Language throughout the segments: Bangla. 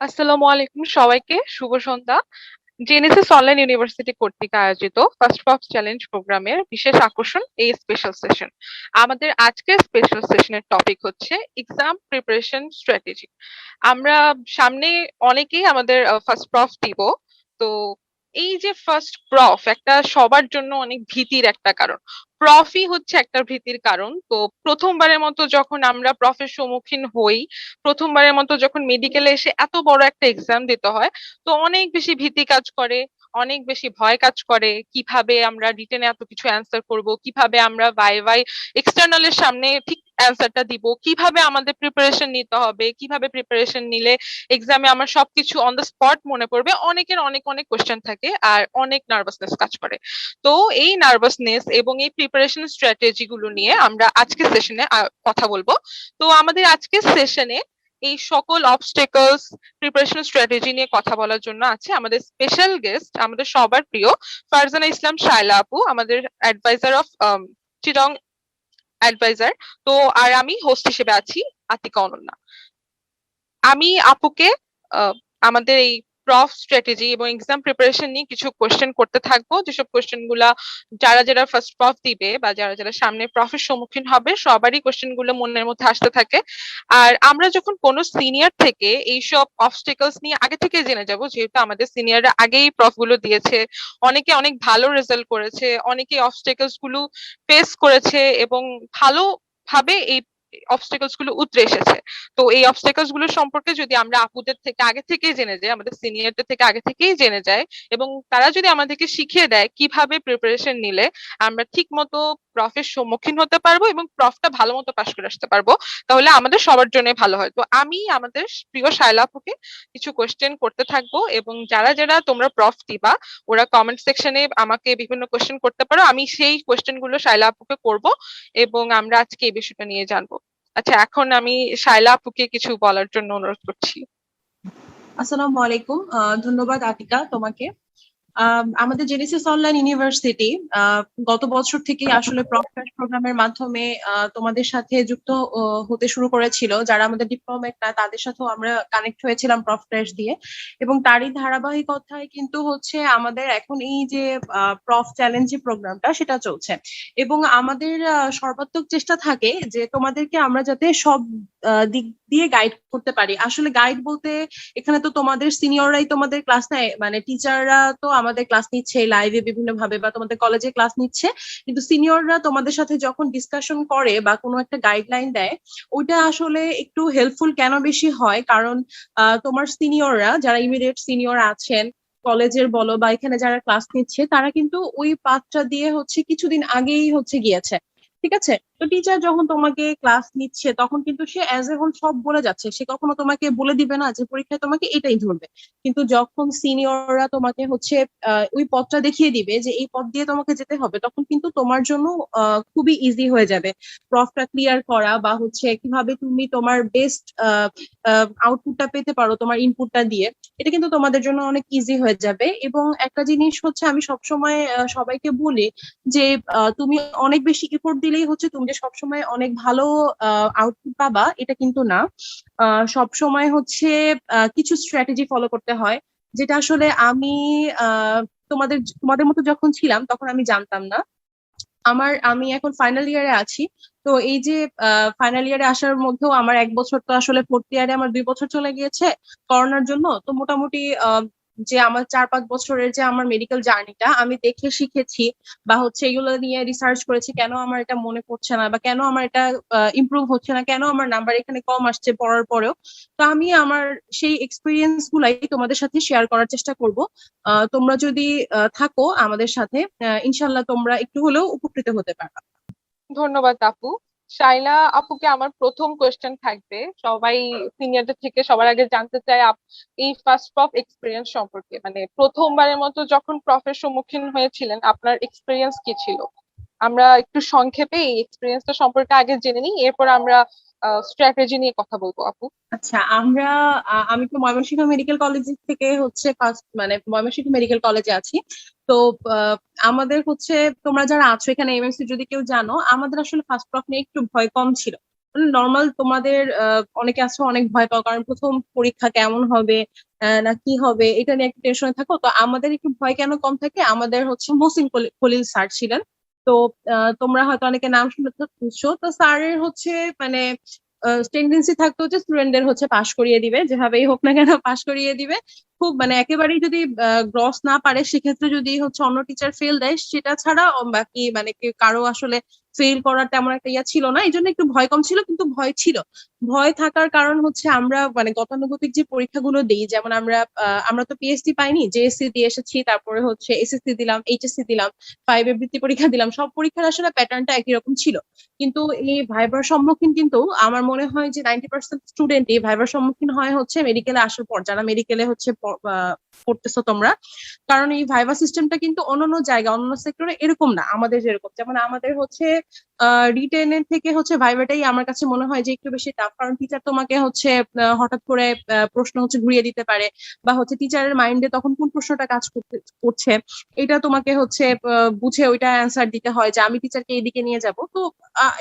আসসালামু আলাইকুম সবাইকে, শুভ সন্ধ্যা। জেনেসিস অনলাইন ইউনিভার্সিটি কর্তৃক আয়োজিত ফার্স্ট পপ চ্যালেঞ্জ প্রোগ্রামের বিশেষ আকর্ষণ এই স্পেশাল সেশন। আমাদের আজকের স্পেশাল সেশনের টপিক হচ্ছে এক্সাম প্রিপারেশন স্ট্র্যাটেজি। আমরা সামনে অনেকেই আমাদের ফার্স্ট প্রফ দিব। তো এই যে ফার্স্ট প্রফ একটা সবার জন্য অনেক ভীতির একটা কারণ। প্রফই হচ্ছে একটা ভীতির কারণ। তো প্রথমবারের মতো যখন আমরা প্রফের সম্মুখীন হই, প্রথমবারের মতো যখন মেডিকেলে এসে এত বড় একটা এক্সাম দিতে হয়, তো অনেক বেশি ভীতি কাজ করে, অনেক বেশি ভয় কাজ করে। কিভাবে আমরা রিটেনে এত কিছু অ্যান্সার করব, কিভাবে আমরা ভাই এক্সটার্নালের সামনে ঠিক অ্যান্সারটা দিব, কিভাবে আমাদের প্রিপারেশন নিতে হবে, কিভাবে প্রিপারেশন নিলে এক্সামে আমার সবকিছু অন দ্য স্পট মনে পড়বে। অনেকের অনেক অনেক কোশ্চেন থাকে আর অনেক নার্ভাসনেস কাজ করে। তো এই নার্ভাসনেস এবং এই প্রিপারেশন স্ট্র্যাটেজি গুলো নিয়ে আমরা আজকে সেশনে কথা বলবো। তো আমাদের আজকের সেশনে এই সকল অবস্টেকলস, প্রিপারেশন স্ট্র্যাটেজি নিয়ে কথা বলার জন্য আছে আমাদের স্পেশাল গেস্ট, আমাদের সবার প্রিয় ফারজানা ইসলাম শায়লা আপু, আমাদের অ্যাডভাইজার অফ চিটং অ্যাডভাইজার। তো আর আমি হোস্ট হিসেবে আছি আতিকা অনন্যা। আমি আপুকে আহ, আমাদের এই প্রফ স্ট্র্যাটেজি এবং এক্সাম প্রিপারেশন নিয়ে কিছু কোশ্চেন করতে থাকবো, যেসব কোশ্চেন গুলা যারা যারা ফার্স্ট প্রফ দিবে বা যারা যারা সামনে প্রফের সম্মুখীন হবে সবারই কোশ্চেন গুলো মনের মধ্যে আসতে থাকে। আর আমরা যখন কোনো সিনিয়র থেকে এইসব অবস্টেকলস নিয়ে আগে থেকে জেনে যাব, যেহেতু আমাদের সিনিয়ররা আগেই প্রফ গুলো দিয়েছে, অনেকে অনেক ভালো রেজাল্ট করেছে, অনেকে অবস্টেকলস গুলো ফেস করেছে এবং ভালো ভাবে এই অবস্টেকলস গুলো উতরে এসেছে। তো এই অবস্টেকলস গুলো সম্পর্কে যদি আমরা আপুদের থেকে আগে থেকেই জেনে যাই, আমাদের সিনিয়রদের থেকে আগে থেকেই জেনে যাই, এবং তারা যদি আমাদেরকে শিখিয়ে দেয় কিভাবে প্রিপারেশন নিলে আমরা ঠিক মতো প্রফের সম্মুখীন হতে পারবো এবং প্রফটা ভালো মতো পাশ করে আসতে পারবো, তাহলে আমাদের সবার জন্য ভালো হয়। তো আমি আমাদের প্রিয় শায়লা আপুকে কিছু কোশ্চেন করতে থাকবো, এবং যারা যারা তোমরা প্রফ দিবা ওরা কমেন্ট সেকশনে আমাকে বিভিন্ন কোশ্চেন করতে পারো, আমি সেই কোশ্চেন গুলো শায়লা আপুকে করব এবং আমরা আজকে এই বিষয়টা নিয়ে জানবো। আচ্ছা, এখন আমি শায়লা আপুকে কিছু বলার জন্য অনুরোধ করছি। আসসালামু আলাইকুম। ধন্যবাদ আতিকা তোমাকে। আমাদের জেনেসিস অনলাইন ইউনিভার্সিটি গত বছর থেকে আসলে প্রফ্রেশ প্রোগ্রামের মাধ্যমে তোমাদের সাথে যুক্ত হতে শুরু করেছিল। যারা আমাদের ডিপ্লোমেট না তাদের সাথেও আমরা কানেক্ট হয়েছিলাম প্রফ্রেশ দিয়ে, এবং তারই ধারাবাহিকতায় কিন্তু হচ্ছে আমাদের এখন এই যে প্রফ চ্যালেঞ্জ যে প্রোগ্রামটা সেটা চলছে। এবং আমাদের সর্বাত্মক চেষ্টা থাকে যে তোমাদেরকে আমরা যাতে সব দিক দিয়ে গাইড করতে পারি। আসলে গাইড বলতে এখানে তো তোমাদের সিনিয়ররাই তোমাদের ক্লাস নেয়, মানে টিচাররা তো আমাদের ক্লাস নিচ্ছে লাইভে বিভিন্ন ভাবে বা তোমাদের কলেজে ক্লাস নিচ্ছে, কিন্তু সিনিয়ররা তোমাদের সাথে যখন ডিসকাশন করে বা কোনো একটা গাইডলাইন দেয়, ওইটা আসলে একটু হেল্পফুল কেন বেশি হয় কারণ তোমার সিনিয়ররা যারা ইমিডিয়েট সিনিয়র আছেন কলেজের বলো বা এখানে যারা ক্লাস নিচ্ছে তারা কিন্তু ওই পাথটা দিয়ে হচ্ছে কিছুদিন আগেই হচ্ছে গিয়েছে। ঠিক আছে, তো টিচার যখন তোমাকে ক্লাস নিচ্ছে তখন কিন্তু সে অ্যাজ এ হোল সব বলে যাচ্ছে, সে কখনো তোমাকে বলে দিবে না যে পরীক্ষায় তোমাকে এটাই ধরবে। কিন্তু যখন সিনিয়ররা তোমাকে হচ্ছে ওই পথটা দেখিয়ে দিবে যে এই পথ দিয়ে তোমাকে যেতে হবে, তখন কিন্তু তোমার জন্য খুবই ইজি হয়ে যাবে প্রফটা ক্লিয়ার করা বা হচ্ছে কিভাবে তুমি তোমার বেস্ট আউটপুটটা পেতে পারো তোমার ইনপুটটা দিয়ে। এটা কিন্তু তোমাদের জন্য অনেক ইজি হয়ে যাবে। এবং একটা জিনিস হচ্ছে আমি সবসময় সবাইকে বলি যে তুমি অনেক বেশি এফোর্ট দিলেই হচ্ছে তুমি যে সবসময় অনেক ভালো আউটপুট পাবা এটা কিন্তু না। সব সময় হচ্ছে কিছু স্ট্র্যাটেজি ফলো করতে হয়, যেটা আসলে আমি তোমাদের তোমাদের মতো যখন ছিলাম তখন আমি জানতাম না। আমি এখন ফাইনাল ইয়ারে আছি। তো এই যে ফাইনাল ইয়ারে আসার মধ্যেও আমার এক বছর, তো আসলে ফোর্থ ইয়ারে আমার 2 বছর চলে গিয়েছে করোনার জন্য। তো মোটামুটি যে আমার 4-5 বছরের যে আমার মেডিকেল জার্নিটা আমি দেখে শিখেছি বা হচ্ছে এগুলো নিয়ে রিসার্চ করেছি, কেন আমার এটা মনে পড়ছে না বা কেন আমার এটা ইমপ্রুভ হচ্ছে না, কেন আমার নাম্বার এখানে কম আসছে পড়ার পরেও। তো আমি আমার সেই এক্সপিরিয়েন্স গুলাই তোমাদের সাথে শেয়ার করার চেষ্টা করব। তোমরা যদি থাকো আমাদের সাথে, ইনশাল্লাহ তোমরা একটু হলেও উপকৃত হতে পারবে। ধন্যবাদ আপু। শাইলা আপুকে আমার প্রথম কোয়েশ্চেন থাকবে, সবাই সিনিয়রদের থেকে সবার আগে জানতে চাই এই ফার্স্ট প্রফ এক্সপিরিয়েন্স সম্পর্কে, মানে প্রথমবারের মতো যখন প্রফের সম্মুখীন হয়েছিলেন আপনার এক্সপিরিয়েন্স কি ছিল। আমরা একটু সংক্ষেপে এই এক্সপিরিয়েন্সটা সম্পর্কে আগে জেনে নিই, এরপর আমরা স্ট্র্যাটেজি নিয়ে কথা বলবো আপু। আচ্ছা, আমি তো ময়মনসিংহ মেডিকেল কলেজ থেকে হচ্ছে ফার্স্ট, মানে ময়মনসিংহ মেডিকেল কলেজে আছি। তো আহ, আমাদের হচ্ছে তোমরা যারা আছো এখানে এমএমসি যদি কেউ জানো, আমাদের আসলে ফার্স্ট প্রফ নিয়ে একটু ভয় কম ছিল। নর্মাল তোমাদের অনেকে আছে অনেক ভয় পাও কারণ প্রথম পরীক্ষা কেমন হবে না কি হবে এটা নিয়ে একটু টেনশনে থাকো। তো আমাদের একটু ভয় কেন কম থাকে, আমাদের হচ্ছে মহসিন খলিল স্যার ছিলেন। তো তোমরা হয়তো অনেকে নাম শুনছো, তো স্যারের হচ্ছে মানে টেন্ডেন্সি থাকতো যে স্টুডেন্টদের হচ্ছে পাশ করিয়ে দিবে, যেভাবেই হোক না কেন পাশ করিয়ে দিবে। খুব মানে একেবারেই যদি গ্রস না পারে সেক্ষেত্রে যদি হচ্ছে অন্য টিচার ফেল দেয় সেটা ছাড়া বাকি মানে কারো আসলে ফেল করার তেমন একটা ইয়া ছিল না, এই জন্য একটু ভয় কম ছিল। কিন্তু ভয় ছিল, ভয় থাকার কারণ হচ্ছে আমরা মানে গতানুগতিক যে পরীক্ষাগুলো দিই, যেমন আমরা তো পিএইচডি পাইনি, জেএসসি দিয়ে এসেছি, তারপরে হচ্ছে এসএসসি দিলাম, এইচএসসি দিলাম, 5 এর বৃত্তি পরীক্ষা দিলাম, সব পরীক্ষার আসলে প্যাটার্নটা একই রকম ছিল। কিন্তু এই ভাইবার সম্মুখীন কিন্তু আমার মনে হয় যে 90% স্টুডেন্ট এই ভাইবার সম্মুখীন হয় হচ্ছে মেডিকেলে আসার পর, যারা মেডিকেলে হচ্ছে পড়তেছো তোমরা। কারণ এই ভাইবা সিস্টেমটা কিন্তু অন্যান্য জায়গা অন্যান্য সেক্টরে এরকম না, আমাদের যেরকম, যেমন আমাদের হচ্ছে রিটেনের থেকে হচ্ছে ভাইভাটাই আমার কাছে মনে হয় যে একটু বেশি টাফ। কারণ টিচার তোমাকে হচ্ছে হঠাৎ করে প্রশ্ন হচ্ছে ঘুরিয়ে দিতে পারে, বা হচ্ছে টিচারের মাইন্ডে তখন কোন প্রশ্নটা কাজ করছে এটা তোমাকে হচ্ছে বুঝে ওইটা অ্যান্সার দিতে হয়, যে আমি টিচারকে এইদিকে নিয়ে যাব। তো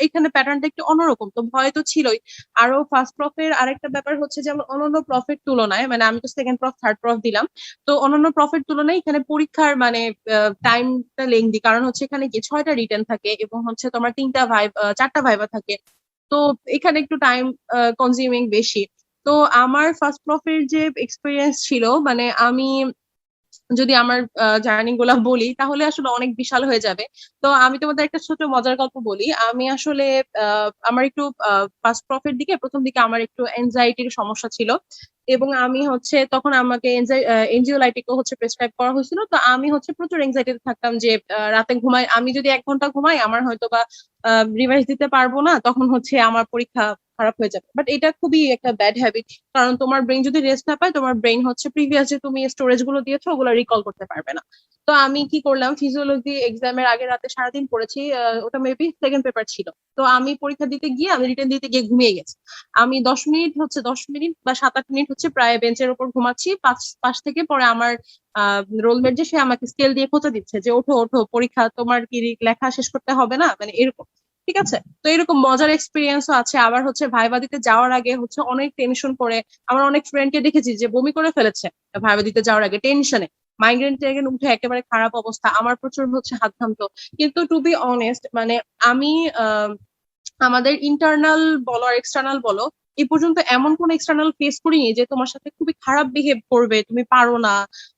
এখানে প্যাটার্নটা একটু অন্যরকম, তো ভয় তো ছিলই। আরো ফার্স্ট প্রফের আরেকটা ব্যাপার হচ্ছে যেমন অন্যান্য প্রফের তুলনায়, মানে আমি তো সেকেন্ড প্রফ থার্ড প্রফ দিলাম, তো অন্যান্য প্রফের তুলনায় এখানে পরীক্ষার মানে টাইমটা লেংদি। কারণ হচ্ছে এখানে কি 6টা রিটেন থাকে এবং হচ্ছে তোমার 4টা ভাইবা থাকে। তো এখানে একটু টাইম কনজিউমিং বেশি। তো আমার ফার্স্ট প্রফের যে এক্সপিরিয়েন্স ছিল, মানে আমি যদি আমার জার্নি গুলা বলি তাহলে আসলে অনেক বিশাল হয়ে যাবে। তো আমি তোমাদের একটা ছোট মজার গল্প বলি। আমি আসলে আমার একটু ফার্স্ট প্রফের দিকে প্রথম দিকে আমার একটু এনজাইটির সমস্যা ছিল, এবং আমি হচ্ছে তখন আমাকে এনজিওলাইটিকও হচ্ছে প্রেসক্রাইব করা হয়েছিল। তো আমি হচ্ছে প্রচুর এনজাইটিতে থাকতাম যে রাতে ঘুমাই, আমি যদি 1 ঘন্টা ঘুমাই আমার হয়তো বা রিভাইজ দিতে পারবো না, তখন হচ্ছে আমার পরীক্ষা খারাপ হয়ে যাবে। বাট এটা খুবই একটা ব্যাড হ্যাবিট, কারণ তোমার ব্রেন যদি রেস্ট না পায় তোমার ব্রেন হচ্ছে প্রিভিয়াস যে তুমি স্টোরেজ গুলো দিয়েছো ওগুলো রিকল করতে পারবে না। তো আমি কি করলাম, ফিজিওলজি এক্সামের আগে রাতে সারাদিন পড়েছি, ওটা মেবি সেকেন্ড পেপার ছিল। তো আমি পরীক্ষা দিতে গিয়ে আমি রিটেন দিতে গিয়ে ঘুমিয়ে গেছি। আমি 10 মিনিট বা 7-8 মিনিট হচ্ছে প্রায় বেঞ্চের উপর ঘুমাচ্ছি, পাশ থেকে পরে আমার রোলমেট যে সে আমাকে স্কেল দিয়ে খোঁচা দিচ্ছে যে ওঠো ওঠো, পরীক্ষা তোমার কি লেখা শেষ করতে হবে না, মানে এরকম। ঠিক আছে, তো এরকম মজার এক্সপিরিয়েন্সও আছে। আবার হচ্ছে ভাইবা দিতে যাওয়ার আগে হচ্ছে অনেক টেনশন করে, আমার অনেক ফ্রেন্ডকে দেখেছি যে বমি করে ফেলেছে ভাইবা দিতে যাওয়ার আগে টেনশনে, মাইগ্রেন টেনশন উঠে একেবারে খারাপ অবস্থা, আমার প্রচুর হচ্ছে হাত ঘামতো। কিন্তু টু বি অনেস্ট মানে আমি আমাদের ইন্টারনাল বলো আর এক্সটার্নাল বলো, এ পর্যন্ত এমন কোন এক্সটার্নাল ফেস করিনি যে তোমার সাথে খুবই খারাপ বিহেভ করবে, তুমি পারো না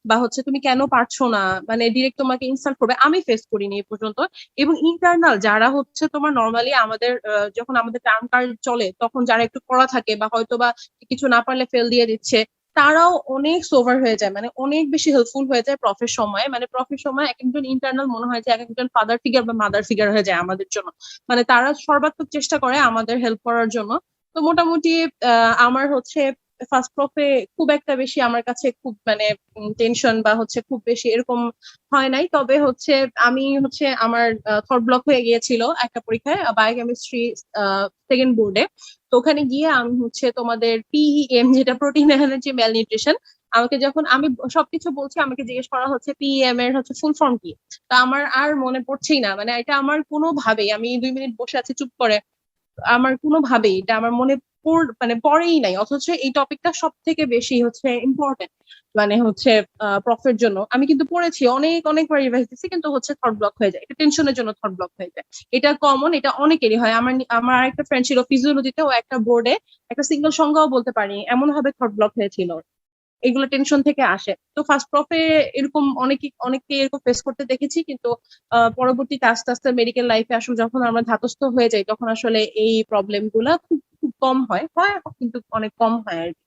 বা হচ্ছে তুমি কেন পারছো না, মানে ডিরেক্ট তোমাকে ইনসাল্ট করবে, আমি ফেস করিনি এ পর্যন্ত। এবং ইন্টারনাল যারা হচ্ছে তোমার নর্মালি আমাদের যখন আমাদের টার্ম কার্ড চলে তখন যারা একটু পড়া থাকে বা হয়তো বা কিছু না পারলে ফেল দিয়ে দিচ্ছে, তারাও অনেক সোভার হয়ে যায়, মানে অনেক বেশি হেল্পফুল হয়ে যায় প্রফের সময়। মানে প্রফের সময় এক একজন ইন্টারনাল মনে হয় যে এক একজন ফাদার ফিগার বা মাদার ফিগার হয়ে যায় আমাদের জন্য, মানে তারা সর্বাত্মক চেষ্টা করে আমাদের হেল্প করার জন্য। তো মোটামুটি আমার হচ্ছে ফার্স্ট প্রফে খুব একটা বেশি আমার কাছে খুব মানে টেনশন বা হচ্ছে খুব বেশি এরকম হয় নাই। তবে হচ্ছে আমি হচ্ছে আমার থর্ড ব্লক হয়ে গিয়েছিল একটা পরীক্ষায় বায়োকেমিস্ট্রি সেকেন্ড বোর্ডে। তো ওখানে গিয়ে আমি হচ্ছে তোমাদের পিইএম যেটা প্রোটিন এনার্জি ম্যালনিউট্রিশন, আমাকে যখন আমি সবকিছু বলছি আমাকে জিজ্ঞেস করা হচ্ছে পিইএম এর হচ্ছে ফুল ফর্ম কি। তা আমার আর মনে পড়ছেই না, মানে এটা আমার কোনোভাবেই, আমি 2 মিনিট বসে আছি চুপ করে, আমার কোনোভাবেই এটা আমার মনে মানে পড়েই নাই। অথচ এই টপিকটা সব থেকে বেশি হচ্ছে ইম্পর্টেন্ট, মানে হচ্ছে প্রফের জন্য। আমি কিন্তু পড়েছি অনেক অনেকবার রিভাইজ দিচ্ছি, কিন্তু হচ্ছে থট ব্লক হয়ে যায়, এটা টেনশনের জন্য থট ব্লক হয়ে যায়। এটা কমন, এটা অনেকেরই হয়। আমার আরেকটা ফ্রেন্ড ছিল ফিজিওলজিতে, ও একটা বোর্ডে একটা সিঙ্গেল সংখ্যাও বলতে পারিনি, এমন ভাবে থট ব্লক হয়েছিল। এগুলো টেনশন থেকে আসে। তো ফার্স্ট প্রফে এরকম অনেককে এরকম ফেস করতে দেখেছি, কিন্তু পরবর্তীতে আস্তে আস্তে মেডিকেল লাইফে আসলে যখন আমরা ধাতস্থ হয়ে যাই তখন আসলে এই প্রবলেম গুলা খুব খুব কম হয় হয় কিন্তু অনেক কম হয় আর কি।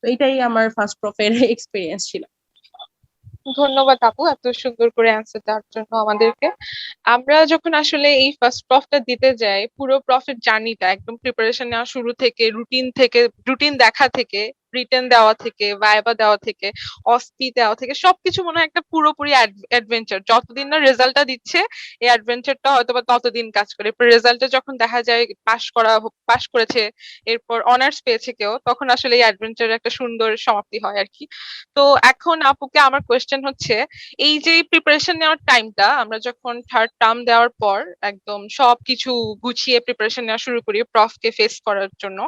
তো এটাই আমার ফার্স্ট প্রফের এক্সপিরিয়েন্স ছিল। ধন্যবাদ আপু এত সুন্দর করে অ্যান্সার দেওয়ার জন্য আমাদেরকে। আমরা যখন আসলে এই ফার্স্ট প্রফটা দিতে যাই, পুরো প্রফেট জার্নিটা একদম প্রিপারেশন নেওয়া শুরু থেকে, রুটিন দেখা থেকে রিটেন দেওয়া থেকে, ভাইবা দেওয়া থেকে, অসপি দেওয়া থেকে সবকিছু মনে হয় একটা পুরোপুরি অ্যাডভেঞ্চার। যতদিন না রেজাল্টটা দিচ্ছে এই অ্যাডভেঞ্চারটা হয়তো বা ততদিন কাজ করে। এরপর রেজাল্টে যখন দেখা যায় পাশ করেছে, এরপর অনার্স পেয়েছে কেউ, তখন আসলে এই অ্যাডভেঞ্চারের একটা সুন্দর সমাপ্তি হয় আর কি। তো এখন আপুকে আমার কোয়েশ্চেন হচ্ছে, এই যে প্রিপারেশন নেওয়ার টাইমটা, আমরা যখন থার্ড টার্ম দেওয়ার পর একদম সবকিছু গুছিয়ে প্রিপারেশন নেওয়া শুরু করি প্রফ কে ফেস করার জন্য,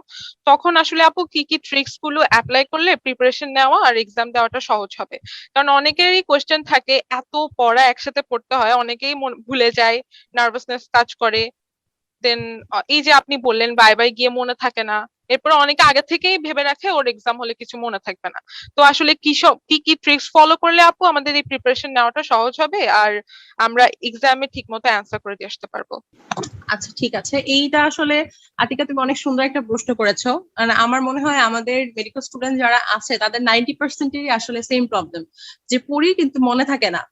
তখন আসলে আপু কি কি ট্রিক্স গুলো অ্যাপ্লাই করলে প্রিপারেশন নেওয়া আর এক্সাম দেওয়াটা সহজ হবে? কারণ অনেকেরই কোয়েশ্চেন থাকে, এত পড়া একসাথে পড়তে হয়, অনেকেই ভুলে যায়, নার্ভাসনেস কাজ করে। দেন এই যে আপনি বললেন বাই বাই গিয়ে মনে থাকে না, এরপর অনেকে আগে থেকেই ভেবে রাখে ওর এক্সাম হলে কিছু মনে থাকবে না। তো আসলে কি কি ট্রিক্স ফলো করলে আপু আমাদের এই প্রিপারেশন নেওয়াটা সহজ হবে আর আমরা এক্সামে ঠিক মতো অ্যান্সার করে দিয়ে আসতে পারবো? আচ্ছা, ঠিক আছে। এইটা আসলে আতিকা তুমি অনেক সুন্দর একটা প্রশ্ন করেছো। আর আমার মনে হয় আমাদের মেডিকেল স্টুডেন্ট যারা আছে তাদের 90%-এরই আসলে সেম প্রবলেম, যে পড়ি কিন্তু মনে থাকে না,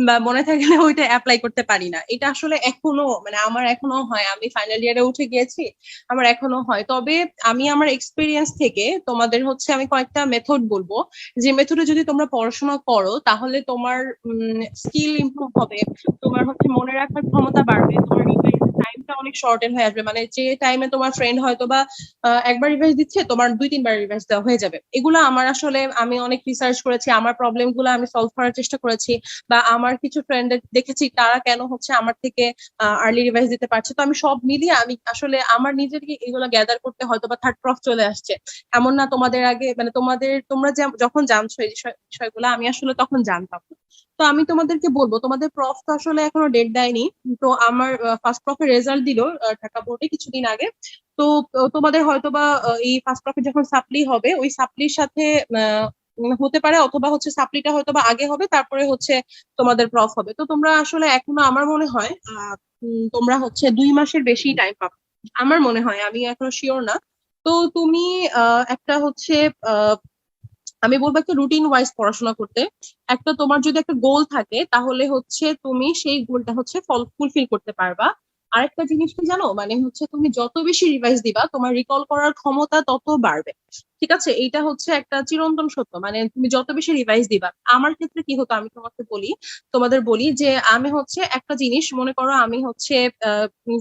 বা মনে থাকলে ওইটা অ্যাপ্লাই করতে পারি না। এটা আসলে এখনো মানে আমার এখনো হয়, আমি ফাইনাল ইয়ারে উঠে গিয়েছি, আমার এখনো হয়। তবে আমি আমার এক্সপিরিয়েন্স থেকে তোমাদের হচ্ছে আমি কয়েকটা মেথড বলবো, যে মেথডে যদি তোমরা পড়াশোনা করো তাহলে তোমার স্কিল ইমপ্রুভ হবে, তোমার হচ্ছে মনে রাখার ক্ষমতা বাড়বে, তোমার টাইমটা অনেক শর্টেন হয়ে আসবে। মানে যে টাইমে তোমার ফ্রেন্ড হয়তো বা একবার রিভাইজ দিচ্ছে, তোমার 2-3 বার রিভাইজ দেওয়া হয়ে যাবে। এগুলো আমার আসলে আমি অনেক রিসার্চ করেছি, আমার প্রবলেম গুলো আমি সলভ করার চেষ্টা করেছি, বা আমার কিছু ফ্রেন্ড দেখেছি তারা কেন হচ্ছে আমার থেকে আর্লি রিভাইজ দিতে পারছে। তো আমি সব মিলিয়ে আমি আসলে আমার নিজেকে এগুলো গ্যাদার করতে হয়তো বা থার্ড প্রফ চলে আসছে। এমন না তোমাদের আগে মানে তোমরা যখন জানছো এই বিষয়গুলো, আমি আসলে তখন জানতাম না। তো আমি তোমাদেরকে বলবো, তোমাদের প্রফ তো আসলে এখনো ডেট দেয়নি। তো আমার ফার্স্ট প্রফের রেজাল্ট দিল ঢাকা বোর্ডে কিছুদিন আগে। তো তোমাদের হয়তো বা এই ফার্স্ট প্রফে যখন সাপ্লি হবে, ওই সাপ্লির সাথে হতে পারে, অথবা হচ্ছে সাপ্লিটা হয়তো বা আগে হবে তারপরে হচ্ছে তোমাদের প্রফ হবে। তো তোমরা আসলে এখনো আমার মনে হয় তোমরা হচ্ছে 2 মাসের বেশি টাইম পাবে আমার মনে হয়, আমি এখনো শিওর না। তো তুমি একটা হচ্ছে আমি বলবো একটা রুটিন ওয়াইজ পড়াশোনা করতে। একটা তোমার যদি একটা গোল থাকে তাহলে হচ্ছে তুমি সেই গোলটা হচ্ছে ফুলফিল করতে পারবা। আরেকটা জিনিস কি জানো, মানে হচ্ছে তুমি যত বেশি রিভাইজ দিবা তোমার রিকল করার ক্ষমতা তত বাড়বে। ঠিক আছে, এইটা হচ্ছে একটা চিরন্তন সত্য। মানে তুমি যত বেশি রিভাইজ দিবা, আমার ক্ষেত্রে কি হতো আমি তোমাদের বলি যে আমি হচ্ছে একটা জিনিস মনে করো, আমি হচ্ছে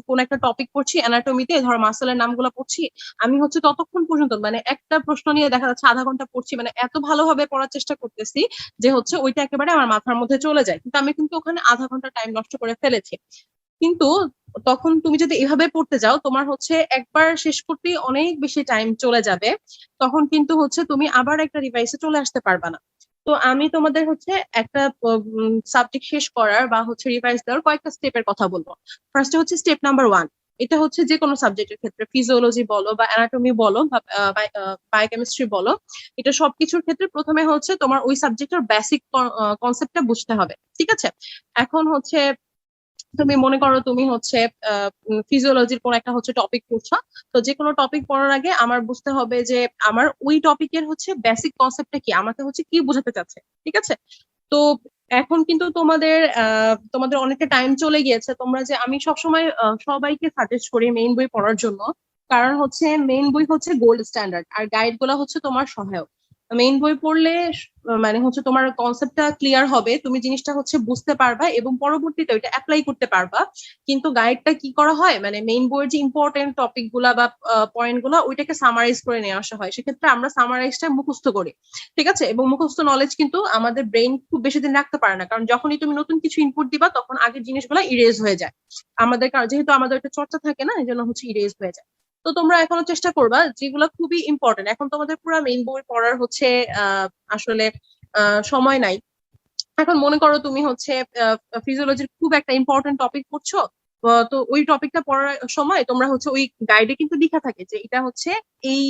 কোন একটা টপিক পড়ছি অ্যানাটমিতে, ধরো মাসেলের নামগুলো পড়ছি, আমি হচ্ছে ততক্ষণ পর্যন্ত মানে একটা প্রশ্ন নিয়ে দেখা যাচ্ছে আধা ঘন্টা পড়ছি, মানে এত ভালোভাবে পড়ার চেষ্টা করতেছি যে হচ্ছে ওইটা একেবারে আমার মাথার মধ্যে চলে যায়, কিন্তু আমি কিন্তু ওখানে আধা ঘন্টা টাইম নষ্ট করে ফেলেছি। কিন্তু তখন তুমি যদি এভাবে পড়তে যাও, তোমার হচ্ছে একবার শেষ করতেই অনেক বেশি টাইম চলে যাবে, তখন কিন্তু হচ্ছে তুমি আবার একটা রিভাইসে চলে আসতে পারবা না। তো আমি তোমাদের হচ্ছে একটা সাবজেক্ট শেষ করার বা হচ্ছে রিভাইজ দেওয়ার কয়েকটা স্টেপের কথা বলবো। ফার্স্টে হচ্ছে স্টেপ নাম্বার 1। এটা হচ্ছে যে কোনো সাবজেক্টের ক্ষেত্রে, ফিজিওলজি বলো বা অ্যানাটমি বলো বা বায়োকেমিস্ট্রি বলো, এটা সবকিছুর ক্ষেত্রে প্রথমে হচ্ছে তোমার ওই সাবজেক্টের বেসিক কনসেপ্টটা বুঝতে হবে। ঠিক আছে, এখন হচ্ছে তুমি মনে করো তুমি হচ্ছে ফিজিওলজির কোন একটা হচ্ছে টপিক পড়ছো, তো যে কোনো টপিক পড়ার আগে আমার বুঝতে হবে যে আমার ওই টপিকের হচ্ছে বেসিক কনসেপ্টটা কি, আমাকে হচ্ছে কি বোঝাতে চাচ্ছে। ঠিক আছে, তো এখন কিন্তু তোমাদের অনেকটা টাইম চলে গিয়েছে। তোমরা যে আমি সবসময় সবাইকে সাজেস্ট করি মেইন বই পড়ার জন্য, কারণ হচ্ছে মেইন বই হচ্ছে গোল্ড স্ট্যান্ডার্ড, আর গাইড গুলা হচ্ছে তোমার সহায়ক। মেইন বই পড়লে মানে হচ্ছে তোমার কনসেপ্টটা ক্লিয়ার হবে, তুমি জিনিসটা হচ্ছে বুঝতে পারবা এবং পরবর্তীতে ওইটা অ্যাপ্লাই করতে পারবা। কিন্তু গাইডটা কি করা হয়, মানে মেইন বইয়ের যে ইম্পর্টেন্ট টপিক গুলা বা পয়েন্ট গুলা ওইটাকে সামারাইজ করে নিয়ে আসা হয়, সেক্ষেত্রে আমরা সামারাইজটা মুখস্থ করি। ঠিক আছে, এবং মুখস্থ নলেজ কিন্তু আমাদের ব্রেন খুব বেশি দিন রাখতে পারে না, কারণ যখনই তুমি নতুন কিছু ইনপুট দিবা তখন আগের জিনিসগুলো ইরেজ হয়ে যায় আমাদের, কারণ যেহেতু আমাদের একটা চর্চা থাকে না, এই জন্য হচ্ছে ইরেজ হয়ে যায়। তো তোমরা এখনো চেষ্টা করবা যেগুলো খুবই ইম্পর্টেন্ট, এখন তোমাদের পুরো মেইন বই পড়ার হচ্ছে আসলে সময় নাই। এখন মনে করো তুমি হচ্ছে ফিজিওলজির খুব একটা ইম্পর্টেন্ট টপিক পড়ছো, তো ওই টপিকটা পড়ার সময় তোমরা হচ্ছে ওই গাইডে কিন্তু লেখা থাকে যে এটা হচ্ছে এই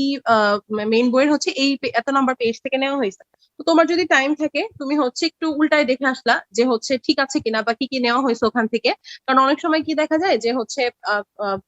মেইন বইয়ের হচ্ছে এই এত নাম্বার পেজ থেকে নেওয়া হয়েছে। তো তো তোমার যদি টাইম থাকে তুমি হচ্ছে একটু উল্টায় দেখে আসলা যে হচ্ছে ঠিক আছে কিনা বা কি কি নেওয়া হয়েছে ওখান থেকে। কারণ অনেক সময় কি দেখা যায় যে হচ্ছে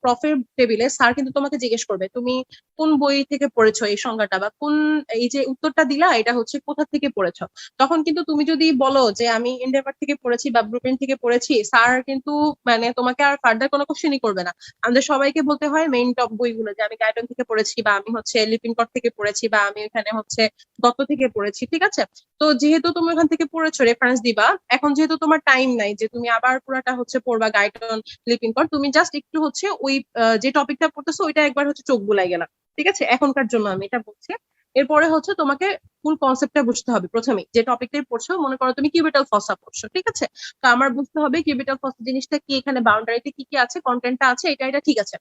প্রফের টেবিলে স্যার কিন্তু তোমাকে জিজ্ঞেস করবে তুমি কোন বই থেকে পড়েছো এই সংজ্ঞাটা, বা কোন এই যে উত্তরটা দিলা এটা হচ্ছে কোথা থেকে পড়েছো। তখন কিন্তু তুমি যদি বলো যে আমি এন্ডেভার থেকে পড়েছি বা ব্লুপ্রিন্ট থেকে পড়েছি, স্যার কিন্তু মানে তোমাকে আর ফার্দার কোনো কোশ্চেনই করবে না। আমাদের সবাইকে বলতে হয় মেইন টপ বইগুলো, যে আমি গাইডন থেকে পড়েছি বা আমি হচ্ছে লিপিনকট থেকে পড়েছি বা আমি এখানে হচ্ছে দত্ত থেকে পড়েছি, ঠিক আছে। তো যেহেতু তুমি ওখান থেকে পড়েছো রেফারেন্স দিবা, এখন যেহেতু তোমার টাইম নাই যে তুমি আবার পুরাটা হচ্ছে পড়বা গাইডন লিপিনকট, তুমি জাস্ট একটু হচ্ছে ওই যে টপিকটা পড়তেছো ওইটা একবার হচ্ছে চোখ বুলাই গেলা, ঠিক আছে। এখনকার জন্য আমি এটা বলছি। এরপরে হচ্ছে তোমাকে ফুল কনসেপ্টটা বুঝতে হবে। প্রথমে যে টপিকটাই পড়ছো, মনে করো তুমি কিউবিটাল ফসা পড়ছো, ঠিক আছে। তো আমার বুঝতে হবে কিউবিটাল ফসা জিনিসটা কি, এখানে বাউন্ডারিতে কি কি আছে, কন্টেন্টটা আছে, এটা এটা ঠিক আছে,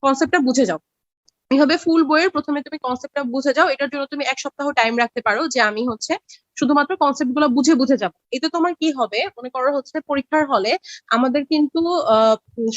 কনসেপ্টটা বুঝে যাও। এভাবে ফুল বইয়ের প্রথমে তুমি কনসেপ্টটা বুঝে যাও। এটার জন্য তুমি 1 সপ্তাহ টাইম রাখতে পারো যে আমি হচ্ছে শুধুমাত্র কনসেপ্ট গুলো বুঝে বুঝে যাবো। এতে তোমার কি হবে, মনে করো হচ্ছে পরীক্ষার হলে আমাদের কিন্তু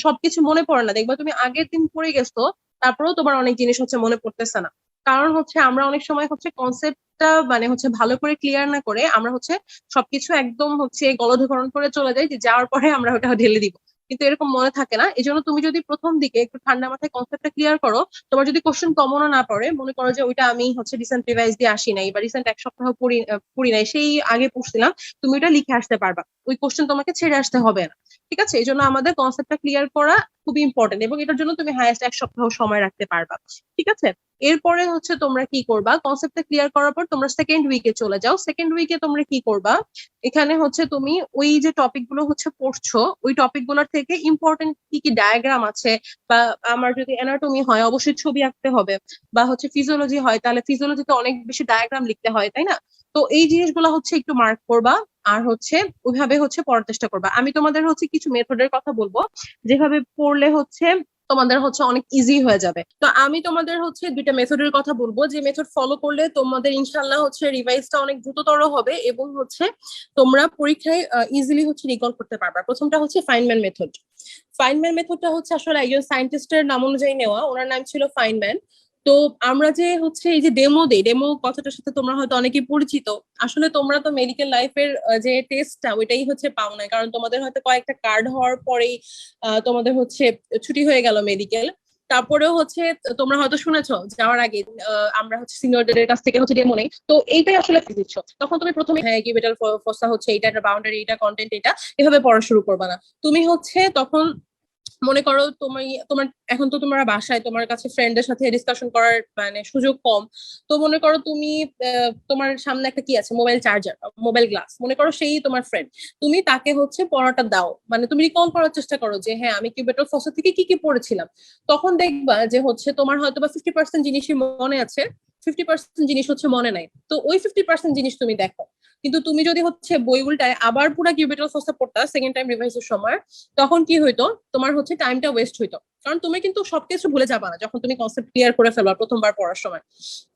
সবকিছু মনে পড়ে না, দেখবা তুমি আগের দিন পড়ে গেছো তারপরেও তোমার অনেক জিনিস হচ্ছে মনে পড়তেছে না। কারণ হচ্ছে আমরা অনেক সময় হচ্ছে কনসেপ্টটা মানে হচ্ছে ভালো করে ক্লিয়ার না করে আমরা হচ্ছে সবকিছু একদম হচ্ছে গলদঘরণ করে চলে যাই, যে যাওয়ার পরে আমরা ওটা ঢেলে দিব, কিন্তু এরকম মনে থাকে না। এই জন্য তুমি যদি প্রথম দিকে একটু ঠান্ডা মাথায় কনসেপ্টটা ক্লিয়ার করো, তোমার যদি কোশ্চেন কমনও না পড়ে, মনে করো যে ওইটা আমি হচ্ছে রিসেন্ট রিভাইজ দিয়ে আসি নাই বা রিসেন্ট 1 সপ্তাহ পড়ি নাই, সেই আগে পড়ছিলাম, তুমি ওটা লিখে আসতে পারবা, ওই কোশ্চেন তোমাকে ছেড়ে আসতে হবে না, ঠিক আছে। এই জন্য আমাদের কনসেপ্টটা ক্লিয়ার করা খুবই ইম্পর্টেন্ট, এবং এটার জন্য তুমি হাইয়েস্ট 1 সপ্তাহ সময় রাখতে পারবা, ঠিক আছে। এরপরে হচ্ছে তোমরা কি করবা, কনসেপ্টটা ক্লিয়ার করার পর তোমরা সেকেন্ড উইকে চলে যাও। সেকেন্ড উইকে তোমরা কি করবা, এখানে হচ্ছে তুমি ওই যে টপিক গুলো হচ্ছে পড়ছো, ওই টপিক গুলোর থেকে ইম্পর্টেন্ট কি কি ডায়াগ্রাম আছে, বা আমার যদি অ্যানাটমি হয় অবশ্যই ছবি আঁকতে হবে, বা হচ্ছে ফিজিওলজি হয় তাহলে ফিজিওলজিতে অনেক বেশি ডায়াগ্রাম লিখতে হয়, তাই না। তো এই জিনিসগুলো হচ্ছে একটু মার্ক করবা, আর হচ্ছে ওইভাবে হচ্ছে পড়ার চেষ্টা করবা। আমি তোমাদের হচ্ছে কিছু মেথডের কথা বলবো যেভাবে পড়লে হচ্ছে তোমাদের হচ্ছে অনেক ইজি হয়ে যাবে। তো আমি তোমাদের হচ্ছে 2টা মেথডের কথা বলবো, যে মেথড ফলো করলে তোমাদের ইনশাল্লাহ হচ্ছে রিভাইজটা অনেক দ্রুততর হবে এবং হচ্ছে তোমরা পরীক্ষায় ইজিলি হচ্ছে রিকল করতে পারবা। প্রথমটা হচ্ছে ফাইনম্যান মেথড। ফাইনম্যান মেথডটা হচ্ছে আসলে একজন সায়েন্টিস্টের নাম অনুযায়ী নেওয়া, ওনার নাম ছিল ফাইনম্যান। তো আমরা যে হচ্ছে এই যে ডেমো দেই, ডেমো কথাটার সাথে তোমরা হয়তো অনেকেই পরিচিত। আসলে তোমরা তো মেডিকেল লাইফের যে টেস্টটা ওইটাই হচ্ছে পাও না, কারণ তোমাদের হয়তো কয়েকটা কার্ড হওয়ার পরেই তোমাদের হচ্ছে ছুটি হয়ে গেল মেডিকেল। তারপরেও হচ্ছে তোমরা হয়তো শুনেছো যাওয়ার আগে আমরা হচ্ছে সিনিয়রদের কাছ থেকে হচ্ছে ডেমো নেই, তো এইটাই আসলে দিচ্ছ। তখন তুমি প্রথমে হ্যাঁ কিউবিটাল ফসা হচ্ছে এইটা, একটা বাউন্ডারি, এটা কন্টেন্ট, এটা এভাবে পড়া শুরু করবা না। তুমি হচ্ছে তখন মনে করো তুমি তোমার এখন তো তোমার বাসায় তোমার কাছে ফ্রেন্ডের সাথে ডিসকাশন করার মানে সুযোগ কম। তো মনে করো তুমি তোমার সামনে একটা কি আছে, মোবাইল চার্জার, মোবাইল গ্লাস, মনে করো সেই তোমার ফ্রেন্ড, তুমি তাকে হচ্ছে পড়াটা দাও, মানে তুমি রিকল করার চেষ্টা করো যে হ্যাঁ আমি কিউবেটাল ফসা থেকে কি কি পড়েছিলাম। তখন দেখবা যে হচ্ছে তোমার হয়তো বা 50% জিনিসই মনে আছে, 50% জিনিস হচ্ছে মনে নাই। তো ওই 50% জিনিস তুমি দেখো। কিন্তু তুমি যদি হচ্ছে বই উল্টায় আবার পুরো কিউবেটাল ফসা পড়তা সেকেন্ড টাইম রিভাইজের সময়, তখন কি হইতো, তোমার হচ্ছে টাইমটা ওয়েস্ট হইতো। কারণ তুমি কিন্তু সবকিছু ভুলে যাবা না যখন তুমি কনসেপ্ট ক্লিয়ার করে ফেলবা প্রথমবার পড়ার সময়।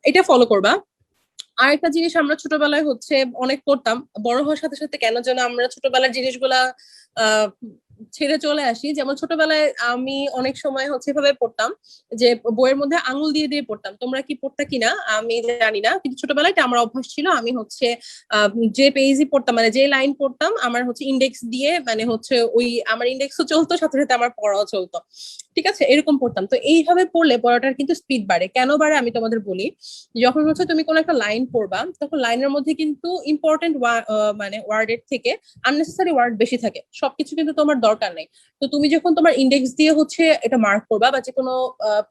এটা ফলো করবা। আরেকটা জিনিস আমরা ছোটবেলায় হচ্ছে অনেক করতাম, বড় হওয়ার সাথে সাথে কেন যেন আমরা ছোটবেলার জিনিসগুলা আহ ছেড়ে চলে আসি। যেমন ছোটবেলায় আমি অনেক সময় হচ্ছে এভাবে পড়তাম যে বইয়ের মধ্যে আঙুল দিয়ে দিয়ে পড়তাম। তোমরা কি পড়তা কিনা আমি জানি না, কিন্তু ছোটবেলায় এটা আমার অভ্যাস ছিল। আমি হচ্ছে যে পেজই পড়তাম মানে যে লাইন পড়তাম আমার হচ্ছে ইন্ডেক্স দিয়ে, মানে হচ্ছে ওই আমার ইন্ডেক্সও চলতো সাথে সাথে আমার পড়াও চলতো, ঠিক আছে, এরকম পড়তাম। তো এইভাবে পড়লে পড়াটার কিন্তু স্পিড বাড়ে। কেন বাড়ে আমি তোমাদের বলি। যখন হচ্ছে তুমি কোনো একটা লাইন পড়বা তখন লাইনের মধ্যে কিন্তু ইম্পর্টেন্ট মানে ওয়ার্ডের থেকে আননেসেসারি ওয়ার্ড বেশি থাকে, সবকিছু কিন্তু তোমার দরকার নেই। তো তুমি যখন তোমার ইন্ডেক্স দিয়ে হচ্ছে এটা মার্ক করবা, বা যে কোনো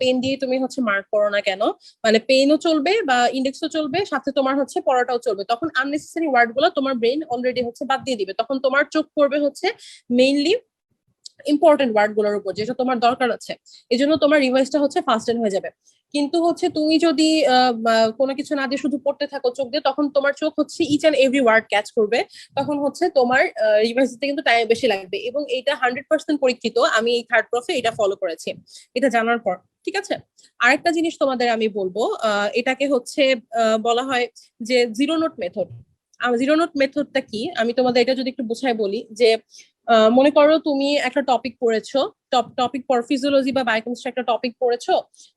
পেন দিয়ে তুমি হচ্ছে মার্ক করো না কেন, মানে পেনও চলবে বা ইন্ডেক্সও চলবে, সাথে তোমার হচ্ছে পড়াটাও চলবে, তখন আননেসেসারি ওয়ার্ড গুলো তোমার ব্রেন অলরেডি হচ্ছে বাদ দিয়ে দিবে। তখন তোমার চোখ পড়বে হচ্ছে মেইনলি ইম্পর্টেন্ট ওয়ার্ড গুলোর উপর যেটা তোমার দরকার আছে। এই জন্য তোমার রিভাইজটা হচ্ছে ফাস্ট হয়ে যাবে। কিন্তু হচ্ছে তুমি যদি কোনো কিছু না দিয়ে শুধু পড়তে থাকো চোখ দিয়ে, তখন তোমার চোখ হচ্ছে each and every word catch করবে, তখন হচ্ছে তোমার রিভাইজ দিতে কিন্তু টাইম বেশি লাগবে। এবং এটা 100% পরীক্ষিত, আমি এই থার্ড প্রফে এটা ফলো করেছি এটা জানার পর, ঠিক আছে। আরেকটা জিনিস তোমাদের আমি বলবো, এটাকে হচ্ছে বলা হয় যে zero note method. Zero note মেথডটা কি আমি তোমাদের এটা যদি একটু বুঝাই বলি, যে মনে করো তুমি একটা টপিক পড়েছো, টপিক পর ফিজিওলজি বা বায়োকেমিস্ট্রি একটা টপিক পড়েছো।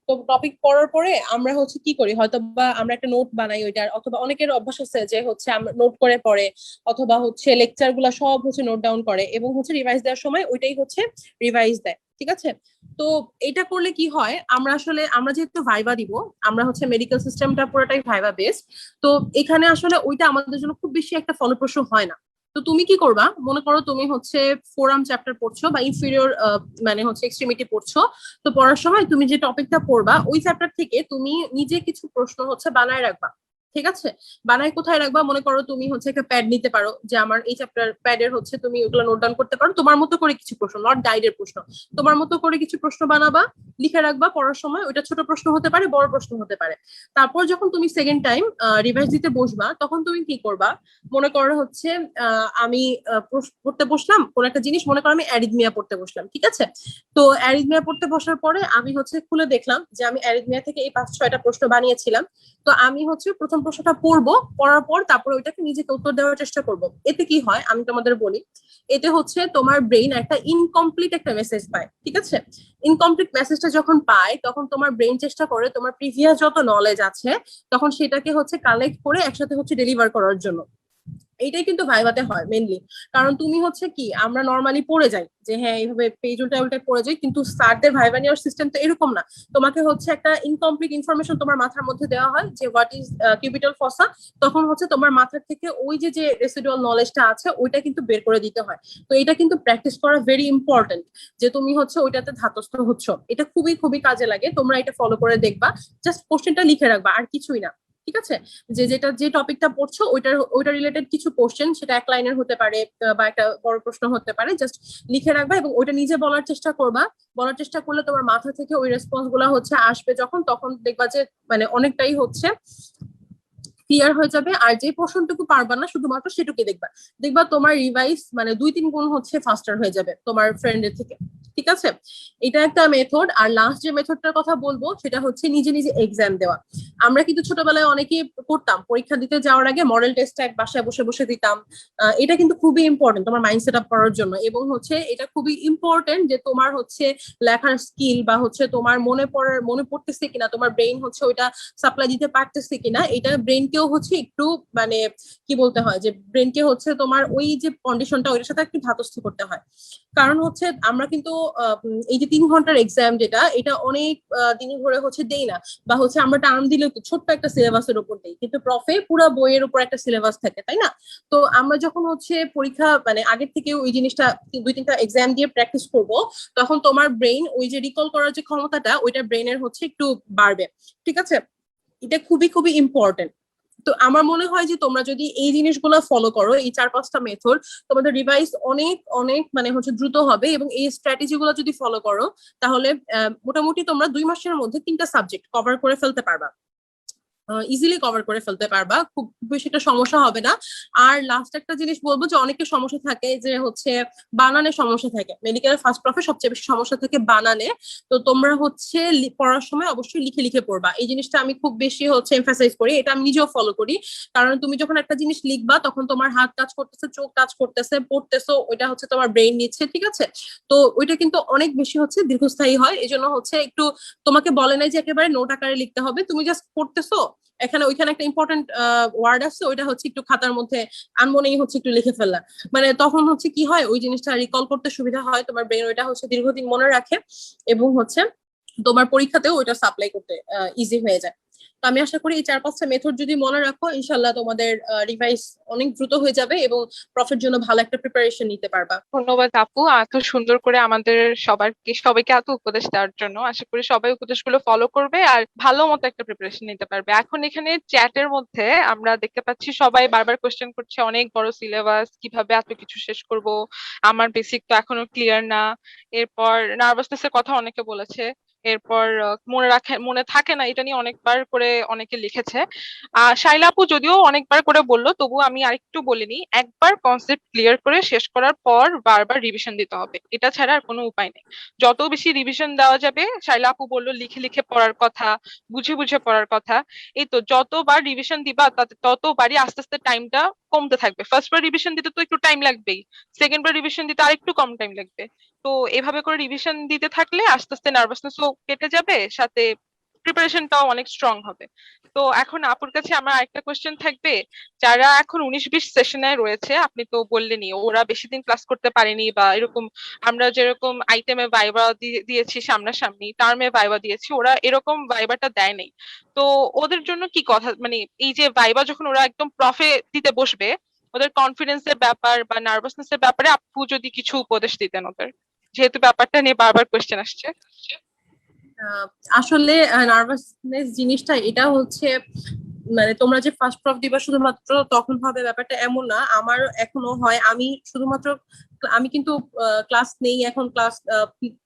তো টপিক পড়ার পরে আমরা হচ্ছে কি করি, হয়তো বা আমরা একটা নোট বানাই ওইটার, অথবা অনেকের অভ্যাস আছে যে হচ্ছে আমরা নোট করে পড়ে, অথবা হচ্ছে লেকচার গুলা সব হচ্ছে নোট ডাউন করে এবং হচ্ছে রিভাইজ দেওয়ার সময় ওইটাই হচ্ছে রিভাইজ দেয়। ঠিক আছে। তো এটা করলে কি হয়, আমরা যেহেতু ভাইবা দিব, আমরা হচ্ছে মেডিকেল সিস্টেমটা পুরোটাই ভাইবা বেসড। তো এখানে আসলে ওইটা আমাদের জন্য খুব বেশি একটা ফলপ্রসূ হয় না। তো তুমি কি করবা, মনে করো তুমি হচ্ছে ফোরাম চ্যাপ্টার পড়ছো বা ইনফিরিয়র মানে হচ্ছে এক্সট্রিমিটি পড়ছো। তো পড়ার সময় তুমি যে টপিকটা পড়বা ওই চ্যাপ্টার থেকে তুমি নিজে কিছু প্রশ্ন হচ্ছে বানায় রাখবা। ঠিক আছে। বানায় কোথায় রাখবা, মনে করো তুমি হচ্ছে একটা প্যাড নিতে পারো, যে আমার এই চ্যাপ্টার প্যাডের হচ্ছে তুমি ওগুলো নোট ডাউন করতে পারো, তোমার মতো করে কিছু প্রশ্ন, নট গাইডের প্রশ্ন, তোমার মতো করে কিছু প্রশ্ন বানাবা, লিখে রাখবা পড়ার সময়। ওইটা ছোট প্রশ্ন হতে পারে, বড় প্রশ্ন হতে পারে। তারপর যখন তুমি সেকেন্ড টাইম রিভাইজ দিতে বসবা, তখন তুমি কি করবা, মনে করো হচ্ছে আমি পড়তে বসলাম কোন একটা জিনিস, মনে করো আমি অ্যারিথমিয়া পড়তে বসলাম। ঠিক আছে। তো অ্যারিথমিয়া পড়তে বসার পরে আমি হচ্ছে খুলে দেখলাম যে আমি অ্যারিথমিয়া থেকে এই 5-6টা প্রশ্ন বানিয়েছিলাম। তো আমি হচ্ছে প্রথম প্রশ্নটা পড়বো, পড়ার পর তারপরে ওইটাকে নিজেকে উত্তর দেওয়ার চেষ্টা করব। এতে কি হয় আমি তোমাদের বলি, এতে হচ্ছে তোমার ব্রেইন একটা ইনকমপ্লিট একটা মেসেজ পায়। ঠিক আছে। ইনকমপ্লিট মেসেজটা যখন পায় তখন তোমার ব্রেইন চেষ্টা করে তোমার প্রিভিয়াস যত নলেজ আছে তখন সেটাকে হচ্ছে কালেক্ট করে একসাথে হচ্ছে ডেলিভার করার জন্য। এইটাই কিন্তু ভাইভাতে হয় মেনলি। কারণ তুমি হচ্ছে কি, আমরা নর্মালি পড়ে যাই যে হ্যাঁ এইভাবে পেজ উল্টায় উল্টায় পড়ে যাই, কিন্তু স্যারদের ভাইভা নেওয়ার সিস্টেম তো এরকম না। তোমাকে হচ্ছে একটা ইনকমপ্লিট ইনফরমেশন তোমার মাথার মধ্যে দেওয়া হয় যে হোয়াট ইজ কিউবিটাল ফসা। তখন হচ্ছে তোমার মাথার থেকে ওই যে যে রেসিডুয়াল নলেজটা আছে ওইটা কিন্তু বের করে দিতে হয়। তো এটা কিন্তু প্র্যাকটিস করা ভেরি ইম্পর্টেন্ট, যে তুমি হচ্ছে ওইটাতে ধাতস্থ হচ্ছ। এটা খুবই খুবই কাজে লাগে, তোমরা এটা ফলো করে দেখবা। জাস্ট কোশ্চেনটা লিখে রাখবা, আর কিছুই না। ঠিক আছে। যে টপিকটা পড়ছো ওইটা রিলেটেড কিছু কোশ্চেন, সেটা এক লাইনের হতে পারে বা একটা বড় প্রশ্ন হতে পারে, জাস্ট লিখে রাখবা এবং ওইটা নিজে বলার চেষ্টা করবা। বলার চেষ্টা করলে তোমার মাথা থেকে ওই রেসপন্স গুলা হচ্ছে আসবে যখন, তখন দেখবা যে মানে অনেকটাই হচ্ছে ক্লিয়ার হয়ে যাবে। আর যে পোর্শনটুকু পারবা না শুধুমাত্র সেটুকুই দেখবা, দেখবা তোমার রিভাইজ মানে 2-3 গুণ হচ্ছে ফাস্টার হয়ে যাবে তোমার ফ্রেন্ডের থেকে। ঠিক আছে। এটা একটা মেথড। আর লাস্ট যে মেথডটার কথা বলবো সেটা হচ্ছে নিজে নিজে এক্সাম দেওয়া। আমরা কিন্তু ছোটবেলায় অনেকেই করতাম, পরীক্ষা দিতে যাওয়ার আগে মডেল টেস্টটা এক বাসায় বসে বসে দিতাম। এটা কিন্তু খুবই ইম্পর্টেন্ট তোমার মাইন্ড সেট আপ করার জন্য, এবং হচ্ছে এটা খুবই ইম্পর্টেন্ট যে তোমার হচ্ছে লেখার স্কিল বা হচ্ছে তোমার মনে পড়তেছে কিনা, তোমার ব্রেইন হচ্ছে ওইটা সাপ্লাই দিতে পারতেছে কিনা, এটা ব্রেনকেও হচ্ছে একটু মানে কি বলতে হয়, যে ব্রেনকে হচ্ছে তোমার ওই যে কন্ডিশনটা ওইটার সাথে একটু ধাতস্থ করতে হয়। কারণ হচ্ছে আমরা কিন্তু এই যে 3 ঘন্টার এক্সাম যেটা, এটা অনেক দিন ধরে হচ্ছে দেই না, বা হচ্ছে আমরা টার্ম দিলে তো ছোট্ট একটা সিলেবাসের উপর দেই, কিন্তু প্রফে পুরো বইয়ের উপর একটা সিলেবাস থাকে, তাই না? তো আমরা যখন হচ্ছে পরীক্ষা মানে আগের থেকে ওই জিনিসটা 2-3টা এক্সাম দিয়ে প্র্যাকটিস করব, তখন তোমার ব্রেইন ওই যে রিকল করার যে ক্ষমতাটা ওইটা ব্রেইনের হচ্ছে একটু বাড়বে। ঠিক আছে। এটা খুবই খুবই ইম্পর্টেন্ট। তো আমার মনে হয় যে তোমরা যদি এই জিনিসগুলো ফলো করো, এই 4-5টা মেথড, তোমাদের রিভাইজ অনেক অনেক মানে হচ্ছে দ্রুত হবে। এবং এই স্ট্র্যাটেজি গুলো যদি ফলো করো তাহলে মোটামুটি তোমরা 2 মাসের মধ্যে 3টা সাবজেক্ট কভার করে ফেলতে পারবা, ইজিলি কভার করে ফেলতে পারবা, খুব বেশি একটা সমস্যা হবে না। আর লাস্ট একটা জিনিস বলবো, যে অনেকের সমস্যা থাকে যে হচ্ছে বানানে সমস্যা থাকে, মেডিকেল ফার্স্ট প্রফে সবচেয়ে বেশি সমস্যা থাকে বানানে। তো তোমরা হচ্ছে পড়ার সময় অবশ্যই লিখে লিখে পড়বা, এই জিনিসটা আমি খুব বেশি হচ্ছে এমফাসাইজ করি, এটা আমি নিজেও ফলো করি। কারণ তুমি যখন একটা জিনিস লিখবা তখন তোমার হাত কাজ করতেছে, চোখ কাজ করতেছে, পড়তেছো, ওইটা হচ্ছে তোমার ব্রেইন নিচ্ছে। ঠিক আছে। তো ওইটা কিন্তু অনেক বেশি হচ্ছে দীর্ঘস্থায়ী হয়। এই জন্য হচ্ছে একটু তোমাকে বলে নাই যে একেবারে নোট আকারে লিখতে হবে, তুমি জাস্ট পড়তেছো, এখানে ওইখানে একটা ইম্পর্টেন্ট ওয়ার্ড আছে, ওইটা হচ্ছে একটু খাতার মধ্যে আনমনেই হচ্ছে একটু লিখে ফেললা, মানে তখন হচ্ছে কি হয় ওই জিনিসটা রিকল করতে সুবিধা হয়, তোমার ব্রেন ওইটা হচ্ছে দীর্ঘদিন মনে রাখে, এবং হচ্ছে তোমার পরীক্ষাতেও ওইটা সাপ্লাই করতে ইজি হয়ে যায়। তো আমি আশা করি এই 4-5টা মেথড যদি মনে রাখো, ইনশাল্লাহ তোমাদের রিভাইজ অনেক দ্রুত হয়ে যাবে এবং প্রফের জন্য ভালো একটা প্রিপারেশন নিতে পারবা। ধন্যবাদ আপু, এত সুন্দর করে আমাদের সবাইকে এত উপদেশ দেওয়ার জন্য। আশা করি সবাই উপদেশগুলো ফলো করবে আর ভালো মতো একটা প্রিপারেশন নিতে পারবে। এখন এখানে চ্যাটের মধ্যে আমরা দেখতে পাচ্ছি সবাই বারবার কোশ্চেন করছে, অনেক বড় সিলেবাস, কিভাবে এত কিছু শেষ করব, আমার বেসিক তো এখনো ক্লিয়ার না। এরপর নার্ভাসনেস এর কথা অনেকে বলেছে। এরপর মনে থাকে না, এটা নিয়ে অনেকবার করে অনেকে লিখেছে। শাইলা আপু যদিও অনেকবার করে বললো, তবু আমি আরেকটু বলিনি, একবার কনসেপ্ট ক্লিয়ার করে শেষ করার পর বারবার রিভিশন দিতে হবে, এটা ছাড়া আর কোনো উপায় নেই। যত বেশি রিভিশন দেওয়া যাবে, শাইলা আপু বললো লিখে লিখে পড়ার কথা, বুঝে বুঝে পড়ার কথা, এই তো যতবার রিভিশন দিবা ততবারই আস্তে আস্তে টাইমটা কমতে থাকবে। ফার্স্ট বার রিভিশন দিতে তো একটু টাইম লাগবেই, সেকেন্ড বার রিভিশন দিতে আরেকটু কম টাইম লাগবে। তো এভাবে করে রিভিশন দিতে থাকলে আস্তে আস্তে নার্ভাসনেসও কেটে যাবে, সাথে প্রিপারেশনটাও অনেক স্ট্রং হবে। তো এখন আপুর কাছে আমার আরেকটা কোশ্চেন থাকবে, যারা এখন 19-20 সেশনে রয়েছে, আপনি তো বললেনই ওরা বেশি দিন ক্লাস করতে পারেনি বা এরকম, আমরা যেরকম আইটেমে ভাইবা দিয়েছি সামনাসামনি, টার্মে ভাইবা দিয়েছি, ওরা এরকম ভাইবাটা দেয় নাই। তো ওদের জন্য কি কথা, মানে এই যে ভাইবা যখন ওরা একদম প্রফে দিতে বসবে, ওদের কনফিডেন্সের ব্যাপার বা নার্ভাসনেসের ব্যাপারে আপু যদি কিছু উপদেশ দিতেন ওদের, যেহেতু ব্যাপারটা নিয়ে বারবার কোশ্চেন আসছে। আসলে নার্ভাসনেস জিনিসটা এটা হচ্ছে, মানে তোমরা যে ফার্স্ট প্রফ দিবা শুধুমাত্র তখন হবে ব্যাপারটা এমন না। আমার এখনো হয়, আমি শুধুমাত্র আমি কিন্তু ক্লাস নেই এখন, ক্লাস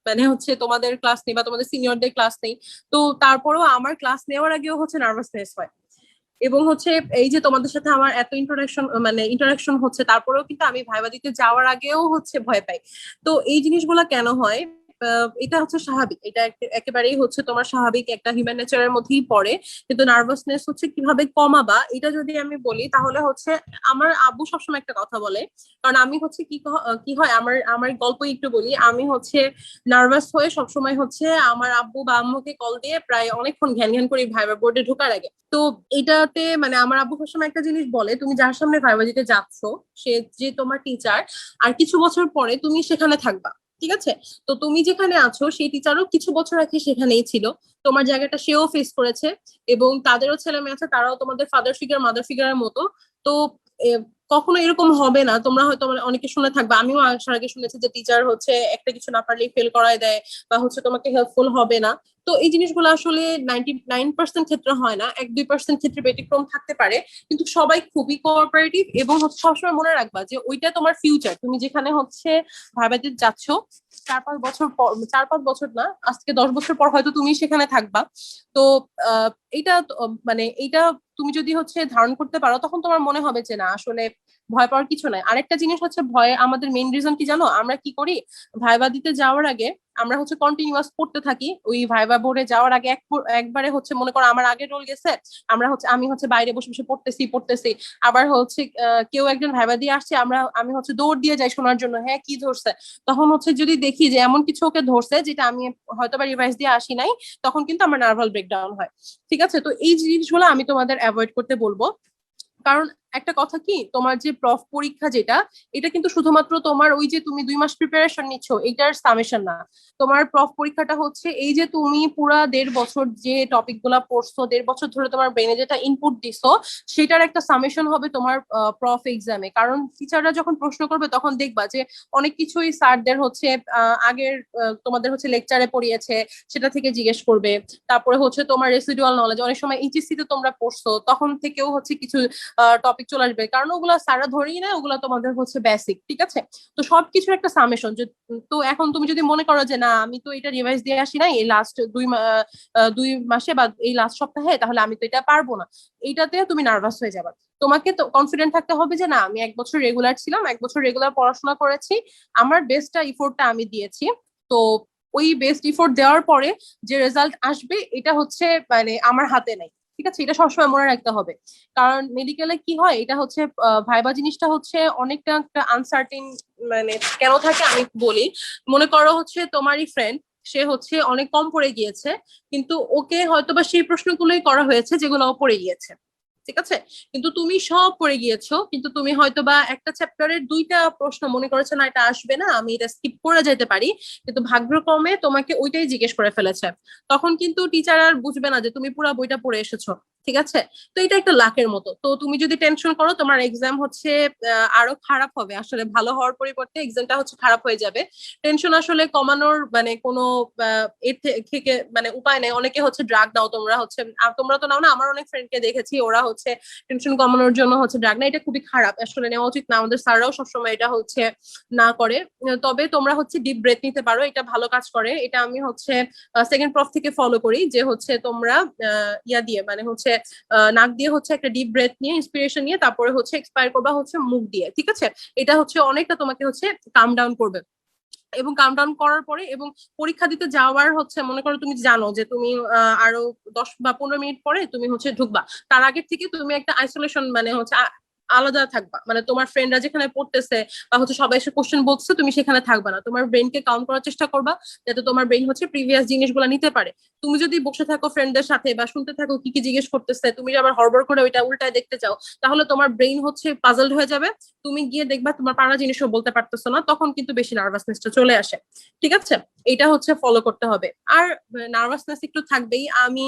মানে হচ্ছে তোমাদের ক্লাস নেই বা তোমাদের সিনিয়রদের ক্লাস নেই, তো তারপরেও আমার ক্লাস নেওয়ার আগেও হচ্ছে নার্ভাসনেস হয়। এবং হচ্ছে এই যে তোমাদের সাথে আমার এত ইন্টারাকশন হচ্ছে, তারপরেও কিন্তু আমি ভাইবা দিতে যাওয়ার আগেও হচ্ছে ভয় পাই। তো এই জিনিসগুলা কেন হয়? এটা হচ্ছে স্বাভাবিক, এটা একেবারেই হচ্ছে তোমার স্বাভাবিক একটা হিউম্যান নেচারের মধ্যেই পড়ে। কিন্তু নার্ভাসনেস হচ্ছে কিভাবে কমাবা, এটা যদি আমি বলি তাহলে হচ্ছে আমার আব্বু সবসময় একটা কথা বলে। কারণ আমি হচ্ছে কি হয়, আমার আমার গল্প একটু বলি। আমি হচ্ছে নার্ভাস হয়ে সবসময় হচ্ছে আমার আব্বু বা আম্মুকে কল দিয়ে প্রায় অনেকক্ষণ ঘ্যান ঘ্যান করি ভাইবা বোর্ডে ঢোকার আগে। তো এটাতে মানে আমার আব্বু সবসময় একটা জিনিস বলে, তুমি যার সামনে ভাইবা দিতে যাচ্ছ সে যে তোমার টিচার, আর কিছু বছর পরে তুমি সেখানে থাকবা, ঠিক আছে? তো তুমি যেখানে আছো সেই টিচারও কিছু বছর আগে সেখানেই ছিল, তোমার জায়গাটা সেও ফেস করেছে, এবং তাদেরও ছেলে মেয়ে আছে, তারাও তোমাদের ফাদার ফিগার মাদার ফিগারের মতো। তো কখনো এরকম হবে না, তোমরা হয়তো অনেকে শুনে থাকবে, আমিও আসার আগে শুনেছি যে টিচার হচ্ছে একটা কিছু না পারলেই ফেল করায় দেয় বা হচ্ছে তোমাকে হেল্পফুল হবে না। তো এই জিনিসগুলো আসলে 99% ক্ষেত্রে হয় না, 1-2% ক্ষেত্রে ব্যতিক্রম থাকতে পারে। কিন্তু সবাই খুবই কোঅপারেটিভ, এবং হচ্ছে সবসময় মনে রাখবা যে ওইটা তোমার ফিউচার, তুমি যেখানে হচ্ছে ভাইবাতে যাচ্ছ 4-5 বছর পর, 4-5 বছর না, আজকে 10 বছর পর হয়তো তুমি সেখানে থাকবা। তো এইটা মানে এইটা তুমি যদি হচ্ছে ধারণ করতে পারো, তখন তোমার মনে হবে যে না, আসলে ভয় পাওয়ার কিছু নাই। আরেকটা জিনিস হচ্ছে, ভয় আমাদের মেইন রিজন কি জানো? আমরা কি করি, ভাইবা দিতে যাওয়ার আগে আমরা হচ্ছে কন্টিনিউয়াস পড়তে থাকি। ওই ভাইবা বোর্ডে যাওয়ার আগে একবারে হচ্ছে মনে করো আমার আগের রোল গেছে, আমি হচ্ছে বাইরে বসে বসে পড়তেছি। আবার হচ্ছে কেউ একজন ভাইবা দিয়ে আসছে, আমি হচ্ছে দৌড় দিয়ে যাই শোনার জন্য, হ্যাঁ কি ধরছে। তখন হচ্ছে যদি দেখি যে এমন কিছু ওকে ধরছে যেটা আমি হয়তো বা রিভাইজ দিয়ে আসি নাই, তখন কিন্তু আমার নার্ভাল ব্রেকডাউন হয়। ঠিক আছে? তো এই জিনিসগুলো আমি তোমাদের অ্যাভয়েড করতে বলবো। কারণ একটা কথা কি, তোমার যে প্রফ পরীক্ষা যেটা, এটা কিন্তু শুধুমাত্র তোমার ওই যে তুমি 2 মাস প্রিপারেশন নিচ্ছ এটার সামেশন না। তোমার প্রফ পরীক্ষাটা হচ্ছে এই যে তুমি পুরা 1.5 বছর যে টপিক গুলা পড়ছো, 1.5 বছর ধরে তোমার ব্রেনে যেটা ইনপুট দিছো, সেটার একটা সামেশন হবে তোমার প্রফ এক্সামে। কারণ টিচাররা যখন প্রশ্ন করবে তখন দেখবা যে অনেক কিছুই স্যারদের হচ্ছে আগের তোমাদের হচ্ছে লেকচারে পড়িয়েছে, সেটা থেকে জিজ্ঞেস করবে। তারপরে হচ্ছে তোমার রেসিডুয়াল নলেজ, অনেক সময় এইচএসসি তে তোমরা পড়ছো তখন থেকেও হচ্ছে কিছু টপিক চলে আসবে, কারণ ওগুলা সারা ধরেই না, ওগুলা তোমাদের হচ্ছে বেসিক। ঠিক আছে? তো সবকিছুর একটা সামেশন। তো এখন তুমি যদি মনে করো যে না, আমি তো এটা রিভাইজ দিয়ে আসি না এই লাস্ট 2 মাসে বা এই লাস্ট সপ্তাহে, তাহলে আমি তো এটা পারবো না, এইটাতে তুমি নার্ভাস হয়ে যাবে। তোমাকে তো কনফিডেন্ট থাকতে হবে যে না, আমি 1 বছর রেগুলার ছিলাম, 1 বছর রেগুলার পড়াশোনা করেছি, আমার বেস্টটা ইফোর্টটা আমি দিয়েছি। তো ওই বেস্ট ইফোর্ট দেওয়ার পরে যে রেজাল্ট আসবে এটা হচ্ছে মানে আমার হাতে নাই। ঠিক আছে? এটা সবসময় মনে রাখতে হবে। কারণ মেডিকেলে কি হয়, এটা হচ্ছে ভাইবা জিনিসটা হচ্ছে অনেকটা একটা আনসার্টিন, মানে কেন থাকে আমি বলি। মনে করো হচ্ছে তোমারই ফ্রেন্ড, সে হচ্ছে অনেক কম পড়ে গিয়েছে, কিন্তু ওকে হয়তোবা সেই প্রশ্নগুলোই করা হয়েছে যেগুলো ও পড়ে গিয়েছে। ঠিক আছে? কিন্তু তুমি সব পড়ে গিয়েছো, কিন্তু তুমি হয়তোবা একটা চ্যাপ্টারের 2টা প্রশ্ন মনে করেছো না এটা আসবে না, আমি এটা স্কিপ করে যেতে পারি, কিন্তু ভাগ্যক্রমে তোমাকে ওইটাই জিজ্ঞেস করে ফেলেছে। তখন কিন্তু টিচার আর বুঝবে না যে তুমি পুরো বইটা পড়ে এসেছো। ঠিক আছে? তো এটা একটা লাকের মতো। তো তুমি যদি টেনশন করো তোমার এক্সাম হচ্ছে আরো খারাপ হবে, আসলে ভালো হওয়ার পরিবর্তে এক্সামটা হচ্ছে খারাপ হয়ে যাবে। টেনশন আসলে কমানোর মানে কোনো এর থেকে মানে উপায় নেই। অনেকে হচ্ছে ড্রাগ নাও, তোমরা হচ্ছে তোমরা তো নাও না, আমার অনেক ফ্রেন্ডকে দেখেছি ওরা হচ্ছে টেনশন কমানোর জন্য হচ্ছে ড্রাগ না, এটা খুবই খারাপ, আসলে নেওয়া উচিত না। আমাদের স্যাররাও সবসময় এটা হচ্ছে না করে। তবে তোমরা হচ্ছে ডিপ ব্রেথ নিতে পারো, এটা ভালো কাজ করে। এটা আমি হচ্ছে সেকেন্ড প্রফ থেকে ফলো করি, যে হচ্ছে তোমরা ইয়া দিয়ে মানে হচ্ছে নাক দিয়ে হচ্ছে একটা ডিপ ব্রেথ নিয়ে ইন্সপিরেশন নিয়ে তারপরে হচ্ছে এক্সপায়ার করবা হচ্ছে মুখ দিয়ে, ঠিক আছে? এটা হচ্ছে অনেকটা তোমাকে হচ্ছে কাম ডাউন করবে। এবং কাম ডাউন করার পরে এবং পরীক্ষা দিতে যাওয়ার হচ্ছে মনে করো তুমি জানো যে তুমি আরো 10 বা 15 মিনিট পরে তুমি হচ্ছে ঢুকবা, তার আগে থেকে তুমি একটা আইসোলেশন মানে হচ্ছে আলাদা থাকবা, মানে তোমার ফ্রেন্ডরা যেখানে পড়তেছে বা হচ্ছে সবাই এসে কোশ্চেন বলছে তুমি সেখানে থাকবা না, তোমার ব্রেনকে কাউন্ট করার চেষ্টা করবা যাতে তোমার ব্রেন হচ্ছে প্রিভিয়াস জিনিসগুলো নিতে পারে। তুমি যদি বসে থাকো ফ্রেন্ডদের সাথে বা শুনতে থাকো কি কি জিজ্ঞেস করতেছে, তুমি আবার হড়বড় করে ওইটা উল্টায় দেখতে চাও, তাহলে তোমার ব্রেন হচ্ছে পাজলড হয়ে যাবে। তুমি গিয়ে দেখবা তোমার পারা জিনিসও বলতে পারতেছো না, তখন কিন্তু বেশি নার্ভাসনেসটা চলে আসে, ঠিক আছে? এটা হচ্ছে ফলো করতে হবে। আর নার্ভাসনেস একটু থাকবেই। আমি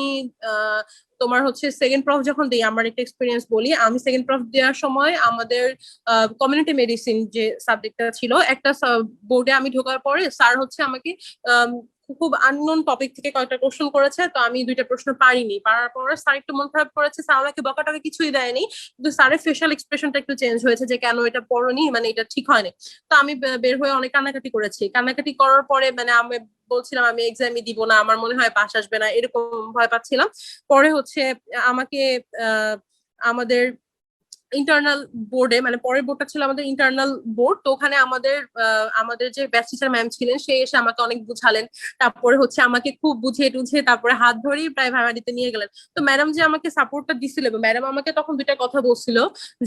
তোমার হচ্ছে সেকেন্ড প্রফ যখন দিই, আমার একটা এক্সপিরিয়েন্স বলি। আমি সেকেন্ড প্রফ দেওয়ার সময় আমাদের কমিউনিটি মেডিসিন যে সাবজেক্টটা ছিল, একটা বোর্ডে আমি ঢোকার পরে স্যার হচ্ছে আমাকে খুব আননোন টপিক থেকে কয়েকটা কোশ্চেন করেছে, তো আমি 2টা প্রশ্ন পারিনি। পারার পরে স্যার একটু মন খারাপ করেছে, স্যার আমাকে বকাটাকে কিছুই দেয়নি, কিন্তু স্যারের ফেশিয়াল এক্সপ্রেশনটা একটু চেঞ্জ হয়েছে যে কেন এটা পড়নি, মানে এটা ঠিক হয়নি। তো আমি বের হয়ে অনেক কান্নাকাটি করেছি। কান্নাকাটি করার পরে মানে আমি বলছিলাম আমি এক্সামই দিব না, আমার মনে হয় পাশ আসবে না, এরকম ভয় পাচ্ছিলাম। পরে হচ্ছে আমাকে আমাদের ইন্টারনাল বোর্ডে, মানে পরের বোর্ডটা ছিল আমাদের ইন্টারনাল বোর্ড, তো ওখানে আমাদের যে ব্যাচ টিচার ম্যাম ছিলেন সে এসে আমাকে অনেক বুঝালেন। তারপরে হচ্ছে আমাকে খুব বুঝিয়ে টুঝিয়ে তারপরে হাত ধরেই প্রায় ভাইভা দিতে নিয়ে গেলেন। তো ম্যাডাম যে আমাকে সাপোর্টটা দিছিল, ম্যাডাম আমাকে তখন 2টা কথা বলছিল,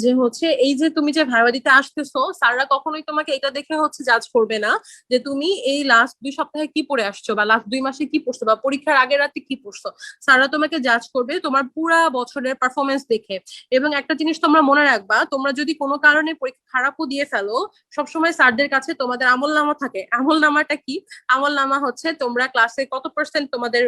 যে হচ্ছে এই যে তুমি যে ভাইভা দিতে আসতেছো, স্যাররা কখনোই তোমাকে এটা দেখে হচ্ছে জাজ করবে না যে তুমি এই লাস্ট 2 সপ্তাহে কি পড়ে আসছো বা লাস্ট 2 মাসে কি পড়ছো বা পরীক্ষার আগের রাতে কি পড়ছো। স্যাররা তোমাকে জাজ করবে তোমার পুরা বছরের পারফরমেন্স দেখে। এবং একটা জিনিস তোমরা মনে রাখবা, তোমরা যদি কোনো কারণে পরীক্ষা খারাপও দিয়ে ফেলো, সবসময় স্যারদের কাছে তোমাদের আমলনামা থাকে। আমলনামাটা কি? আমলনামা হচ্ছে তোমরা ক্লাসে কত পার্সেন্ট তোমাদের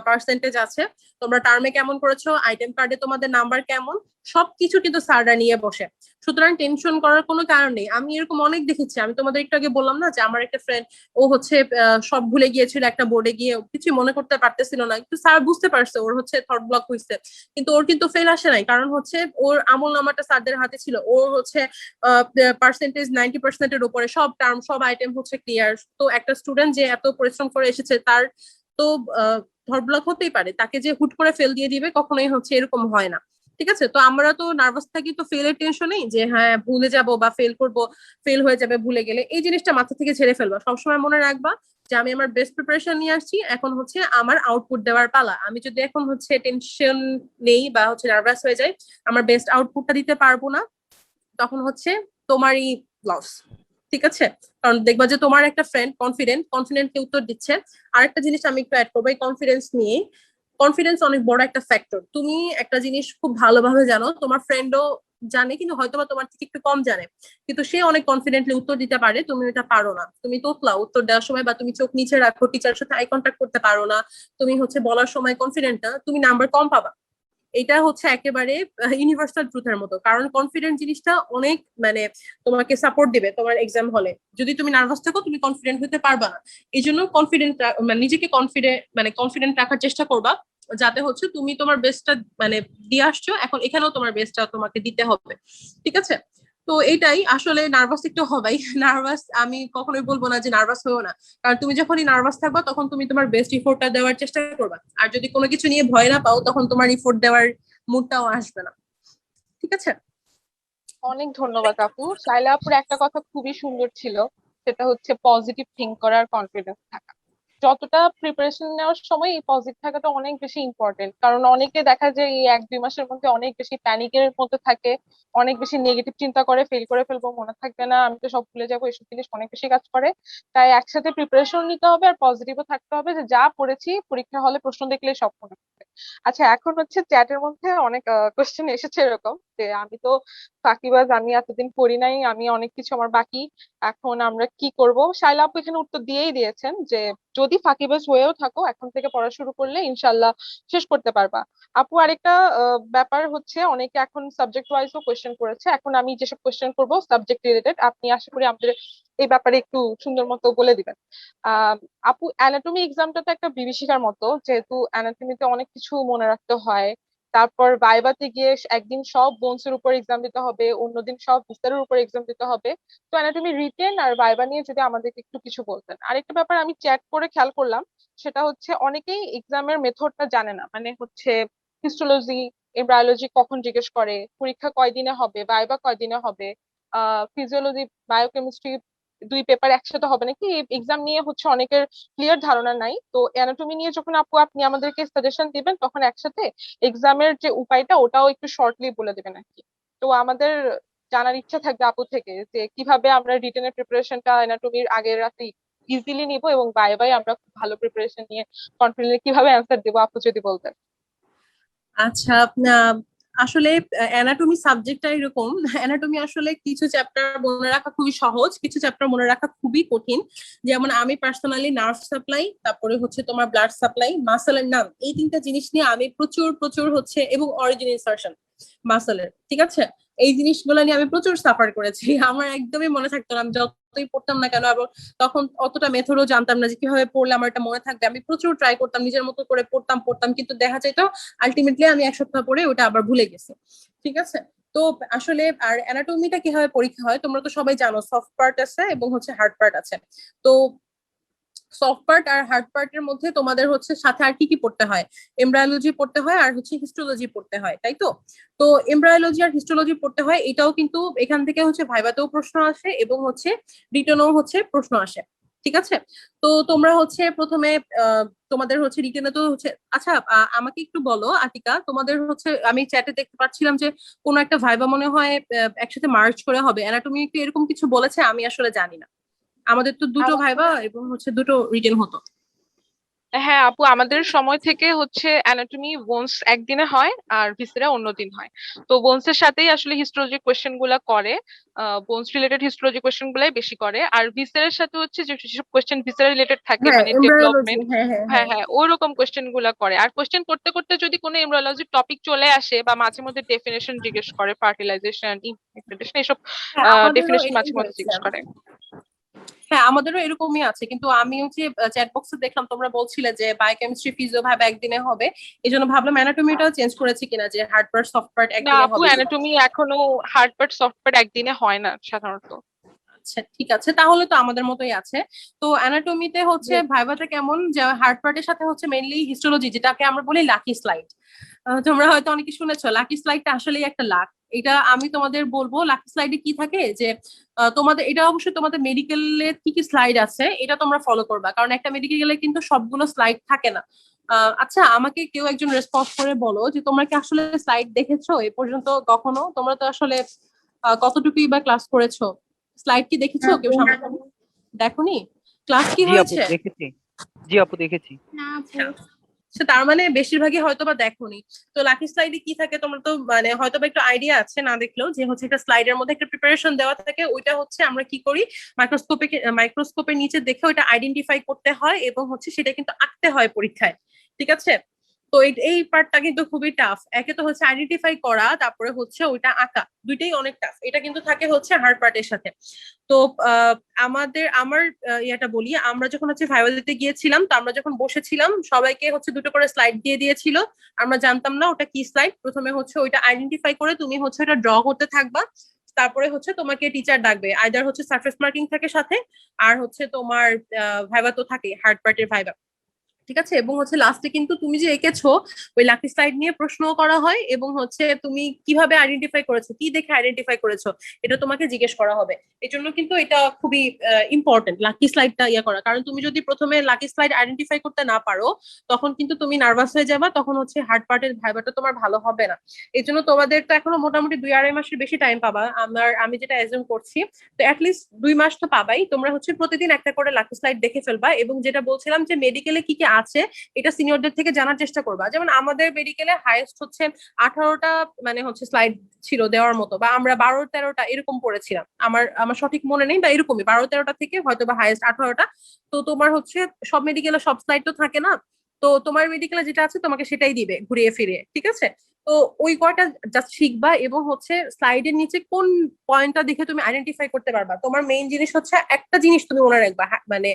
পার্সেন্টেজ আছে, তোমরা টার্মে কেমন করেছো, আইটেম কার্ডে তোমাদের নাম্বার কেমন, সবকিছু কিন্তু স্যাররা নিয়ে বসে। সুতরাং টেনশন করার কোনো কারণ নেই। আমি এরকম অনেক দেখেছি, আমি তোমাদের একটু আগে বললাম না যে আমার একটা ফ্রেন্ড, ও হচ্ছে সব ভুলে গিয়েছিল একটা বোর্ডে গিয়ে, কিছু মনে করতে পারতেছিল না, কিন্তু স্যার বুঝতে পারছে ওর হচ্ছে থট ব্লক হয়েছে, কিন্তু ওর কিন্তু ফেল আসে নাই, কারণ হচ্ছে ওর আমল নামাটা স্যারদের হাতে ছিল। ওর হচ্ছে পার্সেন্টেজ 90%-এর উপরে, সব টার্ম সব আইটেম হচ্ছে ক্লিয়ার। তো একটা স্টুডেন্ট যে এত পরিশ্রম করে এসেছে তার তো থট ব্লক হতেই পারে, তাকে যে হুট করে ফেল দিয়ে দিবে কখনোই হচ্ছে এরকম হয় না, ঠিক আছে? তো আমরা তো নার্ভাস থাকি তো ফেলের টেনশনেই, যে হ্যাঁ ভুলে যাব বা ফেল করব, ফেল হয়ে যাবে ভুলে গেলে, এই জিনিসটা মাথা থেকে ঝেড়ে ফেলবা। সবসময় মনে রাখবা যে আমি আমার বেস্ট প্রিপারেশন নিয়ে আসছি, এখন হচ্ছে আমার আউটপুট দেওয়ার পালা। আমি যদি এখন হচ্ছে টেনশন নেই বা হচ্ছে নার্ভাস হয়ে যাই, আমার বেস্ট আউটপুটটা দিতে পারবো না, তখন হচ্ছে তোমারই লস, ঠিক আছে? কারণ দেখবা যে তোমার একটা ফ্রেন্ড কনফিডেন্টলি উত্তর দিচ্ছে। আরেকটা জিনিস আমি একটু অ্যাড করবো এই কনফিডেন্স নিয়ে। কনফিডেন্স অনেক বড় একটা ফ্যাক্টর। তুমি একটা জিনিস খুব ভালোভাবে জানো, তোমার ফ্রেন্ডও জানে, কিন্তু হয়তোবা তোমার থেকে একটু কম জানে, কিন্তু সে অনেক কনফিডেন্টলি উত্তর দিতে পারে, তুমি এটা পারো না। তুমি তোতলাও উত্তর দেওয়ার সময়, বা তুমি চোখ নিচে রাখো, টিচারের সাথে আই কন্ট্যাক্ট করতে পারো না, তুমি হচ্ছে বলার সময় কনফিডেন্ট না, তুমি নাম্বার কম পাবা। এটা হচ্ছে একেবারে ইউনিভার্সাল ট্রুথের মতো, কারণ কনফিডেন্ট জিনিসটা অনেক মানে তোমাকে সাপোর্ট দিবে তোমার এক্সাম হলে। যদি তুমি নার্ভাস থাকো তুমি কনফিডেন্ট হতে পারবা না। এই জন্য কনফিডেন্ট মানে নিজেকে কনফিডেন্ট রাখার চেষ্টা করবা, যাতে হচ্ছে তুমি তোমার বেস্টটা মানে দিয়ে আসছো, এখন এখানেও তোমার বেস্টটা তোমাকে দিতে হবে, ঠিক আছে? তো এইটাই আসলে, নার্ভাস একটু হবাই। নার্ভাস আমি কখনোই বলবো না যে নার্ভাস হয়েও না, কারণ তুমি যখনই নার্ভাস থাকবা তখন তুমি তোমার বেস্ট ইফোর্টটা দেওয়ার চেষ্টা করবা। আর যদি কোনো কিছু নিয়ে ভয় না পাও তখন তোমার ইফোর্ট দেওয়ার মুডটাও আসবে না, ঠিক আছে? অনেক ধন্যবাদ আপু। সাইলা আপুর একটা কথা খুবই সুন্দর ছিল, সেটা হচ্ছে পজিটিভ থিঙ্ক করার, কনফিডেন্স থাকা। যতটা প্রিপারেশন নেওয়ার সময় এই পজিটিভ থাকাটা অনেক বেশি ইম্পর্টেন্ট, কারণ অনেকে দেখা যায় এই 1-2 মাসের মধ্যে অনেক বেশি প্যানিকের মধ্যে থাকে, অনেক বেশি নেগেটিভ চিন্তা করে, ফেল করে ফেলবো, মনে থাকবে না, আমি তো সব ভুলে যাবো, এসব জিনিস অনেক বেশি কাজ করে। তাই একসাথে প্রিপারেশন নিতে হবে আর পজিটিভও থাকতে হবে, যে যা পড়েছি পরীক্ষা হলে প্রশ্ন দেখলে সব মনে থাকবে। আচ্ছা, এখন হচ্ছে চ্যাটের মধ্যে অনেক কোশ্চেন এসেছে এরকম, যে আমি তো ফাঁকিবাজ, আমি এতদিন পড়ি নাই, আমি অনেক কিছু আমার বাকি, এখন আমরা কি করব। শাইলা আপু এখানে উত্তর দিয়েই দিয়েছেন যে যদি ফাঁকিবাজ হয়েও থাকো এখন থেকে পড়া শুরু করলে ইনশাল্লাহ শেষ করতে পারবা। আপু আরেকটা ব্যাপার হচ্ছে, অনেকে এখন সাবজেক্ট ওয়াইজও কোয়েশ্চেন করেছে, এখন আমি যেসব কোয়েশ্চেন করবো সাবজেক্ট রিলেটেড, আপনি আশা করি আমাদের এই ব্যাপারে একটু সুন্দর মতো বলে দিবেন। আহ আপু, অ্যানাটমি এক্সামটা তো একটা বিভীষিকার মতো, যেহেতু অ্যানাটমিতে অনেক কিছু মনে রাখতে হয়। তারপর ভাইভাতে গিয়ে একদিন সব বোনসের উপর এক্সাম দিতে হবে, অন্যদিন সব বিস্তারের উপর এক্সাম দিতে হবে। তো অ্যানাটমি রিটেন আর ভাইভা নিয়ে যদি আমাদেরকে একটু কিছু বলতেন। আরেকটা ব্যাপার আমি চ্যাট করে খেয়াল করলাম, সেটা হচ্ছে অনেকেই এক্সামের মেথডটা জানে না, মানে হচ্ছে হিস্টোলজি এমব্রায়োলজি কখন জিজ্ঞেস করে, পরীক্ষা কয়দিনে হবে, ভাইভা কয়দিনে হবে, ফিজিওলজি বায়োকেমিস্ট্রি দুই পেপার একসাথে হবে নাকি, এক্সাম নিয়ে হচ্ছে অনেকের ক্লিয়ার ধারণা নাই। তো অ্যানাটমি নিয়ে যখন আপু আপনি আমাদেরকে সাজেশন দিবেন তখন একসাথে এক্সামের যে উপায়টা ওটাও একটু শর্টলি বলে দেবেন আর কি। তো আমাদের জানার ইচ্ছা থাকবে আপু থেকে যে কিভাবে আমরা রিটেনের প্রিপারেশনটা অ্যানাটমির আগের রাতে ইজিলি নিব, এবং বাই বাই আমরা খুব ভালো প্রিপারেশন নিয়ে কনফিডেন্টলি কিভাবে অ্যান্সার দেবো আপু যদি বলতেন। আচ্ছা, আসলে অ্যানাটমি সাবজেক্টটা এরকম। অ্যানাটমি আসলে কিছু চ্যাপ্টার মনে রাখা খুবই সহজ, কিছু চ্যাপ্টার মনে রাখা খুবই কঠিন। যেমন আমি পার্সোনালি নার্ভ সাপ্লাই, তারপরে হচ্ছে তোমার ব্লাড সাপ্লাই, মাসেলের নাম, এই তিনটা জিনিস নিয়ে আমি প্রচুর প্রচুর হচ্ছে, এবং অরিজিন ইনসার্শন মাসেলের, ঠিক আছে, এই জিনিসগুলো নিয়ে আমি প্রচুর সাফার করেছি। আমার একদমই মনে থাকতো না, আমি যতই পড়তাম না কেন। আবার তখন অতটা মেথডও জানতাম না যে কিভাবে পড়লে আমার এটা মনে থাকবে। আমি প্রচুর ট্রাই করতাম, নিজের মতো করে পড়তাম পড়তাম, কিন্তু দেখা যেত আলটিমেটলি আমি এক সপ্তাহ পরে ওটা আবার ভুলে গেছি, ঠিক আছে। তো আসলে আর অ্যানাটমিটা কিভাবে পরীক্ষা হয় তোমরা তো সবাই জানো, সফট পার্ট আছে এবং হচ্ছে হার্ড পার্ট আছে। তো সফট পার্ট আর হার্ড পার্টের মধ্যে তোমাদের হচ্ছে সাথে আর কি কি পড়তে হয়, এমব্রায়োলজি পড়তে হয় আর হচ্ছে হিস্টোলজি পড়তে হয়, তাই তো। তো এমব্রায়োলজি আর হিস্টোলজি পড়তে হয়, এটাও কিন্তু এখান থেকে হচ্ছে ভাইভাতেও প্রশ্ন আসে এবং হচ্ছে রিটেনও হচ্ছে প্রশ্ন আসে, ঠিক আছে। তো তোমরা হচ্ছে প্রথমে তোমাদের হচ্ছে রিটেনে তো হচ্ছে, আচ্ছা আমাকে একটু বলো আতিকা, তোমাদের হচ্ছে আমি চ্যাটে দেখতে পাচ্ছিলাম যে কোনো একটা ভাইবা মনে হয় একসাথে মার্চ করে হবে, অ্যানাটমি একটু এরকম কিছু বলেছে, আমি আসলে জানি না। আমাদের তো দুটো ভাইবা এবং হচ্ছে দুটো রিটেন হতো। হ্যাঁ আপু, আমাদের সময় থেকে হচ্ছে অ্যানাটমি বোনস একদিনে হয় আর ভিসেরা অন্যদিন হয়। তো বোনস এর সাথেই আসলে হিস্টোলজি কোয়েশ্চেন গুলা করে, বোনস রিলেটেড হিস্টোলজি কোয়েশ্চেন গুলাই বেশি করে। আর ভিসেরার সাথে হচ্ছে যেসব কোয়েশ্চেন ভিসেরা রিলেটেড থাকে, হ্যাঁ, মানে এমব্রায়োলজি, ডেভেলপমেন্ট, হ্যাঁ হ্যাঁ হ্যাঁ হ্যাঁ। হ্যাঁ ওই রকম কোয়েশ্চেন গুলা করে। আর কোয়েশ্চেন করতে করতে যদি কোনো এমব্রায়োলজির টপিক চলে আসে বা মাঝে মধ্যে ডেফিনেশন জিজ্ঞেস করে, ফার্টিলাইজেশন ইমপ্লিমেন্টেশন এসব হ্যাঁ, আমাদেরও ডেফিনেশন এটাই মাঝে মধ্যে হয়েছে। জিজ্ঞেস করে। হ্যাঁ, আমাদেরও এরকমই আছে, কিন্তু আমি হচ্ছে চ্যাট বক্সে দেখলাম তোমরা বলছিলে যে বায়োকেমিস্ট্রি ফিজিও ভাবে একদিনে হবে, এই জন্য ভাবলাম অ্যানাটমিটাও চেঞ্জ করেছি কিনা, যে হার্ড পার্ট সফট পার্ট না একদিনে আপু, হবে কিনা। অ্যানাটমি এখনো হার্ড পার্ট সফট পার্ট একদিনে হয় না সাধারণত। আচ্ছা ঠিক আছে, তাহলে তো আমাদের মতোই আছে। তো অ্যানাটমিতে হচ্ছে ভাইভাটা কেমন, যে হার্ড পার্টের সাথে হচ্ছে মেইনলি হিস্টোলজি, যেটাকে আমরা বলি লাকি স্লাইড। তোমরা হয়তো অনেকে শুনেছো, লাকি স্লাইডটা আসলেই একটা লাক। এটা আমি তোমাদের বলবো লাকি স্লাইডে কি থাকে, যে তোমাদের এটা অবশ্যই তোমাদের মেডিকেলের কি কি স্লাইড আছে এটা তোমরা ফলো করবা, কারণ একটা মেডিকেলে কিন্তু সবগুলো স্লাইড থাকে না। আচ্ছা, আমাকে কেউ একজন রেসপন্স করে বলো যে তোমরা কি আসলে স্লাইড দেখেছো এ পর্যন্ত কখনো? তোমরা তো আসলে কতটুকুই বা ক্লাস করেছো, স্লাইড কি দেখেছো কেউ সামনে? দেখোনি? ক্লাস কি জি আপু হয়েছে? দেখেছি। জি আপু দেখেছি। আচ্ছা, তার মানে বেশিরভাগই হয়তোবা দেখোনি। তো লাকি স্লাইডে কি থাকে তোমরা তো মানে হয়তোবা একটু আইডিয়া আছে না দেখলেও, যে হচ্ছে একটা স্লাইডের মধ্যে একটা প্রিপারেশন দেওয়া থাকে, ওইটা হচ্ছে আমরা কি করি, মাইক্রোস্কোপের নিচে দেখে ওইটা আইডেন্টিফাই করতে হয় এবং হচ্ছে সেটা কিন্তু আঁকতে হয় পরীক্ষায়, ঠিক আছে। তো এই পার্টটা কিন্তু খুবই টাফ, একে তো হচ্ছে আইডেন্টিফাই করা, তারপরে হচ্ছে ওইটা আঁকা, দুইটাই অনেক টাফ। এটা কিন্তু থাকে হচ্ছে হার্ড পার্টের সাথে। তো আমার ইয়াটা বলি, আমরা যখন হচ্ছে ভাইবা দিতে গিয়েছিলাম, তো আমরা যখন বসেছিলাম সবাইকে হচ্ছে দুটো করে স্লাইড দিয়ে দিয়েছিল। আমরা জানতাম না ওটা কি স্লাইড, প্রথমে হচ্ছে ওইটা আইডেন্টিফাই করে তুমি হচ্ছে ওটা ড্র করতে থাকবা, তারপরে হচ্ছে তোমাকে টিচার ডাকবে, আইদার হচ্ছে সারফেস মার্কিং থাকে সাথে, আর হচ্ছে তোমার ভাইবা তো থাকে, হার্ড পার্টের ভাইবা, ঠিক আছে। এবং হচ্ছে লাস্টে কিন্তু তুমি যে এঁকেছো ওই লাকি স্লাইড নিয়ে প্রশ্ন করা হয়, এবং হচ্ছে তুমি কিভাবে আইডেন্টিফাই করেছো, কি দেখে আইডেন্টিফাই করেছো, এটা তোমাকে জিজ্ঞেস করা হবে। এই জন্য কিন্তু এটা খুবই ইম্পর্টেন্ট লাকি স্লাইডটা ইয়ে করা, কারণ তুমি যদি প্রথমে লাকি স্লাইড আইডেন্টিফাই করতে না পারো তখন কিন্তু তুমি নার্ভাস হয়ে যাবা, তখন হচ্ছে হার্ড পার্টের ভাইবাটা তোমার ভালো হবে না। এই জন্য তোমাদের তো এখনো মোটামুটি 2-2.5 মাসের বেশি টাইম পাবা, আমি যেটা অ্যাজুম করছি। তো অ্যাটলিস্ট 2 মাস তো পাবাই। তোমরা হচ্ছে প্রতিদিন একটা করে লাকি স্লাইড দেখে ফেলবা, এবং যেটা বলছিলাম যে মেডিকেলে কি কি আছে এটা সিনিয়রদের থেকে জানার চেষ্টা করবা। যেমন আমাদের মেডিকেলে হাইয়েস্ট হচ্ছে 18টা মানে হচ্ছে স্লাইড ছিল দেওয়ার মতো, বা আমরা 12-13টা এরকম পড়েছিলাম, আমার আমার সঠিক মনে নেই, বা এরকমই 12-13টা থেকে হয়তো বা হাইয়েস্ট 18টা। তো তোমার হচ্ছে সব মেডিকেলে সব স্লাইড তো থাকে না, তো তোমার মেডিকেলে যেটা আছে তোমাকে সেটাই দিবে ঘুরিয়ে ফিরিয়ে, ঠিক আছে? তো ওই কয়টা জাস্ট শিখবা, এবং হচ্ছে স্লাইডের নিচে কোন পয়েন্টটা দেখে তুমি আইডেন্টিফাই করতে পারবা। তোমার মেইন জিনিস হচ্ছে একটা জিনিস তুমি মনে রাখবা, মানে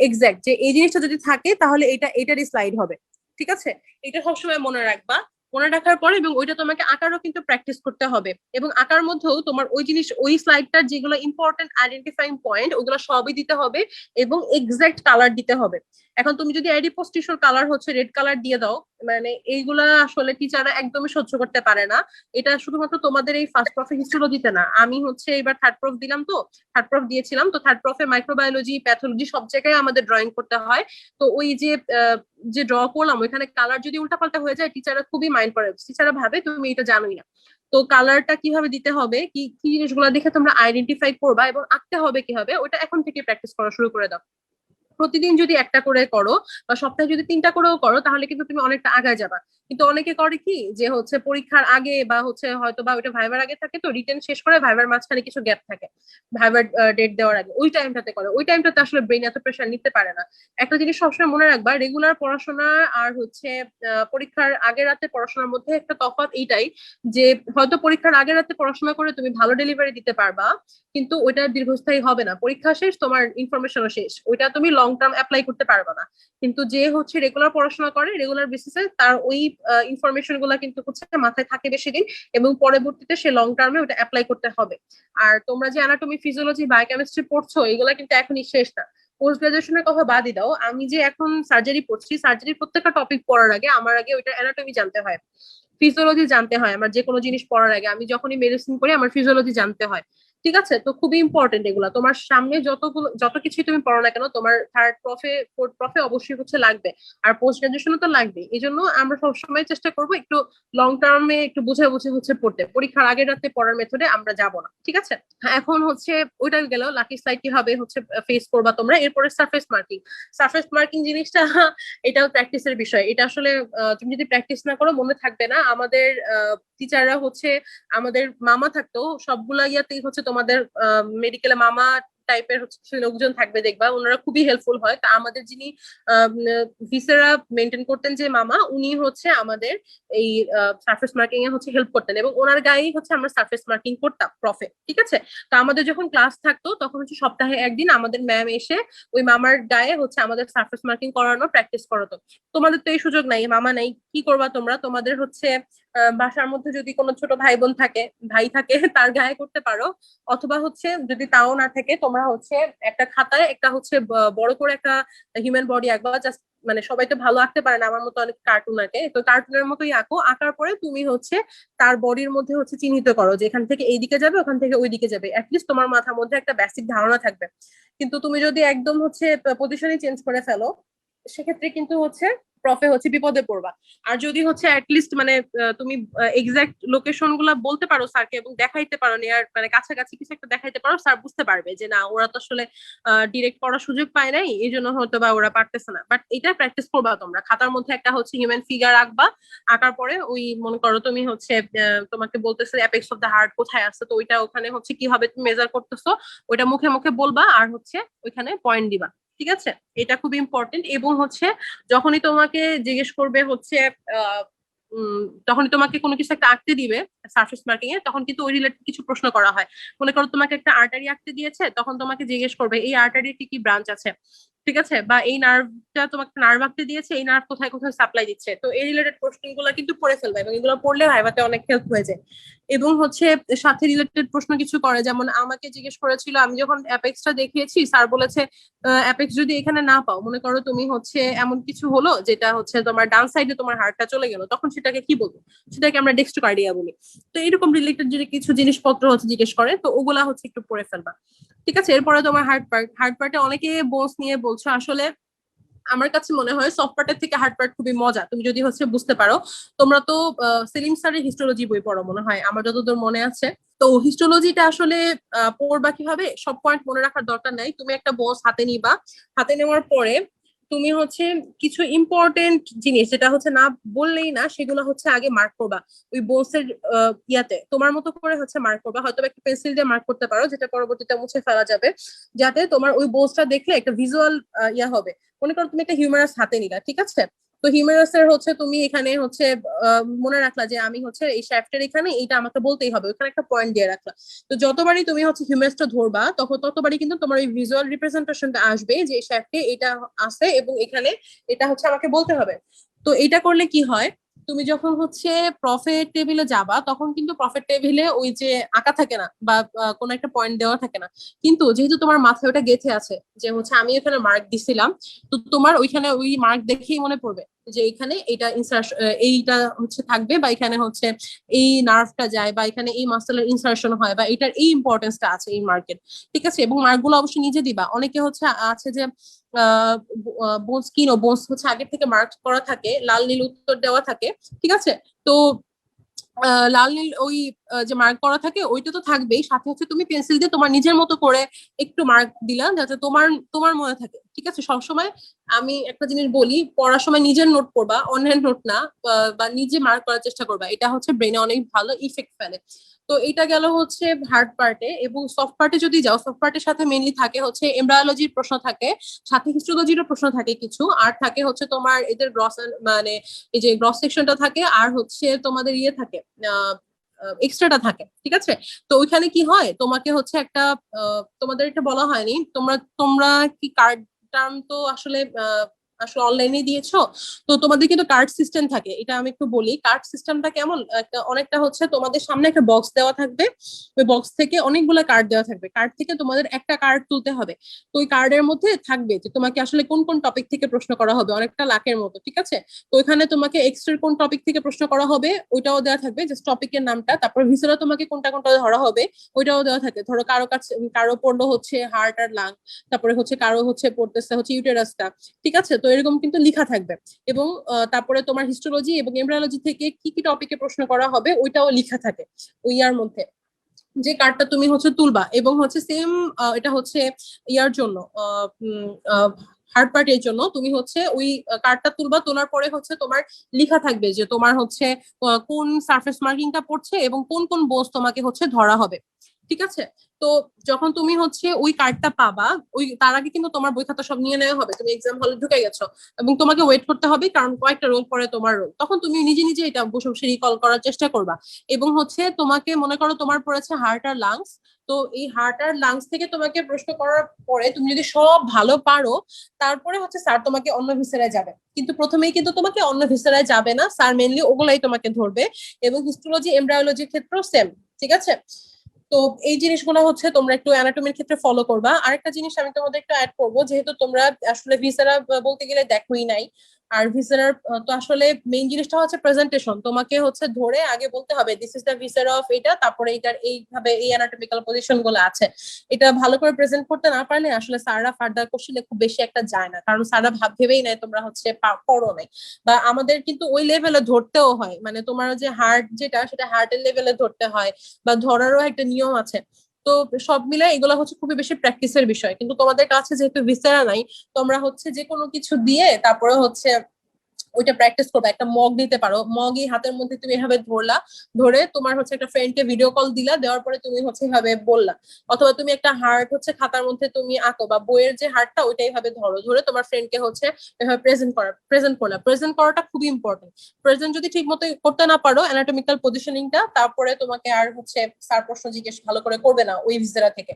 এক্সাক্ট যে এই জিনিসটা যদি থাকে তাহলে এটারই স্লাইড হবে, ঠিক আছে? এটা সবসময় মনে রাখবা। মনে রাখার পরে এবং ওইটা তোমাকে আঁকারও কিন্তু প্র্যাকটিস করতে হবে, এবং আঁকার মধ্যেও তোমার ওই জিনিস ওই স্লাইডটার যেগুলো ইম্পর্টেন্ট আইডেন্টিফাইং পয়েন্ট ওগুলো সবই দিতে হবে এবং এক্সাক্ট কালার দিতে হবে। এখন তুমি যদি অ্যাডিপোজ টিস্যুর কালার হচ্ছে রেড কালার দিয়ে দাও, মানে এইগুলা আসলে টিচাররা একদমই সহ্য করতে পারে না। এটা শুধুমাত্র তোমাদের এই ফার্স্ট প্রফে হিস্টোলজিতে না, আমি হচ্ছে এবার থার্ড প্রফ দিলাম, তো থার্ড প্রফ দিয়েছিলাম, তো থার্ড প্রফে মাইক্রোবায়োলজি প্যাথোলজি সব জায়গায় আমাদের ড্রয়িং করতে হয়। তো ওই যে ড্র করলাম ওইখানে কালার যদি উল্টাপাল্টা হয়ে যায় টিচাররা খুবই মাইন্ড করে, টিচাররা ভাবে তুমি এটা জানোই না। তো কালারটা কিভাবে দিতে হবে, কি কি জিনিসগুলো দেখে তোমরা আইডেন্টিফাই করবা এবং আঁকতে হবে কিভাবে, ওটা এখন থেকে প্র্যাকটিস করা শুরু করে দাও। প্রতিদিন যদি একটা করে করো বা সপ্তাহে যদি 3টা করেও করো তাহলে কিন্তু তুমি অনেকটা আগায় যাবা। কিন্তু অনেকে করে কি যে হচ্ছে পরীক্ষার আগে বা হচ্ছে হয়তো বা ওইটা ভাইবার আগে থাকে, তো রিটেন শেষ করে ভাইবার মাঝখানে কিছু গ্যাপ থাকে, ভাইবার ডেট দেওয়ার আগে ওই টাইমটাতে করে, ওই টাইমটাতে আসলে ব্রেন এত প্রেশার নিতে পারে না। একটা জিনিস সবসময় মনে রাখবা, রেগুলার পড়াশোনা আর হচ্ছে পরীক্ষার আগের রাতে পড়াশোনার মধ্যে একটা তফাৎ এইটাই যে হয়তো পরীক্ষার আগের রাতে পড়াশোনা করে তুমি ভালো ডেলিভারি দিতে পারবা, কিন্তু ওইটা দীর্ঘস্থায়ী হবে না। পরীক্ষা শেষ, তোমার ইনফরমেশনও শেষ, ওইটা তুমি লং টার্ম অ্যাপ্লাই করতে পারবে না। কিন্তু যে হচ্ছে রেগুলার পড়াশোনা করে রেগুলার বেসিসে, তার ওই ইনফরমেশন গুলা কিন্তু হচ্ছে মাথায় থাকে বেশি দিন, এবং পরবর্তীতে সে লং টার্মে ওটা অ্যাপ্লাই করতে হবে। আর তোমরা যে অ্যানাটমি, ফিজিওলজি, বায়োকেমিস্ট্রি পড়ছো এগুলা কিন্তু এখনই শেষ না। পোস্ট গ্রাজুয়েশনের কথা বাদই দাও, আমি যে এখন সার্জারি পড়ছি, সার্জারির প্রত্যেকটা টপিক পড়ার আগে আমার আগে ওইটা অ্যানাটমি জানতে হয়, ফিজিওলজি জানতে হয়। আমার যে কোনো জিনিস পড়ার আগে, আমি যখনই মেডিসিন করি আমার ফিজিওলজি জানতে হয়, ঠিক আছে? তো খুবই ইম্পর্টেন্ট এগুলা। তোমার সামনে যত কিছু তুমি পড়ো না কেন, তোমার থার্ড প্রফে ফোর্থ প্রফে অবশ্যই হচ্ছে লাগবে, আর পোস্ট গ্রাজুয়েশনে তো লাগবে। এই জন্য আমরা সবসময় চেষ্টা করবো একটু লং টার্মে একটু বুঝে বুঝে হচ্ছে পড়তে, পরীক্ষার আগের রাতে পড়ার মেথডে আমরা যাব না, ঠিক আছে? এখন হচ্ছে ওইটা গেল, লাকি স্লাইড কিভাবে হচ্ছে ফেস করবা তোমরা। এরপরে সারফেস মার্কিং। সারফেস মার্কিং জিনিসটা এটাও প্র্যাকটিসের বিষয়। এটা আসলে তুমি যদি প্র্যাকটিস না করো মনে থাকবে না। আমাদের টিচাররা হচ্ছে, আমাদের মামা থাকতো সবগুলা ইয়াতেই হচ্ছে, তোমাদের মেডিকেলে মামা টাইপের হচ্ছে লোকজন থাকবে, দেখবা ওনারা খুবই হেল্পফুল হয়। তা আমাদের যিনি ভিসেরা মেনটেন করতেন যে মামা, উনি হচ্ছে আমাদের এই সারফেস মার্কিং এ হচ্ছে হেল্প করতেন, এবং ওনার গায়েই হচ্ছে আমরা সারফেস মার্কিং করতাম প্রফে, ঠিক আছে? তো আমাদের যখন ক্লাস থাকতো তখন হচ্ছে সপ্তাহে একদিন আমাদের ম্যাম এসে ওই মামার গায়ে হচ্ছে আমাদের সারফেস মার্কিং করানো প্র্যাকটিস করাতো। তোমাদের তো এই সুযোগ নাই, মামা নাই, কি করবা তোমরা? তোমাদের হচ্ছে বাসার মধ্যে যদি কোনো ছোট ভাই বোন থাকে, ভাই থাকে, তার গায়ে করতে পারো। অথবা হচ্ছে যদি তাও না থাকে, তোমরা হচ্ছে একটা খাতায় একটা হচ্ছে বড় করে একটা হিউম্যান বডি আঁকবা। জাস্ট মানে সবাই তো ভালো আঁকতে পারে না, আমার মতো অনেক কার্টুন আঁকে, তো কার্টুনের মতোই আঁকো। আঁকার পরে তুমি হচ্ছে তার বডির মধ্যে হচ্ছে চিহ্নিত করো যে এখান থেকে এই দিকে যাবে, ওখান থেকে ওই দিকে যাবে। অ্যাটলিস্ট তোমার মাথার মধ্যে একটা বেসিক ধারণা থাকবে। কিন্তু তুমি যদি একদম হচ্ছে পজিশনই চেঞ্জ করে ফেলো, সেক্ষেত্রে কিন্তু হচ্ছে প্রফে হচ্ছে বিপদে পড়বা। আর যদি হচ্ছে অ্যাটলিস্ট মানে তুমি এক্সাক্ট লোকেশন গুলা বলতে পারো স্যারকে এবং দেখাইতে পারো, নিয়ার মানে কাছাকাছি কিছু একটা দেখাইতে পারো, স্যার বুঝতে পারবে যে না, ওরা তো আসলে ডিরেক্ট পড়ার সুযোগ পায় নাই, এই জন্য হয়তো বা ওরা পারতেছে না। বাট এটা প্র্যাকটিস করবা তোমরা। খাতার মধ্যে একটা হচ্ছে হিউম্যান ফিগার আঁকবা, আঁকার পরে ওই মনে করো তুমি হচ্ছে তোমাকে বলতেছে অ্যাপেক্স অফ দ্য হার্ট কোথায় আছে, তো ওইটা ওখানে হচ্ছে কিভাবে তুমি মেজার করতেছো ওইটা মুখে মুখে বলবা, আর হচ্ছে ওইখানে পয়েন্ট দিবা, ঠিক আছে? এটা খুব ইম্পর্টেন্ট। এবং হচ্ছে যখনই তোমাকে জিজ্ঞেস করবে হচ্ছে তখনই তোমাকে কোনো কিছু একটা আঁকতে দিবে সারফেস মার্কিং এ, তখন কিন্তু ওই রিলেটেড কিছু প্রশ্ন করা হয়। মনে করো তোমাকে একটা আর্টারি আঁকতে দিয়েছে, তখন তোমাকে জিজ্ঞেস করবে এই আর্টারির কি কি ব্রাঞ্চ আছে, ঠিক আছে? বা এই নার্ভটা তোমাকে নার্ভ আঁকতে দিয়েছে, এই নার্ভ কোথায় কোথায় সাপ্লাই দিচ্ছে। তো এই রিলেটেড প্রশ্নগুলো কিন্তু পড়ে ফেলবে, এবং এগুলো পড়লে ভাইভাতে অনেক হেল্প হয়ে যায়। এবং হচ্ছে সাথে রিলেটেড প্রশ্ন কিছু করে, যেমন আমাকে জিজ্ঞেস করেছিল, আমি যখন অ্যাপেক্সটা দেখিয়েছি স্যার বলেছে অ্যাপেক্স যদি এখানে না পাও, মনে করো তুমি হচ্ছে এমন কিছু হলো যেটা হচ্ছে তোমার ডান সাইডে তোমার হার্টটা চলে গেল, তখন সেটাকে কি বলবো? সেটাকে আমরা ডেক্সট্রোকার্ডিয়া বলি। তো এরকম রিলেটেড যদি কিছু জিনিসপত্র হচ্ছে জিজ্ঞেস করে, তো ওগুলা হচ্ছে একটু পড়ে ফেলবা, ঠিক আছে? এরপরে তোমার হার্ট পার্টে অনেকে বোনস নিয়ে বলছো, আসলে আমার কাছে মনে হয় সফট পার্টের থেকে হার্ড পার্ট খুবই মজা, তুমি যদি হচ্ছে বুঝতে পারো। তোমরা তো সেলিম স্যারের হিস্টোলজি বই পড়ো মনে হয়, আমার যতদূর মনে আছে। তো হিস্টোলজিটা আসলে পড়বা কিভাবে, সব পয়েন্ট মনে রাখার দরকার নাই। তুমি একটা বস হাতে নিবা, হাতে নেওয়ার পরে তুমি হচ্ছে কিছু ইম্পর্টেন্ট জিনিস যেটা হচ্ছে না বললেই না, সেগুলো হচ্ছে আগে মার্ক করবা ওই বোসের ইয়াতে, তোমার মতো করে হচ্ছে মার্ক করবা। হয়তো একটা পেন্সিল দিয়ে মার্ক করতে পারো, যেটা পরবর্তীতে মুছে ফেলা যাবে, যাতে তোমার ওই বোসটা দেখলে একটা ভিজুয়াল ইয়া হবে। মনে করো তুমি একটা হিউমারাস হাতে নিলা, ঠিক আছে? তো হিউমারাসের হচ্ছে তুমি এখানে হচ্ছে মনে রাখলা যে আমি হচ্ছে এই শ্যাফটের এখানে এইটা আমাকে বলতেই হবে, ওখানে একটা পয়েন্ট দিয়ে রাখলা। তো যতবারই তুমি হচ্ছে হিউমারাসটা ধরবা তখন ততবারই কিন্তু তোমার ওই ভিজুয়াল রিপ্রেজেন্টেশনটা আসবে যে এই শ্যাফটে এটা আছে এবং এখানে এটা হচ্ছে আমাকে বলতে হবে। তো এটা করলে কি হয়, তুমি যখন হচ্ছে প্রফিট টেবিলে যাবা তখন কিন্তু প্রফিট টেবিলে ওই যে আঁকা থাকে না বা কোনো একটা পয়েন্ট দেওয়া থাকে না, কিন্তু যেহেতু তোমার মাথায় ওটা গেঁথে আছে যে হচ্ছে আমি এখানে মার্ক দিছিলাম, তো তোমার ওইখানে ওই মার্ক দেখেই মনে পড়বে যে এখানে এইটা ইনসার্শন, এইটা হচ্ছে থাকবে, বা এখানে হচ্ছে এই নার্ভটা যায়, বা এখানে এই মাসেলের ইনসার্শন হয়, বা এটার এই ইম্পর্টেন্সটা আছে এই মার্কেট। ঠিক আছে, এবং মার্কগুলো অবশ্যই নিজে দিবা। অনেকে হচ্ছে আছে যে বোনস কিনো বোনস হচ্ছে আগে থেকে মার্ক করা থাকে, লাল নীল উত্তর দেওয়া থাকে, ঠিক আছে? তো লাল নীল ওই যে মার্ক করা থাকে ওইটা তো থাকবেই, সাথে হচ্ছে তুমি পেন্সিল দিয়ে তোমার নিজের মতো করে একটু মার্ক দিলা যাতে তোমার তোমার মনে থাকে। ঠিক আছে, সবসময় আমি একটা জিনিস বলি, পড়ার সময় নিজের নোট করবা, অন্যের নোট না, বা নিজে মার্ক করার চেষ্টা করবা, এটা হচ্ছে ব্রেনে অনেক ভালো ইফেক্ট ফেলে। তো এটা গেল হচ্ছে হার্ড পার্টে। এবং সফট পার্টে যদি যাও, সফট পার্টের সাথে মেইনলি থাকে হচ্ছে এমব্রায়োলজির প্রশ্ন থাকে, সাথে হিস্টোলজিরও প্রশ্ন থাকে কিছু, আর থাকে হচ্ছে তোমার এদের গ্রস, মানে এই যে গ্রস সেকশনটা থাকে, আর হচ্ছে তোমাদের ইয়ে থাকে, এক্সট্রাটা থাকে। ঠিক আছে, তো ওইখানে কি হয়, তোমাকে হচ্ছে একটা তোমাদের এটা বলা হয়নি, তোমরা তোমরা কি কার্ড টার্ম তো আসলে আসলে অনলাইনে দিয়েছো, তো তোমাদের কিন্তু কার্ড সিস্টেম থাকে। এটা আমি একটু বলি, কার্ড সিস্টেমটা কেমন, একটা অনেকটা হচ্ছে তোমাদের সামনে একটা বক্স দেওয়া থাকবে, ওই বক্স থেকে অনেকগুলো কার্ড দেওয়া থাকবে, কার্ড থেকে তোমাদের একটা কার্ড তুলতে হবে। তো ওই কার্ডের মধ্যে থাকবে যে তোমাকে আসলে কোন কোন টপিক থেকে প্রশ্ন করা হবে, অনেকটা লাকের মতো। ঠিক আছে, তো ওইখানে তোমাকে এক্সট্রা কোন টপিক থেকে প্রশ্ন করা হবে ওইটাও দেওয়া থাকবে, জাস্ট টপিকের নামটা, তারপর ভিসেরা তোমাকে কোনটা কোনটা ধরা হবে ওইটাও দেওয়া থাকে। ধরো কারো কাছে কারো পড়লো হচ্ছে হার্ট আর লাং, তারপরে হচ্ছে কারো হচ্ছে পড়তেছে হচ্ছে ইউটেরাসটা। ঠিক আছে, তো এরকম কিন্তু লেখা থাকবে। এবং তারপরে তোমার হিস্টোলজি এবং এমব্রায়োলজি থেকে কি কি টপিকে প্রশ্ন করা হবে ওইটাও লেখা থাকে ওই ইয়ার মধ্যে, যে কার্ডটা তুমি হচ্ছে তুলবা। এবং হচ্ছে সেম এটা হচ্ছে ইয়ার জন্য, হার্ড পার্টের জন্য তুমি হচ্ছে ওই কার্ডটা তুলবা, তোলার পরে হচ্ছে তোমার লেখা থাকবে যে তোমার হচ্ছে কোন সারফেস মার্কিংটা পড়ছে এবং কোন কোন বোস তোমাকে হচ্ছে ধরা হবে। ঠিক আছে, তো যখন তুমি হচ্ছে ওই কার্ডটা পাবা, ওই তার আগে কিন্তু তোমার বই খাতা সব নিয়ে নেওয়া হবে, তুমি এক্সাম হলে ঢুকে গেছো এবং তোমাকে ওয়েট করতে হবে, কারণ কয়েকটা রোল পরে তোমার রোল, তখন তুমি নিজে নিজে এটা বসে বসে রিকল করার চেষ্টা করবা। এবং হচ্ছে তোমাকে মনে করো তোমার পড়েছে হার্ট আর লাংস, তো এই হার্ট আর লাংস থেকে তোমাকে প্রশ্ন করার পরে তুমি যদি সব ভালো পারো, তারপরে হচ্ছে স্যার তোমাকে অন্য ভিসেরায় যাবে। কিন্তু প্রথমেই কিন্তু তোমাকে অন্য ভিসেরায় যাবে না, স্যার মেনলি ওগুলাই তোমাকে ধরবে। এবং হিস্টোলজি এমব্রায়োলজির ক্ষেত্রেও সেম। ঠিক আছে, তো এই জিনিসগুলো হচ্ছে তোমরা একটু অ্যানাটমির ক্ষেত্রে ফলো করবা। আরেকটা জিনিস আমি তোমাদের একটু অ্যাড করবো, যেহেতু তোমরা আসলে ভিসেরা বলতে গেলে দেখোই নাই, আর ভিসেরার তো আসলে মেইন জিনিসটা হচ্ছে প্রেজেন্টেশন। তোমাকে হচ্ছে ধরে আগে বলতে হবে this is the viscera of এটা, তারপরে এটার এইভাবে এই অ্যানাটমিক্যাল পজিশন গুলো আছে। এটা ভালো করে প্রেজেন্ট করতে না পারলে আসলে স্যাররা ফার্দার কোশ্চেনে খুব বেশি একটা যায় না, কারণ স্যাররা ভেবেই নাই তোমরা হচ্ছে পড়ো নাই। বা আমাদের কিন্তু ওই লেভেলে ধরতেও হয়, মানে তোমার যে হার্ট যেটা সেটা হার্টের লেভেলে ধরতে হয়, বা ধরারও একটা নিয়ম আছে। তো সব মিলে এগুলো হচ্ছে খুবই বেশি প্র্যাকটিসের বিষয়। কিন্তু তোমাদের কাছে যেহেতু ভিসেরা নাই, তোমরা হচ্ছে যে কোনো কিছু দিয়ে তারপরে হচ্ছে ওইটা প্র্যাকটিস করবে। একটা মগ নিতে পারো, মগই হাতের মধ্যে তুমি এভাবে ধরলা, ধরে তোমার হচ্ছে একটা ফ্রেন্ডকে ভিডিও কল দিলা, দেওয়ার পরে তুমি হচ্ছে এভাবে বললা। অথবা তুমি একটা হার্ট হচ্ছে খাতার মধ্যে তুমি আঁকো, বা বইয়ের যে হার্টটা ওইটাই ভাবে ধরো, ধরে তোমার ফ্রেন্ডকে হচ্ছে এভাবে প্রেজেন্ট করলা। প্রেজেন্ট করাটা খুবই ইম্পর্টেন্ট। প্রেজেন্ট যদি ঠিক মতো করতে না পারো অ্যানাটমিক্যাল পজিশনিংটা, তারপরে তোমাকে আর হচ্ছে স্যার প্রশ্ন জিজ্ঞেস ভালো করে করবে না ওই ভিসেরা থেকে।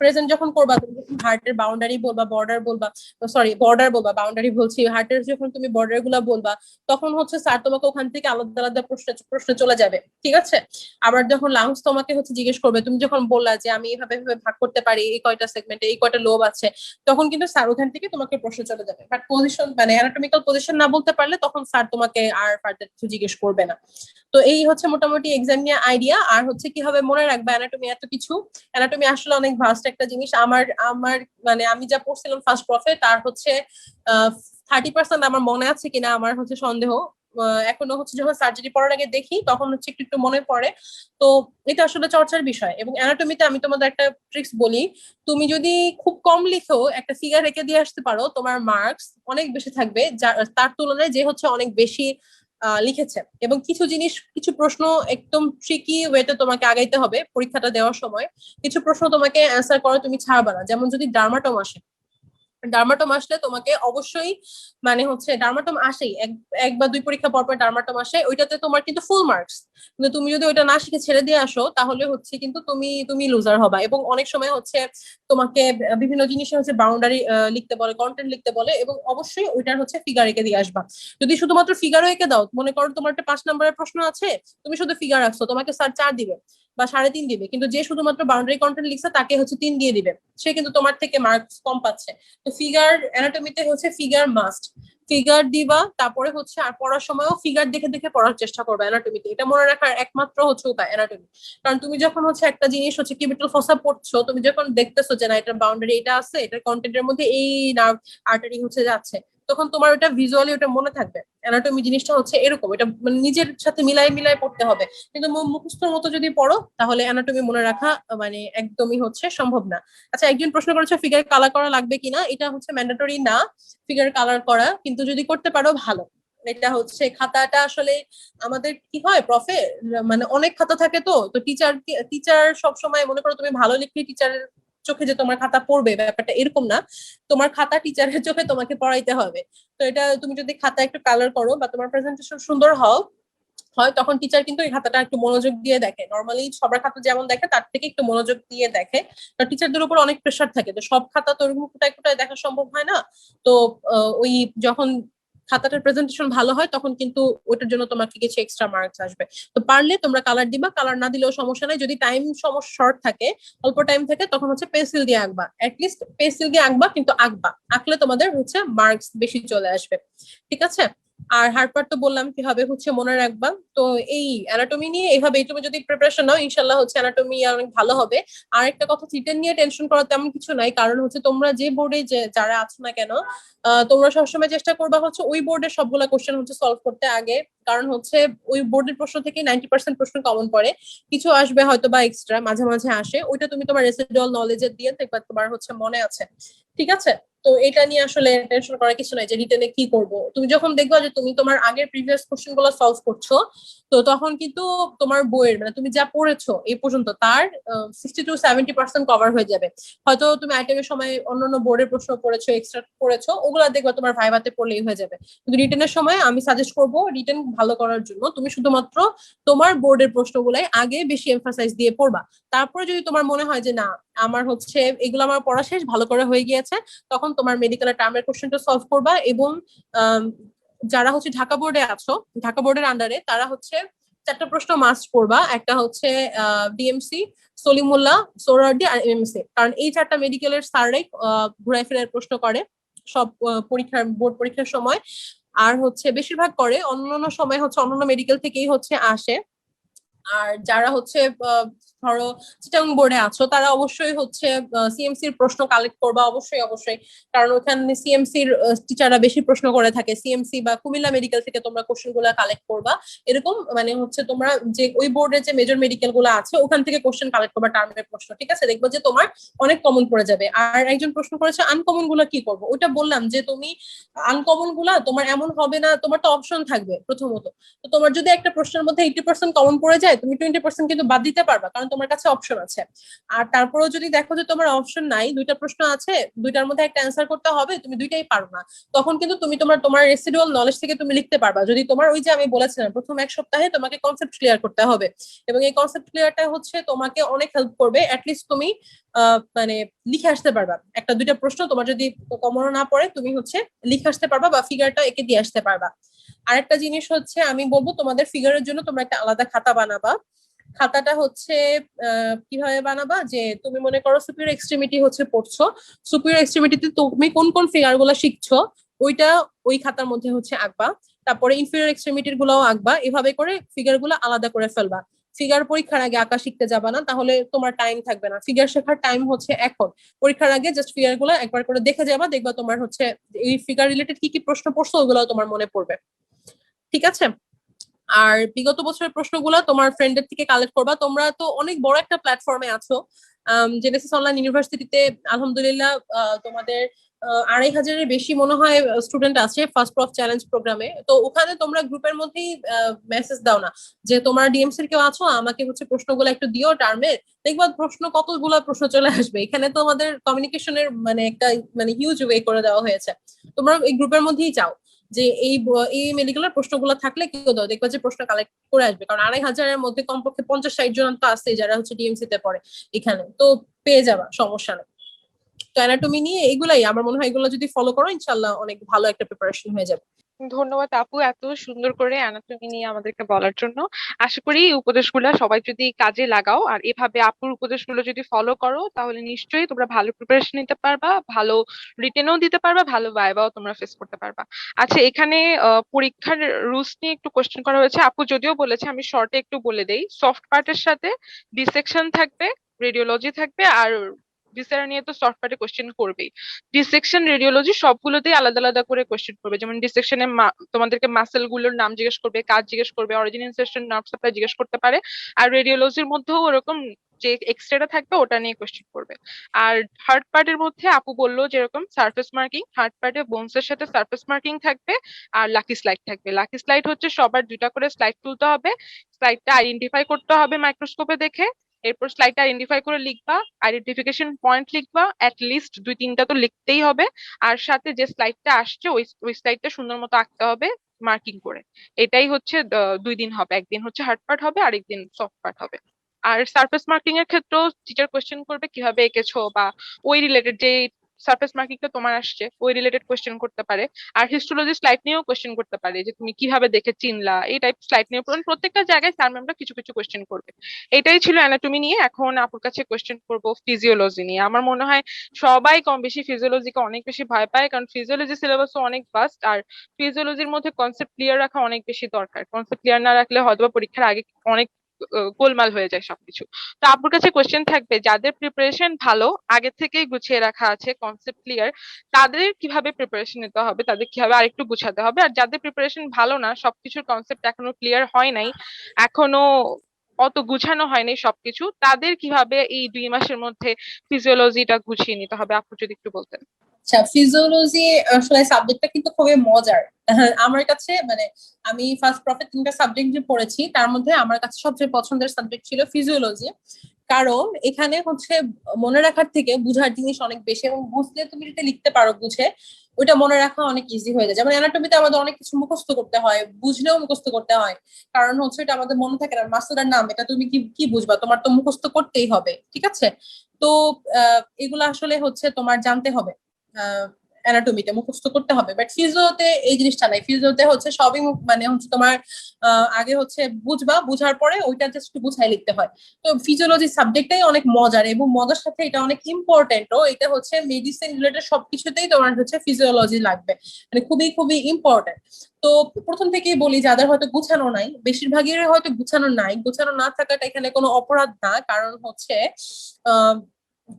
প্রেজেন্ট যখন করবা, তুমি হার্টের বাউন্ডারি বলবা, বর্ডার বলবা, সরি বর্ডার বলবা, বাউন্ডারি বলছি, হার্টের যখন তুমি বর্ডার গুলা বলবা, তখন হচ্ছে স্যার তোমাকে ওখান থেকে আলাদা আলাদা প্রশ্ন চলে যাবে। ঠিক আছে, আবার যখন লাংস তোমাকে হচ্ছে জিজ্ঞেস করবে, তুমি যখন বললা যে আমি এভাবে ভাগ করতে পারি, এই কয়টা সেগমেন্টে এই কয়টা লোব আছে, তখন কিন্তু স্যার ওখান থেকে তোমাকে প্রশ্ন চলে যাবে। বাট পজিশন মানে অ্যানাটমিক্যাল পজিশন না বলতে পারলে তখন স্যার তোমাকে আর ফার্দার কিছু জিজ্ঞেস করবে না। তো এই হচ্ছে মোটামুটি এক্সাম নিয়ে আইডিয়া। আর হচ্ছে কিভাবে মনে রাখবে অ্যানাটমি, এত কিছু। অ্যানাটমি আসলে অনেক ভাস্ট একটা জিনিস। আমার আমার মানে আমি যা পড়ছিলাম ফার্স্ট প্রফে, তার হচ্ছে 30% আমার মনে আছে কিনা আমার হচ্ছে সন্দেহ। এখনো হচ্ছে যখন সার্জারি পড়ার আগে দেখি তখন হচ্ছে একটু একটু মনে পড়ে। তো এটা আসলে চর্চার বিষয়। এবং অ্যানাটমিতে আমি তোমাদের একটা ট্রিক্স বলি, তুমি যদি খুব কম লিখেও একটা ফিগার রেখে দিয়ে আসতে পারো, তোমার মার্কস অনেক বেশি থাকবে তার তুলনায় যে হচ্ছে অনেক বেশি লিখেছে। এবং কিছু জিনিস, কিছু প্রশ্ন একদম ট্রিকি ওয়েতে তোমাকে আগাইতে হবে পরীক্ষাটা দেওয়ার সময়। কিছু প্রশ্ন তোমাকে অ্যান্সার করে তুমি ছাড়বা না। যেমন যদি ডার্মাটম আসে, ডার্মাটম আসলে তোমাকে অবশ্যই মানে হচ্ছে ডার্মাটম আসেই, এক বা দুই পরীক্ষা পর পর ডার্মাটম আসে, ওইটাতে তোমার কিন্তু ফুল মার্কস। কিন্তু তুমি যদি ওইটা না শিখে ছেড়ে দিয়ে আসো তাহলে হচ্ছে কিন্তু তুমি লুজার হবা। এবং অনেক সময় হচ্ছে তোমাকে বিভিন্ন জিনিসের হচ্ছে বাউন্ডারি লিখতে বলে, কন্টেন্ট লিখতে বলে, এবং অবশ্যই ওইটার হচ্ছে ফিগার এঁকে দিয়ে আসবা। যদি শুধুমাত্র ফিগারও এঁকে দাও, মনে করো তোমার একটা 5 নম্বরের প্রশ্ন আছে, তুমি শুধু ফিগার রাখছো, তোমাকে স্যার 4 দিবে বা 3.5 দিবে, কিন্তু যে শুধুমাত্র বাউন্ডারি কন্টেন্ট লিখছে তাকে হচ্ছে 3 দিয়ে দিবে, সে কিন্তু তোমার থেকে মার্কস কম পাচ্ছে। তো ফিগার অ্যানাটমিতে হচ্ছে ফিগার মাস্ট, ফিগার দিবা। তারপরে হচ্ছে আর পড়ার সময়ও ফিগার দেখে দেখে পড়ার চেষ্টা করবে অ্যানাটমিতে। এটা মনে রাখার একমাত্র হচ্ছে উপায় অ্যানাটমি। কারণ তুমি যখন হচ্ছে একটা জিনিস হচ্ছে কিউবিটাল ফসা পড়ছো, তুমি যখন দেখতেছো যে না এটার বাউন্ডারি এটা আছে, এটার কন্টেন্টের মধ্যে এই নার্ভ আর্টারি হচ্ছে যাচ্ছে, তখন তোমার ওটা ভিজুয়ালি ওটা মনে থাকবে। অ্যানাটমি জিনিসটা হচ্ছে এরকম, এটা মানে নিজের সাথে মিলাই মিলাই পড়তে হবে। কিন্তু মুখস্থর মতো যদি পড়ো তাহলে অ্যানাটমি মনে রাখা মানে একদমই হচ্ছে সম্ভব না। আচ্ছা, একজন প্রশ্ন করেছে ফিগার কালার করা লাগবে কিনা। এটা হচ্ছে ম্যান্ডেটরি না ফিগার কালার করা, কিন্তু যদি করতে পারো ভালো। এটা হচ্ছে খাতাটা আসলে আমাদের কি হয় প্রফে, মানে অনেক খাতা থাকে, তো তো টিচার সবসময় মনে করো তুমি ভালো লিখলে টিচারের চোখে যে তোমার খাতা পড়বে, ব্যাপারটা এরকম না। তোমার খাতা টিচারের চোখে তোমাকে পড়াইতে হবে। তো এটা তুমি যদি খাতা একটু কালার করো বা তোমার প্রেজেন্টেশন সুন্দর হয়, তখন টিচার কিন্তু এই খাতাটা একটু মনোযোগ দিয়ে দেখে। নর্মালি সবার খাতা যেমন দেখে তার থেকে একটু মনোযোগ দিয়ে দেখে। টিচারদের উপর অনেক প্রেশার থাকে, তো সব খাতা তো ওরকম কোটায় কোটায় দেখা সম্ভব হয় না। তো ওই যখন খাতাটার প্রেজেন্টেশন ভালো হয় তখন কিন্তু ওটার জন্য তোমাকে কিছু এক্সট্রা মার্কস আসবে। তো পারলে তোমরা কালার দিবা, কালার না দিলেও সমস্যা নাই। যদি টাইম সমস্যা শর্ট থাকে, অল্প টাইম থাকে, তখন হচ্ছে পেন্সিল দিয়ে আঁকবা। অ্যাটলিস্ট পেন্সিল দিয়ে আঁকবা, কিন্তু আঁকবা, আঁকলে তোমাদের হচ্ছে মার্কস বেশি চলে আসবে। ঠিক আছে। আর হার্ড তো বললাম কিভাবে হচ্ছে মনে রাখবা। তো এই অ্যানাটমি নিয়ে এইভাবে তুমি যদি প্রিপারেশন নাও, ইনশাল্লাহ হচ্ছে অ্যানাটমি অনেক ভালো হবে। আর একটা কথা, রিটেন নিয়ে টেনশন করার তেমন কিছু নাই। কারণ হচ্ছে তোমরা যে বোর্ডে যারা আছো না কেন, তোমরা সবসময় চেষ্টা করবা হচ্ছে ওই বোর্ডের সবগুলা কোশ্চেন হচ্ছে সলভ করতে আগে। কারণ হচ্ছে ওই বোর্ডের প্রশ্ন থেকে 90% প্রশ্ন কমন পড়ে। কিছু আসবে হয়তো বা এক্সট্রা মাঝে মাঝে আসে, ওইটা তুমি তোমার রেসিডুয়াল নলেজের দিয়ে দেখবা তোমার হচ্ছে মনে আছে। ঠিক আছে। তো এটা নিয়ে আসলে টেনশন করার কিছু নাই যে রিটেনে কি করব। তুমি যখন দেখবা যে তুমি তোমার আগের প্রিভিয়াস কোশ্চেন গুলো সলভ করছো, তো তখন কিন্তু তোমার বইয়ের মানে তুমি যা পড়েছো এই পর্যন্ত তার 60 to 70% কভার হয়ে যাবে। হয়তো তুমি আইটেমের সময় অন্যান্য বোর্ডের প্রশ্ন পড়েছো, এক্সট্রা পড়েছো, ওগুলা দেখবা তোমার ভাইভাতে পড়লেই হয়ে যাবে। কিন্তু রিটেনের সময় আমি সাজেস্ট করব রিটেন ভালো করার জন্য তুমি শুধুমাত্র তোমার বোর্ডের প্রশ্নগুলাই আগে বেশি এমফাসাইজ দিয়ে পড়বা। তারপরে যদি তোমার মনে হয় যে না আমার হচ্ছে এগুলো আমার পড়া শেষ, ভালো করে হয়ে গিয়েছে, তখন তোমার মেডিকেলের টার্মের কোশ্চেনটা সলভ করবা। এবং যারা হচ্ছে ঢাকা বোর্ডে আছো, ঢাকা বোর্ডের আন্ডারে, তারা হচ্ছে 4টা প্রশ্ন মাস্ট করবা। একটা হচ্ছে ডিএমসি, সলিমুল্লাহ, সোহরাওয়ার্দী আর এমএমসি। কারণ এই 4টা মেডিকেলের স্যাররাই ঘুরাই ফেরার প্রশ্ন করে সব পরীক্ষার, বোর্ড পরীক্ষার সময়। আর হচ্ছে বেশিরভাগ করে অন্যান্য সময় হচ্ছে অন্যান্য মেডিকেল থেকেই হচ্ছে আসে। আর যারা হচ্ছে ধরো চিটাং বোর্ডে আছো, তারা অবশ্যই হচ্ছে সিএমসির প্রশ্ন কালেক্ট করবা, অবশ্যই অবশ্যই। কারণ ওখানে সিএমসির টিচাররা বেশি প্রশ্ন করে থাকে। সিএমসি বা কুমিল্লা মেডিকেল থেকে তোমরা কোশ্চেন গুলা কালেক্ট করবা। এরকম মানে হচ্ছে তোমরা যে ওই বোর্ডের যে মেজর মেডিকেল গুলো আছে ওখান থেকে কোশ্চেন কালেক্ট করবা টার্মের প্রশ্ন। ঠিক আছে, দেখবো যে তোমার অনেক কমন পড়ে যাবে। আর একজন প্রশ্ন করেছে আনকমন গুলা কি করবো, ওইটা বললাম যে তুমি আনকমন গুলা তোমার এমন হবে না, তোমার তো অপশন থাকবে প্রথমত। তো তোমার যদি একটা প্রশ্নের মধ্যে 80% কমন পড়ে যায়, তুমি 20% কিন্তু বাদ দিতে পারবা, কারণ তোমার কাছে অপশন আছে। আর তারপরেও যদি দেখো যে তোমার অপশন নাই, দুইটা প্রশ্ন আছে, দুইটার মধ্যে একটা অ্যান্সার করতে হবে, তুমি দুইটাই পারো না, তখন কিন্তু তুমি তোমার রেসিডুয়াল নলেজ থেকে তুমি লিখতে পারবা। যদি তোমার ওই যে আমি বলেছিলাম প্রথম 1 সপ্তাহে তোমাকে কনসেপ্ট ক্লিয়ার করতে হবে, এবং এই কনসেপ্ট ক্লিয়ারটা হচ্ছে তোমাকে অনেক হেল্প করবে। অ্যাটলিস্ট তুমি মানে লিখে আসতে পারবা। একটা দুইটা প্রশ্ন তোমার যদি কমন না পড়ে, তুমি হচ্ছে লিখে আসতে পারবা বা ফিগারটা এঁকে দিয়ে আসতে পারবা। আরেকটা জিনিস হচ্ছে আমি বলবো তোমাদের ফিগারের জন্য তোমরা একটা আলাদা খাতা বানাবা। খাতাটা হচ্ছে কিভাবে বানাবা, যে তুমি মনে করো সুপিরিয়র এক্সট্রিমিটি হচ্ছে পড়ছো, সুপিরিয়র এক্সট্রিমিটিতে তুমি কোন কোন ফিগার গুলা শিখছো ওইটা ওই খাতার মধ্যে হচ্ছে আঁকবা। তারপরে ইনফিরিয়র এক্সট্রিমিটির গুলাও আঁকবা। এভাবে করে ফিগার গুলা আলাদা করে ফেলবা। ফিগার পরীক্ষার আগে আঁকা শিখতে যাবা না, তাহলে তোমার টাইম থাকবে না। ফিগার শেখার টাইম হচ্ছে এখন। পরীক্ষার আগে জাস্ট ফিগার গুলা একবার করে দেখে যাবা, দেখবা তোমার হচ্ছে এই ফিগার রিলেটেড কি কি প্রশ্ন পড়ছো ওগুলো তোমার মনে পড়বে। ঠিক আছে। আর বিগত বছরের প্রশ্নগুলো তোমার ফ্রেন্ডের থেকে কালেক্ট করবা। তোমরা তো অনেক বড় একটা প্ল্যাটফর্মে আছো। জেনেসিস অনলাইন ইউনিভার্সিটিতে আলহামদুলিল্লাহ তোমাদের 2500-এর বেশি মনে হয় স্টুডেন্ট আছে ফার্স্ট প্রফ চ্যালেঞ্জ প্রোগ্রামে। তো ওখানে তোমরা গ্রুপের মধ্যেই মেসেজ দাও না যে তোমরা ডিএমসির কেউ আছো, আমাকে হচ্ছে প্রশ্নগুলো একটু দিও টার্মে। দেখবা প্রশ্ন কতগুলো প্রশ্ন চলে আসবে। এখানে তো আমাদের কমিউনিকেশনের মানে একটা মানে হিউজ ওয়ে করে দেওয়া হয়েছে। তোমরা এই গ্রুপের মধ্যেই চাও যে এই মেডিকেলের প্রশ্নগুলো থাকলে কি দাও, দেখবা যে প্রশ্ন কালেক্ট করে আসবে। কারণ 2500-এর মধ্যে কমপক্ষে 50-60 জন তো আছে যারা হচ্ছে ডিএমসি তে পড়ে এখানে, তো পেয়ে যাবা, সমস্যা নেই। তো অ্যানাটমি নিয়ে এগুলাই আমার মনে হয়, এগুলো যদি ফলো করো ইনশাল্লাহ অনেক ভালো একটা প্রিপারেশন হয়ে যাবে। ধন্যবাদ আপু এত সুন্দর করে অ্যানাটমি নিয়ে আমাদেরকে বলার জন্য। আশা করি এই উপদেশগুলো সবাই যদি কাজে লাগাও আর এভাবে আপুর উপদেশগুলো যদি ফলো করো তাহলে নিশ্চয়ই তোমরা ভালো প্রিপারেশন নিতে পারবা, ভালো রিটেনও দিতে পারবা, ভালো ভাইবাও তোমরা ফেস করতে পারবা। আচ্ছা, এখানে পরীক্ষার রুলস নিয়ে একটু কোশ্চেন করা হয়েছে। আপু যদিও বলেছে, আমি শর্টে একটু বলে দেই। সফট পার্টের সাথে ডিসেকশন থাকবে, রেডিওলজি থাকবে, আর ভিসেরা নিয়ে তো সফট পার্টে কোশ্চেন করবেই। ডিসেকশন, রেডিওলজি সবগুলোতেই আলাদা আলাদা করে কোশ্চেন করবে। যেমন ডিসেকশনে তোমাদেরকে মাসেল গুলোর নাম জিজ্ঞেস করবে, কাজ জিজ্ঞেস করবে, অরিজিন ইনসার্শন নার্ভ সাপ্লাই জিজ্ঞেস করতে পারে। আর রেডিওলজির মধ্যেও ওরকম যে এক্সট্রাটা থাকবে ওটা নিয়ে কোশ্চেন করবে। আর হার্ড পার্টের মধ্যে আপু বললো যেরকম সারফেস মার্কিং, হার্ড পার্টে বোনস এর সাথে সারফেস মার্কিং থাকবে আর লাকি স্লাইড থাকবে। লাকি স্লাইড হচ্ছে সবার 2টা করে স্লাইড তুলতে হবে, স্লাইডটা আইডেন্টিফাই করতে হবে মাইক্রোস্কোপে দেখে, এরপর স্লাইডটা আইডেন্টিফাই করে লিখবা, আইডেন্টিফিকেশন পয়েন্ট লিখবা, লিস্ট 2-3টা তো লিখতেই হবে। আর সাথে যে স্লাইডটা আসছে ওই স্লাইডটা সুন্দর মতো আঁকতে হবে মার্কিং করে। এটাই হচ্ছে 2 দিন হবে, একদিন হচ্ছে হার্ড পার্ট হবে আর একদিন সফট পার্ট হবে। আর সারফেস মার্কিং এর ক্ষেত্রেও টিচার কোশ্চেন করবে কিভাবে এঁকেছো বা ওই রিলেটেড যে সারফেস মার্কিংটা তোমার আসছে ওই রিলেটেড কোশ্চেন করতে পারে। আর হিস্টোলজি স্লাইড নিয়েও কোশ্চেন করতে পারে যে তুমি কিভাবে দেখে চিনলা, এই টাইপ স্লাইড নিয়ে প্রত্যেকটা জায়গায় স্যার ম্যামরা কিছু কিছু কোশ্চেন করবে। এটাই ছিল অ্যানাটমি নিয়ে। এখন আপুর কাছে কোশ্চেন করবো ফিজিওলজি নিয়ে। আমার মনে হয় সবাই কম বেশি ফিজিওলজিকে অনেক বেশি ভয় পায়, কারণ ফিজিওলজি সিলেবাসও অনেক ভাস্ট আর ফিজিওলজির মধ্যে কনসেপ্ট ক্লিয়ার রাখা অনেক বেশি দরকার। কনসেপ্ট ক্লিয়ার না রাখলে হয়তো পরীক্ষার আগে অনেক গোলমাল হয়ে যায় সবকিছু। তো আপুর কাছে কোশ্চেন থাকবে, যাদের প্রিপারেশন ভালো, আগে থেকেই গুছিয়ে রাখা আছে, কনসেপ্ট ক্লিয়ার, তাদের কিভাবে প্রিপারেশন নিতে হবে, তাদের কিভাবে আরেকটু গুছাতে হবে। আর যাদের প্রিপারেশন ভালো না, সবকিছুর কনসেপ্ট এখনো ক্লিয়ার হয় নাই, এখনো অত গুছানো হয়নি সবকিছু, তাদের কিভাবে এই 2 মাসের মধ্যে ফিজিওলজিটা গুছিয়ে নিতে হবে, আপু যদি একটু বলতেন। আচ্ছা, ফিজিওলজি আসলে সাবজেক্টটা কিন্তু খুবই মজার আমার কাছে। মানে আমি ফার্স্ট প্রফে 3টা সাবজেক্ট যে পড়েছি তার মধ্যে আমার কাছে সবচেয়ে পছন্দের সাবজেক্ট ছিল ফিজিওলজি। কারণ এখানে হচ্ছে মনে রাখার থেকে বুঝার জিনিস অনেক বেশি, এবং বুঝলে তুমি যদি লিখতে পারো বুঝে, ওইটা মনে রাখা অনেক ইজি হয়ে যায়। যেমন অ্যানাটমিতে আমাদের অনেক কিছু মুখস্থ করতে হয়, বুঝলেও মুখস্থ করতে হয়, কারণ হচ্ছে এটা আমাদের মনে থাকে না। মাসুদার নাম, এটা তুমি কি কি বুঝবা, তোমার তো মুখস্থ করতেই হবে, ঠিক আছে। তো এগুলো আসলে হচ্ছে তোমার জানতে হবে, অ্যানাটমিতে মুখস্থ করতে হবে। বাট ফিজিওতে এই জিনিসটা নাই। ফিজিওতে হচ্ছে সবই মানে হচ্ছে তোমার আগে হচ্ছে বুঝবা, বুঝার পরে ওইটা জাস্ট একটু বুঝাই লিখতে হয়। তো ফিজিওলজি সাবজেক্টটাই অনেক মজার, এবং মজার সাথে এটা অনেক ইম্পর্টেন্টও। এটা হচ্ছে মেডিসিন রিলেটেড সবকিছুতেই তোমার হচ্ছে ফিজিওলজি লাগবে, মানে খুবই খুবই ইম্পর্টেন্ট। তো প্রথম থেকেই বলি, যাদের হয়তো গুছানো নাই, বেশিরভাগের হয়তো গুছানো নাই, গুছানো না থাকাটা এখানে কোনো অপরাধ না। কারণ হচ্ছে আহ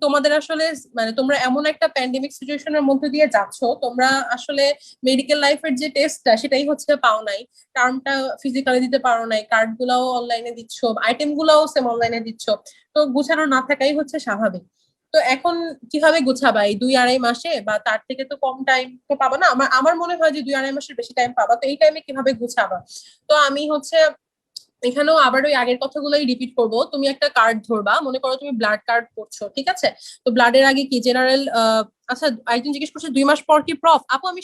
তোমাদের আসলে মানে তোমরা এমন একটা প্যান্ডেমিক সিচুয়েশনের মধ্যে দিয়ে যাচ্ছ, তোমরা আসলে মেডিকেল লাইফের যে টেস্টটা সেটাই হচ্ছে পাও নাই, টার্মটা ফিজিক্যালি দিতে পারো নাই, কার্ড গুলাও অনলাইনে দিচ্ছ, আইটেম গুলাও সেম অনলাইনে দিচ্ছ। তো গুছানো না থাকাই হচ্ছে স্বাভাবিক। তো এখন কিভাবে গুছাবা এই 2-2.5 মাসে, বা তার থেকে তো কম টাইম তো পাবা না। আমার আমার মনে হয় যে 2-2.5 মাসের বেশি টাইম পাবা। তো এই টাইমে কিভাবে গুছাবা? তো আমি হচ্ছে এখানেও আবার ওই আগের কথাগুলোই রিপিট করব। তুমি একটা কার্ড ধরবা, মনে করো তুমি ব্লাড কার্ড করছো, ঠিক আছে। তো ব্লাডের আগে কি জেনারেল, আচ্ছা একজন জিজ্ঞেস করছে 2 মাস পর কি প্রফ? আপু আমি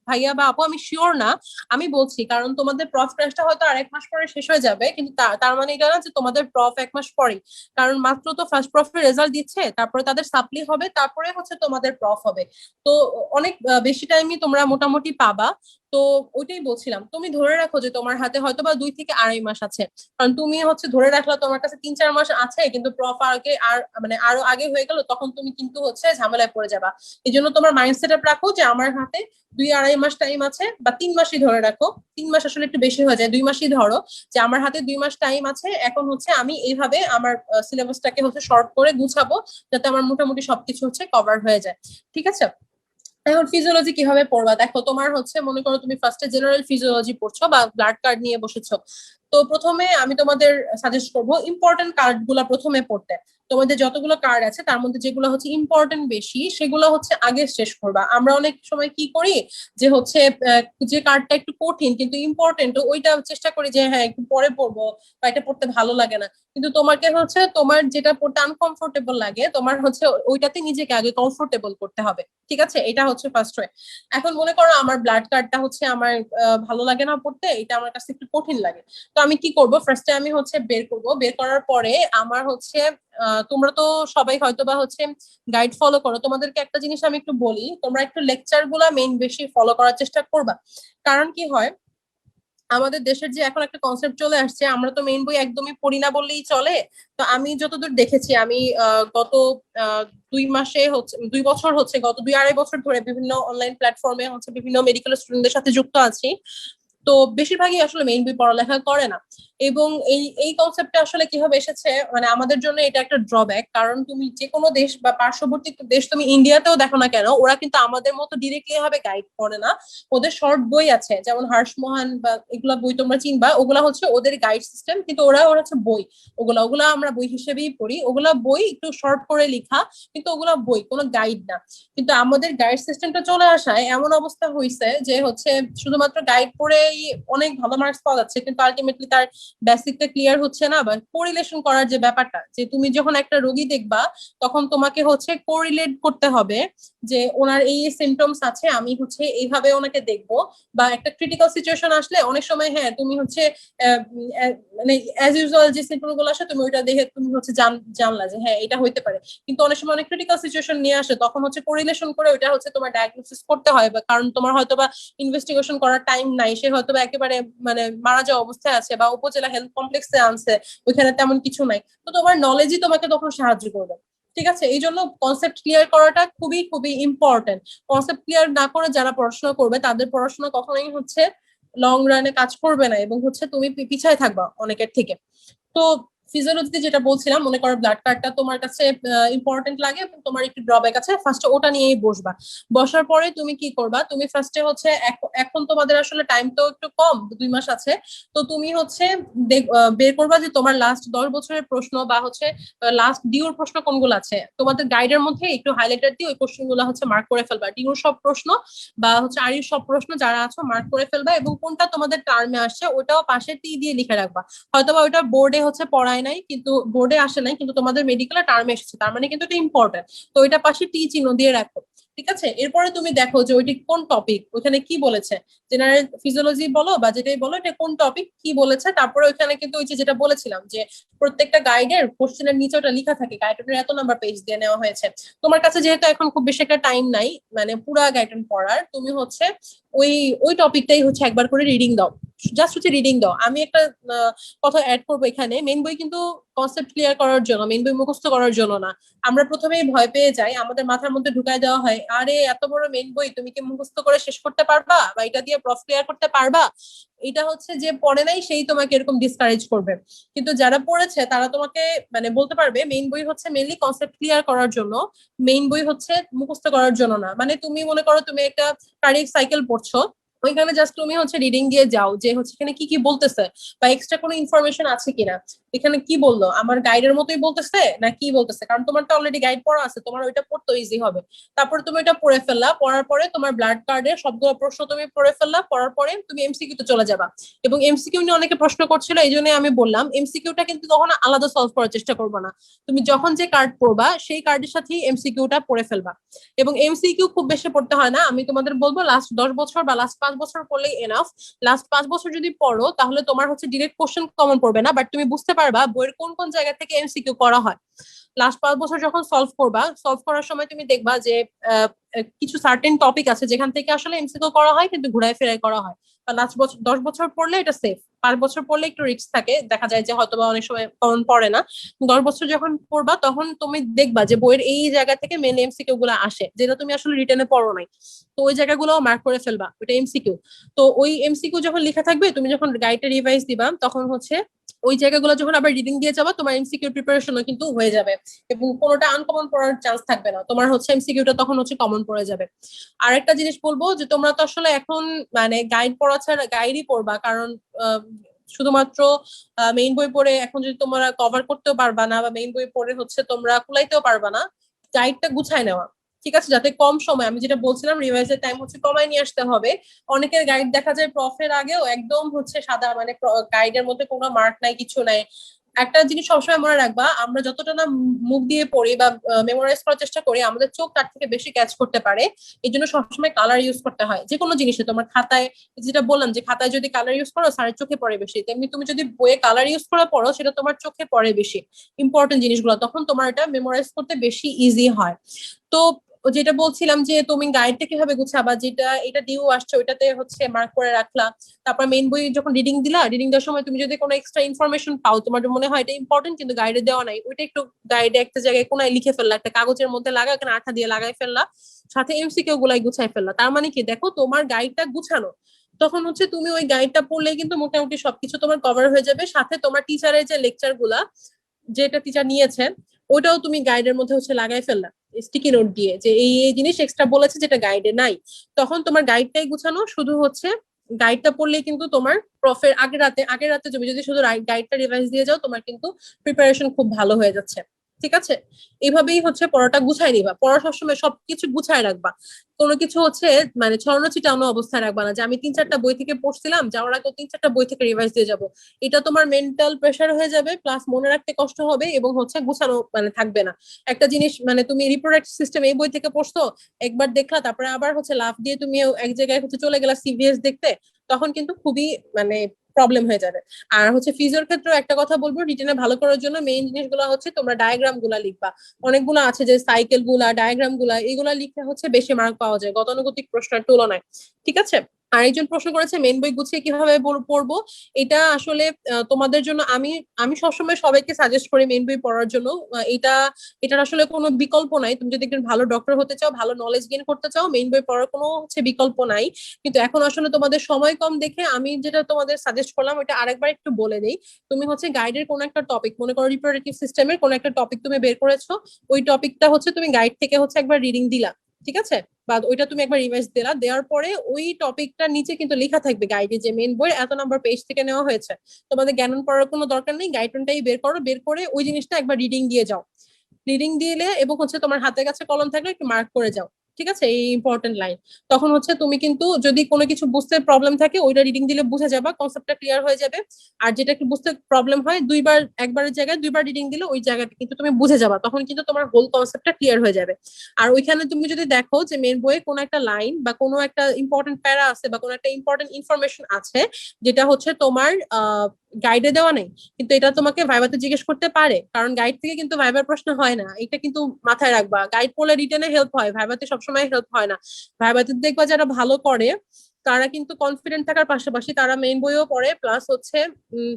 ভাইয়া বা আপু আমি শিওর না, আমি বলছি কারণ তোমাদের প্রফ ক্লাসটা হয়তো আর 1 মাস পরে শেষ হয়ে যাবে, কিন্তু তার মানে এটা না যে তোমাদের প্রফ 1 মাস পরে। কারণ মাত্র তো ফার্স্ট প্রফের রেজাল্ট দিচ্ছে, তারপরে তাদের সাপ্লি হবে, তারপরে হচ্ছে তোমাদের প্রফ হবে। তো অনেক বেশি টাইমই তোমরা মোটামুটি পাবা। তো ওইটাই বলছিলাম, তুমি ধরে রাখো যে তোমার হাতে হয়তো বা 2 থেকে 2.5 মাস আছে। কারণ তুমি হচ্ছে ধরে রাখলা তোমার কাছে 3-4 মাস আছে, কিন্তু প্রফ আগে আর মানে আরো আগে হয়ে গেল, তখন তুমি কিন্তু হচ্ছে ঝামেলায় পড়ে যাবা। এই জন্য তোমার মাইন্ড সেট আপ রাখো যে আমার হাতে 2-2.5 মাস টাইম আছে, বা 3 মাসই ধরে রাখো। 3 মাস আসলে একটু বেশি হয়ে যায়, 2 মাসই ধরো, যে আমার হাতে 2 মাস টাইম আছে। এখন হচ্ছে আমি এইভাবে আমার সিলেবাসটাকে হচ্ছে শর্ট করে গুছাবো, যাতে আমার মোটামুটি সবকিছু হচ্ছে কভার হয়ে যায়, ঠিক আছে। এখন ফিজিওলজি কিভাবে পড়বা, দেখো তোমার হচ্ছে মনে করো তুমি ফার্স্টে জেনারেল ফিজিওলজি পড়ছো বা ব্লাড কার্ড নিয়ে বসেছো। তো প্রথমে আমি তোমাদের সাজেস্ট করবো ইম্পর্টেন্ট কার্ড গুলা প্রথমে পড়তে। তোমাদের যতগুলো কার্ড আছে তার মধ্যে যেগুলো হচ্ছে ইম্পর্টেন্ট বেশি সেগুলো হচ্ছে আগে শেষ করবা। আমরা অনেক সময় কি করি যে হচ্ছে যে কার্ডটা একটু কঠিন কিন্তু ইম্পর্টেন্ট ওইটা চেষ্টা করি যে হ্যাঁ একটু পরে পড়বো বা এটা পড়তে ভালো লাগে না। কিন্তু তোমাকে হচ্ছে তোমার যেটা পড়তে আনকমফোর্টেবল লাগে তোমার হচ্ছে ওইটাতে নিজেকে আগে কমফোর্টেবল করতে হবে। ঠিক আছে, এটা হচ্ছে ফার্স্ট ওয়ে। এখন মনে করো আমার ব্লাড কার্ডটা হচ্ছে আমার ভালো লাগে না পড়তে, এটা আমার কাছে একটু কঠিন লাগে। তো আমি কি করব, ফার্স্টে আমি হচ্ছে বের করব, বের করার পরে আমার হচ্ছে তোমরা তো সবাই হয়তো বা হচ্ছে গাইড ফলো করো, তোমাদেরকে একটা জিনিস আমি একটু বলি, তোমরা একটু লেকচার গুলা মেইন বেশি ফলো করার চেষ্টা করবা। কারণ কি হয়, আমাদের দেশের যে এখন একটা কনসেপ্ট চলে আসছে, আমরা তো মেইন বই একদমই পড়ি না বললেই চলে। তো আমি যতদূর দেখেছি, আমি গত 2 মাসে হচ্ছে 2 বছর হচ্ছে, গত 2-2.5 বছর ধরে বিভিন্ন অনলাইন প্ল্যাটফর্মে হচ্ছে বিভিন্ন মেডিকেল স্টুডেন্টদের সাথে যুক্ত আছি। তো বেশিরভাগই আসলে মেইন বই পড়ালেখা করে না। এবং এই এই কনসেপ্টটা আসলে কিভাবে এসেছে, মানে আমাদের জন্য এটা একটা ড্রব্যাক। কারণ তুমি যে কোনো দেশ বা পার্শ্ববর্তী দেশ, তুমি ইন্ডিয়াতেও দেখো না কেন, ওরা কিন্তু আমাদের মতো ডিরেক্টলি ভাবে গাইড করে না। ওদের শর্ট বই আছে, যেমন হর্ষ মোহন বা এগুলা বই তোমরা চিনবা, ওগুলা হচ্ছে ওদের গাইড সিস্টেম, কিন্তু ওরা হচ্ছে বই। ওগুলা ওগুলা আমরা বই হিসেবেই পড়ি, ওগুলা বই একটু শর্ট করে লেখা, কিন্তু ওগুলা বই, কোনো গাইড না। কিন্তু আমাদের গাইড সিস্টেমটা চলে আসায় এমন অবস্থা হয়েছে যে হচ্ছে শুধুমাত্র গাইড পড়েই অনেক ভালো মার্কস পাওয়া যাচ্ছে, কিন্তু আলটিমেটলি তার বেসিকটা ক্লিয়ার হচ্ছে না। বা কোরিলেশন করার যে ব্যাপারটা, যে তুমি যখন একটা রোগী দেখবা তখন তোমাকে হচ্ছে কোরিলেট করতে হবে যে ওনার এই সিমটমস আছে, আমি হচ্ছে এইভাবে ওনাকে দেখবো। বা একটা ক্রিটিক্যাল সিচুয়েশন আসলে অনেক সময় হ্যাঁ তুমি হচ্ছে মানে অ্যাজ ইউজুয়াল যে সিমটম গুলো আসে তুমি ওইটা দেখে তুমি হচ্ছে জানলা যে হ্যাঁ এটা হইতে পারে। কিন্তু অনেক সময় অনেক ক্রিটিক্যাল সিচুয়েশন নিয়ে আসে, তখন হচ্ছে কোরিলেশন করে ওইটা হচ্ছে তোমার ডায়াগনোসিস করতে হয়। বা কারণ তোমার হয়তো বা ইনভেস্টিগেশন করার টাইম নাই, সে হয়তো বা একেবারে মানে মারা যাওয়া অবস্থায় আছে, বা উপজেলা হেলথ কমপ্লেক্সে আনছে, ওইখানে তেমন কিছু নাই। তো তোমার নলেজই তোমাকে তখন সাহায্য করবে। ঠিক আছে, এই জন্য কনসেপ্ট ক্লিয়ার করাটা খুবই খুবই ইম্পর্টেন্ট। কনসেপ্ট ক্লিয়ার না করে যারা পড়াশোনা করবে তাদের পড়াশোনা কখনোই হচ্ছে লং রানে কাজ করবে না, এবং হচ্ছে তুমি পিছায় থাকবা অনেকের থেকে। তো ফিজিওলজিতে যেটা বলছিলাম, মনে করো ব্লাড কার্ডটা তোমার কাছে ইম্পর্টেন্ট লাগে এবং তোমার একটু ড্রব্যাক আছে, ফার্স্টে ওটা নিয়েই বসবা। বসার পরে তুমি কি করবা, তুমি ফার্স্টে হচ্ছে এখন তোমাদের আসলে টাইম তো একটু কম, 2 মাস আছে। তো তুমি হচ্ছে বের করবা যে তোমার লাস্ট 10 বছরের প্রশ্ন বা হচ্ছে লাস্ট ডিউর প্রশ্ন কোনগুলো আছে, তোমাদের গাইডের মধ্যে একটু হাইলাইটার দিয়ে ওই কোশ্চেন গুলো হচ্ছে মার্ক করে ফেলবা। ডিউর সব প্রশ্ন বা হচ্ছে আরির সব প্রশ্ন যারা আছো মার্ক করে ফেলবা, এবং কোনটা তোমাদের টার্মে আসছে ওটাও পাশে টি দিয়ে লিখে রাখবা। হয়তোবা ওইটা বোর্ডে হচ্ছে পড়ায় নাই, কিন্তু বোর্ডে আসে নাই, কিন্তু তোমাদের মেডিকেলের টার্মে এসেছে, তার মানে কিন্তু এটা ইম্পর্টেন্ট। তো ওইটা পাশে টি চিহ্ন দিয়ে রাখো। ঠিক আছে, এরপরে তুমি দেখো যে ওইটি কোন টপিক, ওখানে কি বলেছে, জেনারেল ফিজিওলজি বলো বা যেটাই বলো, এটা কোন টপিক কি বলেছে। তারপরে ওইখানে কিন্তু ওই যে যেটা বলেছিলাম যে প্রত্যেকটা গাইডের কোশ্চেনের নিচে ওটা লেখা থাকে গাইডের এত নাম্বার পেজ দিয়ে নেওয়া হয়েছে। তোমার কাছে যেহেতু এখন খুব বেশি একটা টাইম নাই মানে পুরা গাইডেন পড়ার, তুমি হচ্ছে ওই ওই টপিকটাই হচ্ছে একবার করে রিডিং দাও, জাস্ট হচ্ছে রিডিং দাও। আমি একটা কথা অ্যাড করবো এখানে, মেইন বই কিন্তু কনসেপ্ট ক্লিয়ার করার জন্য, মেইন বই মুখস্থ করার জন্য না। আমরা প্রথমেই ভয় পেয়ে যাই, আমাদের মাথার মধ্যে ঢুকায় দেওয়া হয় আরে এত বড় মেইন বই তুমি কি মুখস্থ করে শেষ করতে পারবা, বা এটা দিয়ে প্রফ ক্লিয়ার করতে পারবা। এটা হচ্ছে যে পড়ে নাই সেই তোমাকে এরকম ডিসকারেজ করবে। কিন্তু যারা পড়েছে তারা তোমাকে মানে বলতে পারবে মেইন বই হচ্ছে মেইনলি কনসেপ্ট ক্লিয়ার করার জন্য, মেইন বই হচ্ছে মুখস্থ করার জন্য না। মানে তুমি মনে করো তুমি একটা কার্ডিয়াক সাইকেল পড়ছো, ওইখানে জাস্ট তুমি হচ্ছে রিডিং দিয়ে যাও যে হচ্ছে এখানে কি কি বলতেছে বা এক্সট্রা কোনো ইনফরমেশন আছে কিনা, এখানে কি বললো আমার গাইডের মতোই বলতেছে না কি বলতেছে, কারণ তোমার তো অলরেডি গাইড পড়া আছে, তোমার ওইটা পড়তে ইজি হবে। তারপরে তুমি ওইটা পড়ে ফেললা, পড়ার পরে তোমার ব্লাড কার্ডের সবগুলো প্রশ্ন তুমি পড়ে ফেললা, পড়ার পরে তুমি এমসিকিউ তে চলে যাবা। এবং এমসিকিউ নিয়ে অনেকে প্রশ্ন করছিল, এই জন্য আমি বললাম এমসিকিউটা কিন্তু কখনো আলাদা সলভ করার চেষ্টা করবে না। তুমি যখন যে কার্ড পড়বা সেই কার্ডের সাথেই এমসিকিউটা পড়ে ফেলবা। এবং এমসিকিউ খুব বেশি পড়তে হয় না, আমি তোমাদের বলবো লাস্ট 10 বছর বা লাস্ট 5 বছর পড়লেই এনাফ। লাস্ট 5 বছর যদি পড়ো তাহলে তোমার হচ্ছে ডিরেক্ট কোশ্চেন কমন পড়বে না, বাট তুমি বুঝতে পারবা বইয়ের কোন কোন জায়গা থেকে এমসিকিউ করা হয়। লাস্ট 5 বছর যখন সলভ করবা, সলভ করার সময় তুমি দেখবা যে কিছু সার্টেন টপিক আছে যেখান থেকে আসলে এমসিকিউ করা হয় কিন্তু ঘুরায় ফেরায় করা হয়। লাস্ট বছর 10 বছর পড়লে এটা সেফ, 5 বছর পড়লে একটু রিস্ক থাকে, দেখা যায় যে হয়তো বা অনেক সময় কমন পড়ে না। 10 বছর যখন পড়বা তখন তুমি দেখবা যে বইয়ের এই জায়গা থেকে মেন এমসিকিউ গুলো আসে, যেটা তুমি আসলে রিটেনে পড়ো নাই। তো ওই জায়গাগুলো মার্ক করে ফেলবা, ওইটা এমসিকিউ। তো ওই এমসিকিউ যখন লেখা থাকবে, তুমি যখন গাইডটা রিভাইজ দিবা তখন হচ্ছে ওই জায়গাগুলো যখন আবার রিডিং দিয়ে যাবা তোমার এমসিকিউ প্রিপারেশনও কিন্তু হয়ে যাবে এবং কোনোটা আনকমন পড়ার চান্স থাকবে না, তোমার হচ্ছে এমসিকিউটা তখন হচ্ছে কমন পড়ে যাবে। আর একটা জিনিস বলবো যে তোমরা তো আসলে এখন মানে গাইড পড়া ছাড়া গাইডই পড়বা, কারণ শুধুমাত্র মেইন বই পড়ে এখন যদি তোমরা কভার করতেও পারবা না বা মেইন বই পড়ে হচ্ছে তোমরা কুলাইতেও পারবা না, গাইডটা গুছায় নেওয়া, ঠিক আছে, যাতে কম সময়, আমি যেটা বলছিলাম রিভাইজের টাইম হচ্ছে কমায় নিয়ে আসতে হবে। অনেকের গাইড দেখা যায় প্রফের আগেও একদম হচ্ছে সাদা, মানে গাইডের মধ্যে কোনো মার্ক নাই, কিছু নাই। একটা জিনিস সবসময় মনে রাখবা, আমরা যতটা না মুখ দিয়ে পড়ি বা মেমোরাইজ করার চেষ্টা করি, আমাদের চোখ তার থেকে বেশি ক্যাচ করতে পারে। এই জন্য সবসময় কালার ইউজ করতে হয় যে কোনো জিনিসে। তোমার খাতায়, যেটা বললাম যে খাতায় যদি কালার ইউজ করো স্যারের চোখে পড়ে বেশি, তেমনি তুমি যদি বইয়ে কালার ইউজ করে পড়ো সেটা তোমার চোখে পড়ে বেশি ইম্পর্টেন্ট জিনিসগুলো, তখন তোমার এটা মেমোরাইজ করতে বেশি ইজি হয়। তো যেটা বলছিলাম যে তুমি গাইডটা কিভাবে গুছাবা, যেটা এটা ডিউ আসছে ওইটাতে হচ্ছে মার্ক করে রাখলা। তারপর মেইন বই যখন রিডিং দিলা, রিডিং দেওয়ার সময় তুমি যদি কোনো এক্সট্রা ইনফরমেশন পাও, তোমার মনে হয় এটা ইম্পর্টেন্ট কিন্তু গাইডে দেওয়া নাই, ওইটা একটু গাইডে একটা জায়গায় কোনায় লিখে ফেললা, একটা কাগজের মধ্যে লাগা, এখানে আঠা দিয়ে লাগাই ফেললা, সাথে এমসিকিউ গুলাই গুছাই ফেললা। তার মানে কি, দেখো তোমার গাইডটা গুছানো, তখন হচ্ছে তুমি ওই গাইডটা পড়লেই কিন্তু মোটামুটি সবকিছু তোমার কভার হয়ে যাবে। সাথে তোমার টিচারের যে লেকচার গুলা, যেটা টিচার নিয়েছেন, ওটাও তুমি গাইডের মধ্যে হচ্ছে লাগাই ফেললা স্টিকি নোট দিয়ে, যে এই জিনিস এক্সট্রা বলেছে যেটা গাইডে নাই। তখন তোমার গাইডটাই গুছানো, শুধু হচ্ছে গাইডটা পড়লেই কিন্তু তোমার প্রফের আগের রাতে তুমি যদি শুধু গাইডটা রিভাইজ দিয়ে যাও, তোমার কিন্তু প্রিপারেশন খুব ভালো হয়ে যাচ্ছে। ঠিক আছে, এইভাবেই হচ্ছে পড়াটা গুছাই নিবা, পড়া সবসময় সবকিছু গুছায় রাখবা, কোনো কিছু হচ্ছে মানে ছড়ানো ছিটানো অবস্থায় রাখবা না, যে আমি 3-4টা বই থেকে পড়ছিলাম, যাওয়ার আগে 3-4টা বই থেকে রিভাইজ দিয়ে যাবো। এটা তোমার মেন্টাল প্রেশার হয়ে যাবে, প্লাস মনে রাখতে কষ্ট হবে এবং হচ্ছে গুছানো মানে থাকবে না। একটা জিনিস মানে তুমি রিপ্রোডাক্টিভ সিস্টেম এই বই থেকে পড়ছো, একবার দেখলা, তারপরে আবার হচ্ছে লাফ দিয়ে তুমি এক জায়গায় হচ্ছে চলে গেলা সিভিএস দেখতে, তখন কিন্তু খুবই মানে প্রবলেম হয়ে যাবে। আর হচ্ছে ফিজিওর ক্ষেত্রে একটা কথা বলবো, রিটেনে ভালো করার জন্য মেইন জিনিসগুলো হচ্ছে তোমরা ডায়াগ্রাম গুলা লিখবা। অনেকগুলো আছে যে সাইকেল গুলা, ডায়াগ্রাম গুলা, এগুলা লিখে হচ্ছে বেশি মার্ক পাওয়া যায় গতানুগতিক প্রশ্নের তুলনায়। ঠিক আছে, আরেকজন প্রশ্ন করেছে মেইন বই গুছিয়ে কিভাবে পড়বো। এটা আসলে তোমাদের জন্য আমি আমি সবসময় সবাইকে সাজেস্ট করি মেইন বই পড়ার জন্য। এটার আসলে কোনো বিকল্প নাই। তুমি যদি একজন ভালো ডক্টর হতে চাও, ভালো নলেজ গেইন করতে চাও, মেইন বই পড়ার কোনো হচ্ছে বিকল্প নাই। কিন্তু এখন আসলে তোমাদের সময় কম দেখে আমি যেটা তোমাদের সাজেস্ট করলাম ওটা আরেকবার একটু বলে দেই। তুমি হচ্ছে গাইডের কোন একটা টপিক, মনে করো রিপ্রোডাক্টিভ সিস্টেমের কোন একটা টপিক তুমি বের করেছো, ওই টপিকটা হচ্ছে তুমি গাইড থেকে হচ্ছে একবার রিডিং দিলা, ঠিক আছে, বা ওইটা তুমি একবার রিভাইজ দিলা, দেওয়ার পরে ওই টপিকটা নিচে কিন্তু লেখা থাকবে গাইডে যে মেইন বই এত নাম্বার পেজ থেকে নেওয়া হয়েছে। তোমাদের জ্ঞান পড়ার কোনো দরকার নেই, গাইডটাই বের করো, বের করে ওই জিনিসটা একবার রিডিং দিয়ে যাও। রিডিং দিলে এবং হচ্ছে তোমার হাতের কাছে কলম থাকলে একটু মার্ক করে যাও, ঠিক আছে, এই ইম্পর্টেন্ট লাইন। তখন হচ্ছে তুমি কিন্তু যদি কোনো কিছু বুঝতে প্রবলেম থাকে ওইটা রিডিং দিলে বুঝে যাবা, কনসেপ্টটা ক্লিয়ার হয়ে যাবে। আর যেটা একটু বুঝতে প্রবলেম হয়, একবারের জায়গায় দুইবার রিডিং দিলে ওই জায়গাটা কিন্তু তুমি বুঝে যাবা, তখন কিন্তু তোমার হোল কনসেপ্টটা ক্লিয়ার হয়ে যাবে। আর ওইখানে তুমি যদি দেখো যে মেন বইয়ে কোনো একটা লাইন বা কোনো একটা ইম্পর্টেন্ট প্যারা আছে বা কোনো একটা ইম্পর্টেন্ট ইনফরমেশন আছে, যেটা হচ্ছে তোমার গাইডে দেওয়া নেই, কিন্তু এটা তোমাকে ভাইভাতে জিজ্ঞেস করতে পারে, কারণ গাইড থেকে কিন্তু ভাইবার প্রশ্ন হয় না, এটা কিন্তু মাথায় রাখবা। গাইড পড়লে রিটেনে হেল্প হয়, ভাইভাতে সবসময় হেল্প হয় না। ভাইভাতে দেখবা যারা ভালো করে তারা কিন্তু কনফিডেন্ট থাকার পাশাপাশি তারা মেইন বইও পড়ে, প্লাস হচ্ছে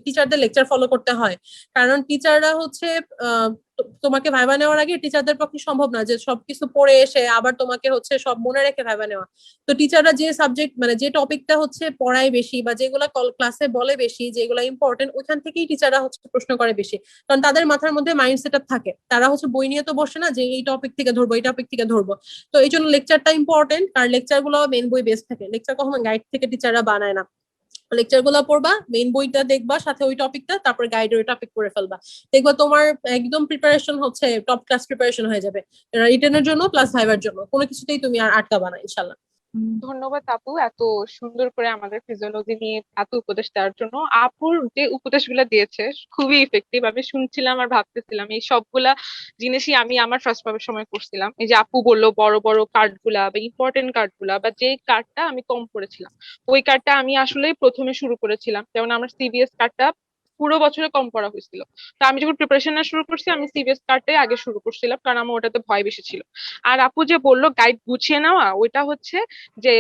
টিচারদের লেকচার ফলো করতে হয়। কারণ টিচাররা হচ্ছে তোমাকে ভাইবা নেওয়ার আগে টিচারদের পক্ষে সম্ভব না যে সবকিছু পড়ে এসে আবার তোমাকে হচ্ছে সব মনে রেখে ভাইবা নেওয়া। তো টিচাররা যে সাবজেক্ট মানে যে টপিকটা হচ্ছে পড়ায় বেশি বা যেগুলা ক্লাসে বলে বেশি, যেগুলা ইম্পর্টেন্ট, ওইখান থেকেই টিচাররা হচ্ছে প্রশ্ন করে বেশি, কারণ তাদের মাথার মধ্যে মাইন্ড সেট আপ থাকে, তারা হচ্ছে বই নিয়ে তো বসে না যে এই টপিক থেকে ধরবো এই টপিক থেকে ধরবো। তো এই জন্য লেকচারটা ইম্পর্টেন্ট, আর লেকচার গুলো মেন বই বেস থাকে, লেকচার কখনো গাইড থেকে টিচাররা বানায় না। লেকচার গুলো পড়বা, মেইন বইটা দেখবা, সাথে ওই টপিকটা, তারপর গাইডের ওই টপিক পড়ে ফেলবা, দেখবা তোমার একদম প্রিপারেশন হচ্ছে টপ ক্লাস প্রিপারেশন হয়ে যাবে রিটেনের জন্য প্লাস ভাইবার জন্য, কোনো কিছুতেই তুমি আর আটকাবা না ইনশাল্লাহ। ধন্যবাদ আপু, এত সুন্দর করে আমাদের ফিজিওলজি নিয়ে এত উপদেশ দেওয়ার জন্য। আপুর যে উপদেশগুলো দিয়েছে খুবই ইফেক্টিভ। আমি শুনছিলাম আর ভাবতেছিলাম এই সবগুলা জিনিসই আমি আমার ফার্স্ট পাবের সময় করছিলাম। এই যে আপু বললো বড় বড় কার্ড গুলা বা ইম্পর্টেন্ট কার্ড গুলা বা যে কার্ডটা আমি কম পড়েছিলাম, ওই কার্ডটা আমি আসলে প্রথমে শুরু করেছিলাম। যেমন আমার সিবিএস কার্ডটা পুরো বছরে কম পড়া হয়েছিল, তো আমি যখন প্রিপারেশন শুরু করছি আমি সিবিএস কার্ডটাই আগে শুরু করছিলাম, কারণ আমার ওটাতে ভয় বেশি ছিল। আর আপু যে বললো গাইড গুছিয়ে নেওয়া, ওইটা হচ্ছে যে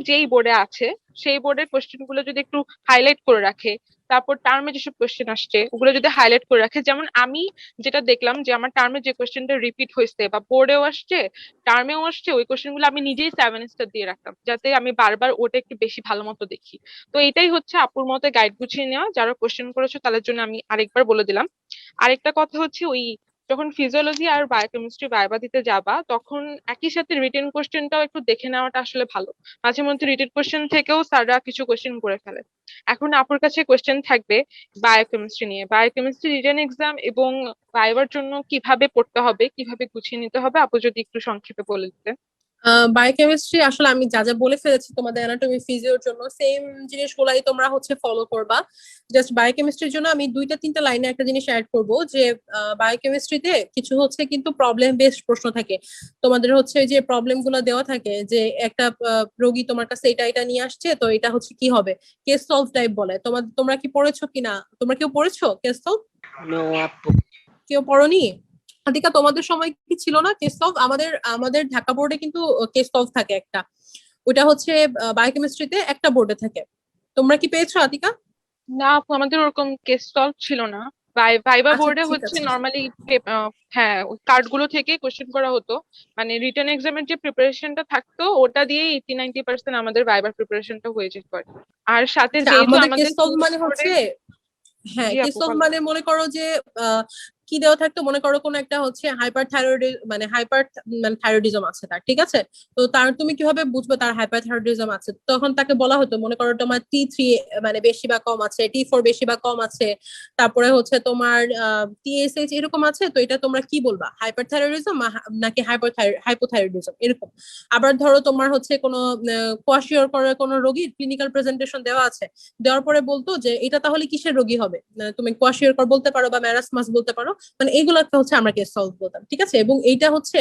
যেই বোর্ডে আছে সেই বোর্ডের কোশ্চেন গুলো যদি একটু হাইলাইট করে রাখে, তারপর টার্মে যেসব কোয়েশ্চেন আসছে ওগুলো যদি হাইলাইট করে রাখে, যেমন আমি যেটা দেখলাম যে আমার টার্মে যে কোয়েশ্চেনটা রিপিট হয়েছে বা বোর্ডেও আসছে টার্মেও আসছে, ওই কোয়েশ্চেন গুলো আমি নিজেই 7 স্টার দিয়ে রাখতাম, যাতে আমি বারবার ওটা একটু বেশি ভালো মতো দেখি। তো এটাই হচ্ছে আপুর মতে গাইড গুছিয়ে নেওয়া। যারা কোয়েশ্চেন করেছো তাদের জন্য আমি আরেকবার বলে দিলাম। আরেকটা কথা হচ্ছে, ওই যখন ফিজিওলজি আর বায়োকেমিস্ট্রি ভাইবা দিতে যাবা তখন একই সাথে রিটেন কোশ্চেনটাও একটু দেখে নেওয়াটা আসলে ভালো। মাঝে মধ্যে রিটেন কোশ্চেন থেকেও স্যাররা কিছু কোশ্চেন করে ফেলে। এখন আপুর কাছে কোশ্চেন থাকবে বায়োকেমিস্ট্রি নিয়ে, বায়োকেমিস্ট্রি রিটেন এক্সাম এবং ভাইবার জন্য কিভাবে পড়তে হবে, কিভাবে গুছিয়ে নিতে হবে, আপু যদি একটু সংক্ষেপে বলে দিতেন। বায়োকেমিস্ট্রি আসলে আমি যা যা বলে ফেলেছি তোমাদের অ্যানাটমি ফিজিওর জন্য সেম জিনিসগুলাই তোমরা হচ্ছে ফলো করবা। জাস্ট বায়োকেমিস্ট্রির জন্য আমি 2-3টা লাইনে একটা জিনিস অ্যাড করব যে বায়োকেমিস্ট্রিতে কিছু হচ্ছে কিন্তু প্রবলেম বেসড প্রশ্ন থাকে। তোমাদের হচ্ছে যে প্রবলেম গুলো দেওয়া থাকে যে একটা রোগী তোমার কাছে এটা এটা নিয়ে আসছে, তো এটা হচ্ছে কি হবে, কেস সলভ টাইপ বলে। তোমরা কি পড়েছো কিনা, তোমরা কেউ পড়েছো কেস সলভ? নো আপু। কেউ পড়নি? আদিকা তোমাদের সময় কি ছিল না কেস সলভ? আমাদের আমাদের ঢাকা বোর্ডে কিন্তু কেস সলভ থাকে একটা, ওটা হচ্ছে বায়োকেমিস্ট্রিতে একটা বোর্ডে থাকে। তোমরা কি পেয়েছো আতিকা? না আপু, আমাদের ওরকম কেস সলভ ছিল না। ভাইবা আচ্ছা বোর্ডে ঠিক হচ্ছে আছে। নর্মালি হ্যাঁ কার্ড গুলো থেকে কোশ্চেন করা হতো। মানে রিটেন এক্সামের যে প্রিপারেশনটা থাকতো ওটা দিয়ে 80-90% আমাদের ভাইবার প্রিপারেশনটা হয়ে যেত আর কি। আর সাথে আচ্ছা যেহেতু আমাদের কেস আমাদের সলভ কোর্স মানে করে। হচ্ছে, হ্যাঁ জি কেস আপু সলভ বলো। মানে মনে করো যে আহ, কি দেওয়া থাকতো, মনে করো কোনো একটা হচ্ছে হাইপার থাইরয়েড, মানে হাইপার মানে থাইরয়েডিজম আছে তার, ঠিক আছে? তো তার তুমি কিভাবে বুঝবে তার হাইপার থাইরয়েডিজম আছে? তখন তাকে বলা হতো মনে করো তোমার T3 মানে বেশি বা কম আছে, T4 বেশি বা কম আছে, তারপরে হচ্ছে তোমার TSH এরকম আছে, তো এটা তোমরা কি বলবা, হাইপার থাইরয়েডিজম নাকি হাইপোথাইরয়েডিজম এরকম। আবার ধরো তোমার হচ্ছে কোনো কোয়াশিওর করার কোনো রোগীর ক্লিনিক্যাল প্রেজেন্টেশন দেওয়া আছে, দেওয়ার পরে বলতো যে এটা তাহলে কিসের রোগী হবে, তুমি কোয়াশিওরকর বলতে পারো বা ম্যারাসমাস বলতে পারো, মানে এইগুলোকে হচ্ছে আমরা কেস সলভ বলতাম, ঠিক আছে? এবং এইটা হচ্ছে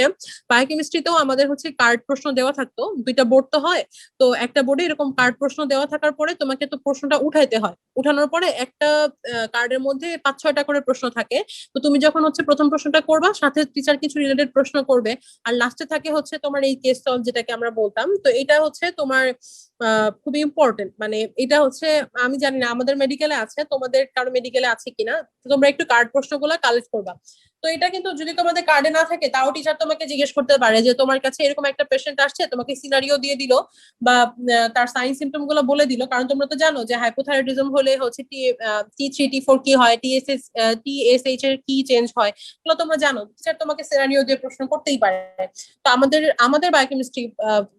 বায়োকেমিস্ট্রিতেও আমাদের হচ্ছে কার্ড প্রশ্ন দেওয়া থাকতো, 2টা বোর্ড তো হয়, তো একটা বোর্ডে এরকম কার্ড প্রশ্ন দেওয়া থাকার পরে তোমাকে তো প্রশ্নটা উঠাইতে হয়, উঠানোর পরে একটা কার্ডের মধ্যে 5-6টা করে প্রশ্ন থাকে। তো তুমি যখন হচ্ছে প্রথম প্রশ্নটা করবা সাথে টিচার কিছু রিলেটেড প্রশ্ন করবে, আর লাস্টে থাকে হচ্ছে তোমার এই কেস সলভ যেটাকে আমরা বলতাম। তো এটা হচ্ছে তোমার খুবই ইম্পর্টেন্ট, মানে এটা হচ্ছে আমি জানি না আমাদের মেডিকেলে আছে, তোমাদের কারো মেডিকেলে আছে কিনা, তো তোমরা একটু কার্ড প্রশ্নগুলো কালেক্ট করবা। তো এটা কিন্তু যদি তোমাদের কার্ডে না থাকে তাও টিচার তোমাকে জিজ্ঞেস করতে পারে যে তোমার কাছে এরকম একটা পেশেন্ট আসছে, তোমাকে সিনারিও দিয়ে দিল বা তার সাইন সিমটম গুলো বলে দিল, কারণ তোমরা তো জানো যে হাইপোথাইরয়েডিজম হলে হচ্ছে T3 T4 কি হয়, TSH এর কি চেঞ্জ হয়, এগুলো তোমরা জানো, টিচার তোমাকে সিনারিও দিয়ে প্রশ্ন করতেই পারে। তো আমাদের আমাদের বায়োকেমিস্ট্রি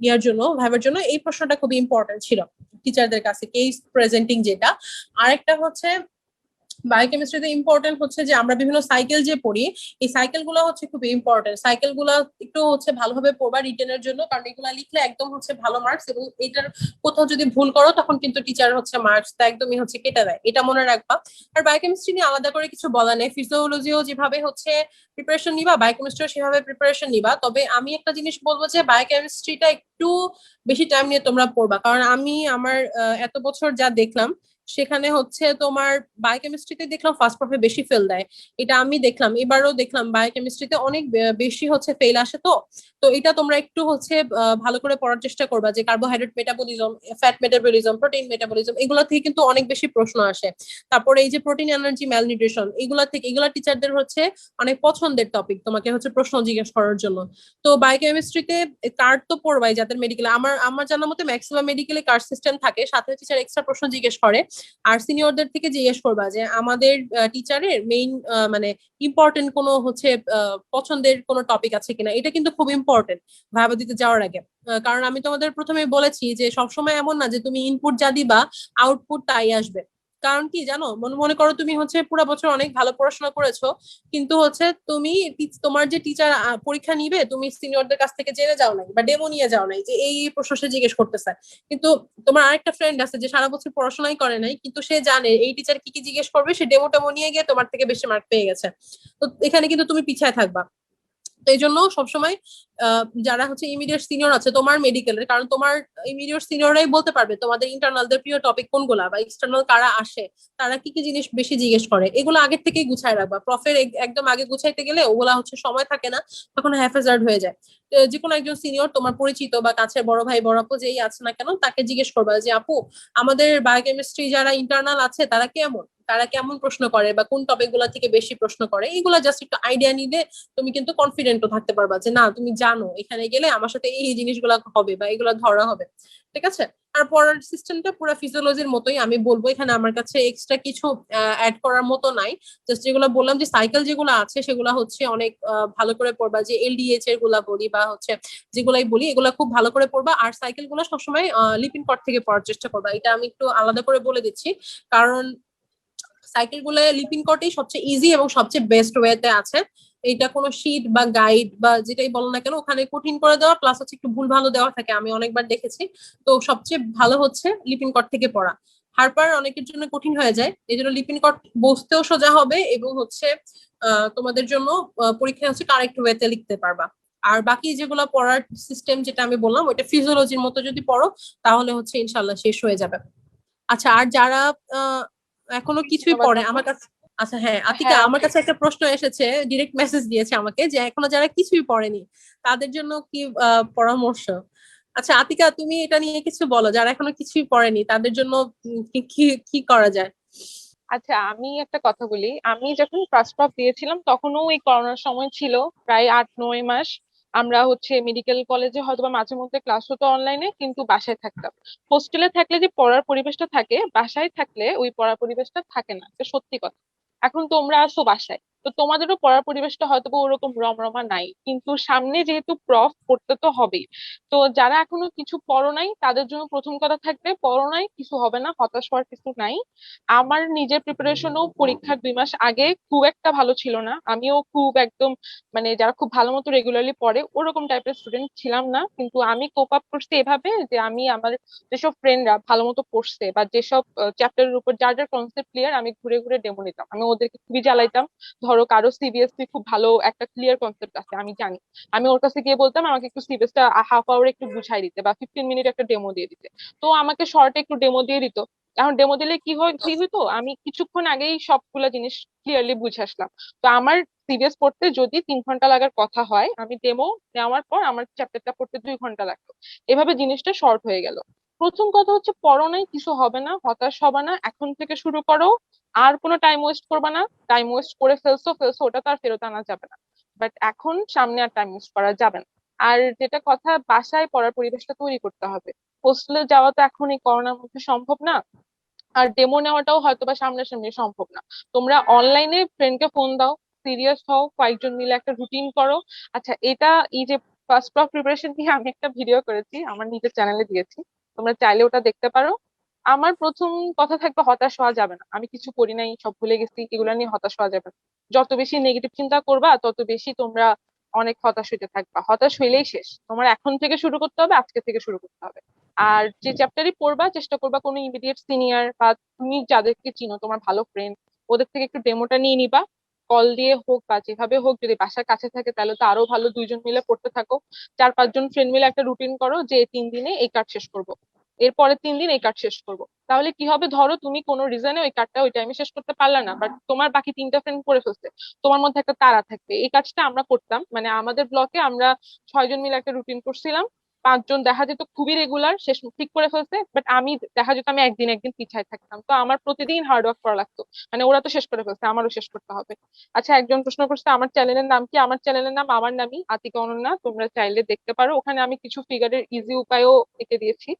ইয়ার জন্য ভাইবার জন্য এই প্রশ্নটা খুবই ইম্পর্টেন্ট ছিল টিচারদের কাছে, কেস প্রেজেন্টিং যেটা। আরেকটা হচ্ছে বায়োকেমিস্ট্রিতে ইম্পর্টেন্ট হচ্ছে যে আমরা বিভিন্ন সাইকেল যে পড়ি, এই সাইকেল গুলো হচ্ছে খুব ইম্পর্টেন্ট, সাইকেল গুলো একটু হচ্ছে ভালোভাবে পড়বা রিটেনের জন্য, কারণ এগুলা লিখলে একদম হচ্ছে ভালো মার্কস, এবং এটার কোথাও যদি ভুল করো তখন কিন্তু টিচার হচ্ছে মার্কসটা একদমই হচ্ছে কেটে দেয়, এটা মনে রাখবা। আর বায়োকেমিস্ট্রি নিয়ে আলাদা করে কিছু বলা নেই, ফিজিওলজিও যেভাবে হচ্ছে প্রিপারেশন নিবা বায়োকেমিস্ট্রিও সেভাবে প্রিপারেশন নিবা। তবে আমি একটা জিনিস বলবো যে বায়োকেমিস্ট্রিটা একটু বেশি টাইম নিয়ে তোমরা পড়বা, কারণ আমি আমার এত বছর যা দেখলাম সেখানে হচ্ছে তোমার বায়োকেমিস্ট্রিতে দেখলাম ফার্স্ট পার্টে বেশি ফেল দেয়, এটা আমি দেখলাম, এবারও দেখলাম বায়োকেমিস্ট্রিতে অনেক বেশি হচ্ছে ফেল আসে। তো তো এটা তোমরা একটু হচ্ছে ভালো করে পড়ার চেষ্টা করবা যে carbohydrate metabolism, fat metabolism, protein metabolism, এগুলা থেকে কিন্তু অনেক বেশি প্রশ্ন আসে। তারপরে এই যে প্রোটিন এনার্জি ম্যালনিউট্রিশন, এগুলা থেকে এগুলা টিচারদের হচ্ছে অনেক পছন্দের টপিক তোমাকে হচ্ছে প্রশ্ন জিজ্ঞেস করার জন্য। তো বায়োকেমিস্ট্রিতে কার্ড তো পড়বাই যাদের মেডিকেলে, আমার আমার জানার মতে ম্যাক্সিমাম মেডিকেলে কার্ড সিস্টেম থাকে, সাথে টিচার এক্সট্রা প্রশ্ন জিজ্ঞেস করে। আর সিনিয়রদের থেকে জিজ্ঞেস করবা যে আমাদের টিচারের মেইন মানে ইম্পর্টেন্ট কোনো হচ্ছে পছন্দের কোনো টপিক আছে কিনা, এটা কিন্তু খুব ইম্পর্টেন্ট ভাইবা দিতে যাওয়ার আগে। কারণ আমি তোমাদের প্রথমে বলেছি যে সবসময় এমন না যে তুমি ইনপুট যা দিবা আউটপুট তাই আসবে। কারণ কি জানো, মনে মনে করো তুমি হচ্ছে পুরো বছর অনেক ভালো পড়াশোনা করেছো, কিন্তু হচ্ছে তুমি তোমার যে টিচার পরীক্ষা নিবে তুমি সিনিয়রদের কাছ থেকে জেনে যাও নাই বা ডেমো নিয়ে যাও নাই যে এই প্রশ্ন সে জিজ্ঞেস করতেছে, কিন্তু তোমার আরেকটা ফ্রেন্ড আছে যে সারা বছর পড়াশোনাই করে নাই, কিন্তু সে জানে এই টিচার কি কি জিজ্ঞেস করবে, সে ডেমো টেমো নিয়ে গিয়ে তোমার থেকে বেশি মার্ক পেয়ে গেছে। তো এখানে কিন্তু তুমি পিছায় থাকবা। তো এই জন্য সবসময় যারা হচ্ছে ইমিডিয়েট সিনিয়র আছে তোমার মেডিকেলের, কারণ তোমার ইমিডিয়েট সিনিয়ররাই বলতে পারবে তোমাদের ইন্টারনালদের প্রিয় টপিক কোনগুলা বা এক্সটার্নাল কারা আসে, তারা কি কি জিনিস বেশি জিজ্ঞেস করে, এগুলো আগের থেকেই গুছায় রাখবা। প্রফের একদম আগে গুছাইতে গেলে ওগুলা হচ্ছে সময় থাকে না, তখন হ্যাফেজার্ড হয়ে যায়। যে কোনো একজন সিনিয়র তোমার পরিচিত বা কাছের বড় ভাই বড় আপু যেই আছে না কেন, তাকে জিজ্ঞেস করবা যে আপু আমাদের বায়োকেমিস্ট্রি যারা ইন্টারনাল আছে তারা কেমন, তারা কেমন প্রশ্ন করে বা কোন টপিক গুলা থেকে বেশি প্রশ্ন করে, এগুলা জাস্ট একটু আইডিয়া নিলে তুমি কিন্তু কনফিডেন্টও থাকতে পারবা যে না তুমি জানো এখানে গেলে আমার সাথে এই জিনিসগুলা হবে বা এগুলা ধরা হবে। ঠিক আছে। আর পড়ার সিস্টেমটা পুরো ফিজিওলজির মতোই আমি বলবো, এখানে আমার কাছে এক্সট্রা কিছু অ্যাড করার মতো নাই। জাস্ট যেগুলো বললাম যে সাইকেল যেগুলো আছে সেগুলো হচ্ছে অনেক ভালো করে পড়বা, যে এলডিএইচ এর গুলা বলি বা হচ্ছে যেগুলাই বলি এগুলা খুব ভালো করে পড়বা। আর সাইকেল গুলো সবসময় লিপিন কট থেকে পড়ার চেষ্টা করবা, এটা আমি একটু আলাদা করে বলে দিচ্ছি। কারণ সাইকেল গুলো লিপিং কটেই সবচেয়ে ইজি এবং সবচেয়ে বেস্ট ওয়েতে আছে। এটা কোনো শীট বা গাইড বা যেটাই বলো না কেন ওখানে কঠিন করে দেওয়া প্লাস হচ্ছে একটু ভুল ভালো দেওয়া থাকে, আমি অনেকবার দেখেছি। তো সবচেয়ে ভালো হচ্ছে লিপিং কট থেকে পড়া। হারপার অনেকের জন্য কঠিন হয়ে যায়, এই জন্য লিপিং কট বসতেও সোজা হবে এবং হচ্ছে তোমাদের জন্য পরীক্ষায় হচ্ছে কারেক্ট ওয়েতে লিখতে পারবা। আর বাকি যেগুলো পড়ার সিস্টেম যেটা আমি বললাম ওইটা ফিজিওলজির মতো যদি পড়ো তাহলে হচ্ছে ইনশাল্লাহ শেষ হয়ে যাবে। আচ্ছা, আর যারা এখনো কিছুই ধন্যবাদ পড়ে আপু। আমার কাছে, আচ্ছা হ্যাঁ আতিকা, হ্যাঁ আমার আপু। কাছে একটা প্রশ্ন এসেছে, ডিরেক্ট মেসেজ দিয়েছে আমাকে যে এখনো যারা কিছুই পড়েনি তাদের জন্য কি পরামর্শ। আচ্ছা আতিকা, তুমি এটা নিয়ে কিছু বলো, যারা এখনো কিছুই পড়েনি তাদের জন্য কি কি কি করা যায়। আচ্ছা, আমি একটা কথা বলি, আমি যখন ফার্স্ট ক্রপ দিয়েছিলাম তখনও এই করোনার সময় ছিল, প্রায় 8-9 মাস। আমরা হচ্ছে মেডিকেল কলেজে হয়তো বা মাঝে মধ্যে ক্লাস হতো অনলাইনে, কিন্তু বাসায় থাকতাম। হোস্টেলে থাকলে যে পড়ার পরিবেশটা থাকে, বাসায় থাকলে ওই পড়ার পরিবেশটা থাকে না, এটা সত্যি কথা। এখন তোমরা আসো বাসায়, তো তোমাদেরও পড়ার পরিবেশটা হয়তো বা ওরকম রমরমা নাই, কিন্তু সামনে যেহেতু প্রফ পড়তে তো হবেই। তো যারা এখনো কিছু পড়ো নাই তাদের জন্য প্রথম কথা থাকবে, পড়ো নাই কিছু হবে না, হতাশ হওয়ার কিছু নাই। আমার নিজের প্রিপারেশনও পরীক্ষার 2 মাস আগে খুব একটা ভালো ছিল না, আমিও খুব একদম মানে যারা খুব ভালো মতো রেগুলারলি পড়ে ওরকম টাইপের স্টুডেন্ট ছিলাম না, কিন্তু আমি কোপ আপ করছি এভাবে যে আমি আমার যেসব ফ্রেন্ডরা ভালো মতো পড়ছে বা যেসব চ্যাপ্টারের উপর যার যার কনসেপ্ট ক্লিয়ার, আমি ঘুরে ঘুরে ডেমো নিতাম, আমি ওদেরকে খুবই জ্বালাইতাম। ধরো কারো সিবিএসসি খুব ভালো একটা ক্লিয়ার কনসেপ্ট আছে আমি জানি, আমি ওর কাছে গিয়ে বলতাম আমাকে একটু সিবিএসটা হাফ আওয়ার একটু বুঝাই দিতে বা 15 মিনিট একটা ডেমো দিয়ে দিতে। তো আমাকে শর্টে একটু ডেমো দিয়ে দিত। এখন ডেমো দিলে কি হইতো, আমি কিছুক্ষণ আগেই সবগুলা জিনিস ক্লিয়ারলি বুঝে আসলাম। তো আমার সিরিয়াস পড়তে যদি 3 ঘন্টা লাগার কথা হয়, আমি ডেমো নেওয়ার পর আমার চ্যাপ্টারটা পড়তে 2 ঘন্টা লাগতো। এভাবে জিনিসটা শর্ট হয়ে গেল। প্রথম কথা হচ্ছে পড়ো নাই কিছু হবে না, হতাশ হবে না, এখন থেকে শুরু করো। আর কোনো টাইম ওয়েস্ট করবে না, টাইম ওয়েস্ট করে ফেলছো ফেলছো, ওটা তো আর ফেরত আনা যাবে না। বাট এখন সামনে আর টাইম ওয়েস্ট করা যাবে না। আর যেটা কথা, বাসায় পড়ার পরিবেশটা তৈরি করতে হবে। হোস্টেলে যাওয়া তো এখন এই করোনার মধ্যে সম্ভব না, আর ডেমো নেওয়াটাও হয়তো বা সামনাসামনি সম্ভব না। তোমরা অনলাইনে ফ্রেন্ডকে ফোন দাও, সিরিয়াস হও, কয়েকজন মিলে একটা রুটিন করো। আচ্ছা, এটা এই যে ফার্স্ট ক্রপ প্রিপারেশন নিয়ে আমি একটা ভিডিও করেছি, আমার নিজের চ্যানেলে দিয়েছি, তোমরা চাইলে ওটা দেখতে পারো। আমার প্রথম কথা থাকবে, হতাশ হওয়া যাবে না, আমি কিছু করি নাই সব ভুলে গেছি এগুলো নিয়ে হতাশ হওয়া যাবে না। যত বেশি নেগেটিভ চিন্তা করবা তত বেশি তোমরা অনেক হতাশ হইতে থাকবা, হতাশ হইলেই শেষ। তোমার এখন থেকে শুরু করতে হবে, আজকে থেকে শুরু করতে হবে। আর যে চ্যাপ্টারই পড়বা চেষ্টা করবা কোনো ইমিডিয়েট সিনিয়র বা তুমি যাদেরকে চিনো তোমার ভালো ফ্রেন্ড, ওদের থেকে একটু ডেমোটা নিয়ে নিবা। কল দিয়ে হোক বা যেভাবে হোক, যদি বাসার কাছে থাকে তাহলে তো আরো ভালো, 2জন মিলে পড়তে থাকো। 4-5 জন ফ্রেন্ড মিলে একটা রুটিন করো যে 3 দিনে এই কাজ শেষ করবো, এর পরের 3 দিন এই কাজ শেষ করবো। তাহলে কি হবে, ধরো তুমি কোনো রিজনে ওই কাজটা ওই টাইমে শেষ করতে পারলে না, বাট তোমার বাকি 3টা ফ্রেন্ড করে ফেলছে, তোমার মধ্যে একটা তাড়া থাকবে। এই কাজটা আমরা করতাম, মানে আমাদের ব্লকে আমরা 6 জন মিলে একটা রুটিন করছিলাম। 5 জন দেখা যেত খুবই রেগুলার শেষ ঠিক করে ফেলছে, বাট আমি দেখা যেত আমি একদিন একদিন পিছায় থাকতাম, তো আমার প্রতিদিন হার্ড ওয়ার্ক করা লাগতো। মানে ওরা তো শেষ করে ফেলছে, আমারও শেষ করতে হবে। আচ্ছা, একজন প্রশ্ন করছে আমার চ্যানেলের নাম কি, আমার চ্যানেলের নাম আমার নামই আতিকা অনন্যা, তোমরা চাইলে দেখতে পারো, ওখানে আমি কিছু ফিগারের ইজি উপায়ও এঁকে দিয়েছি,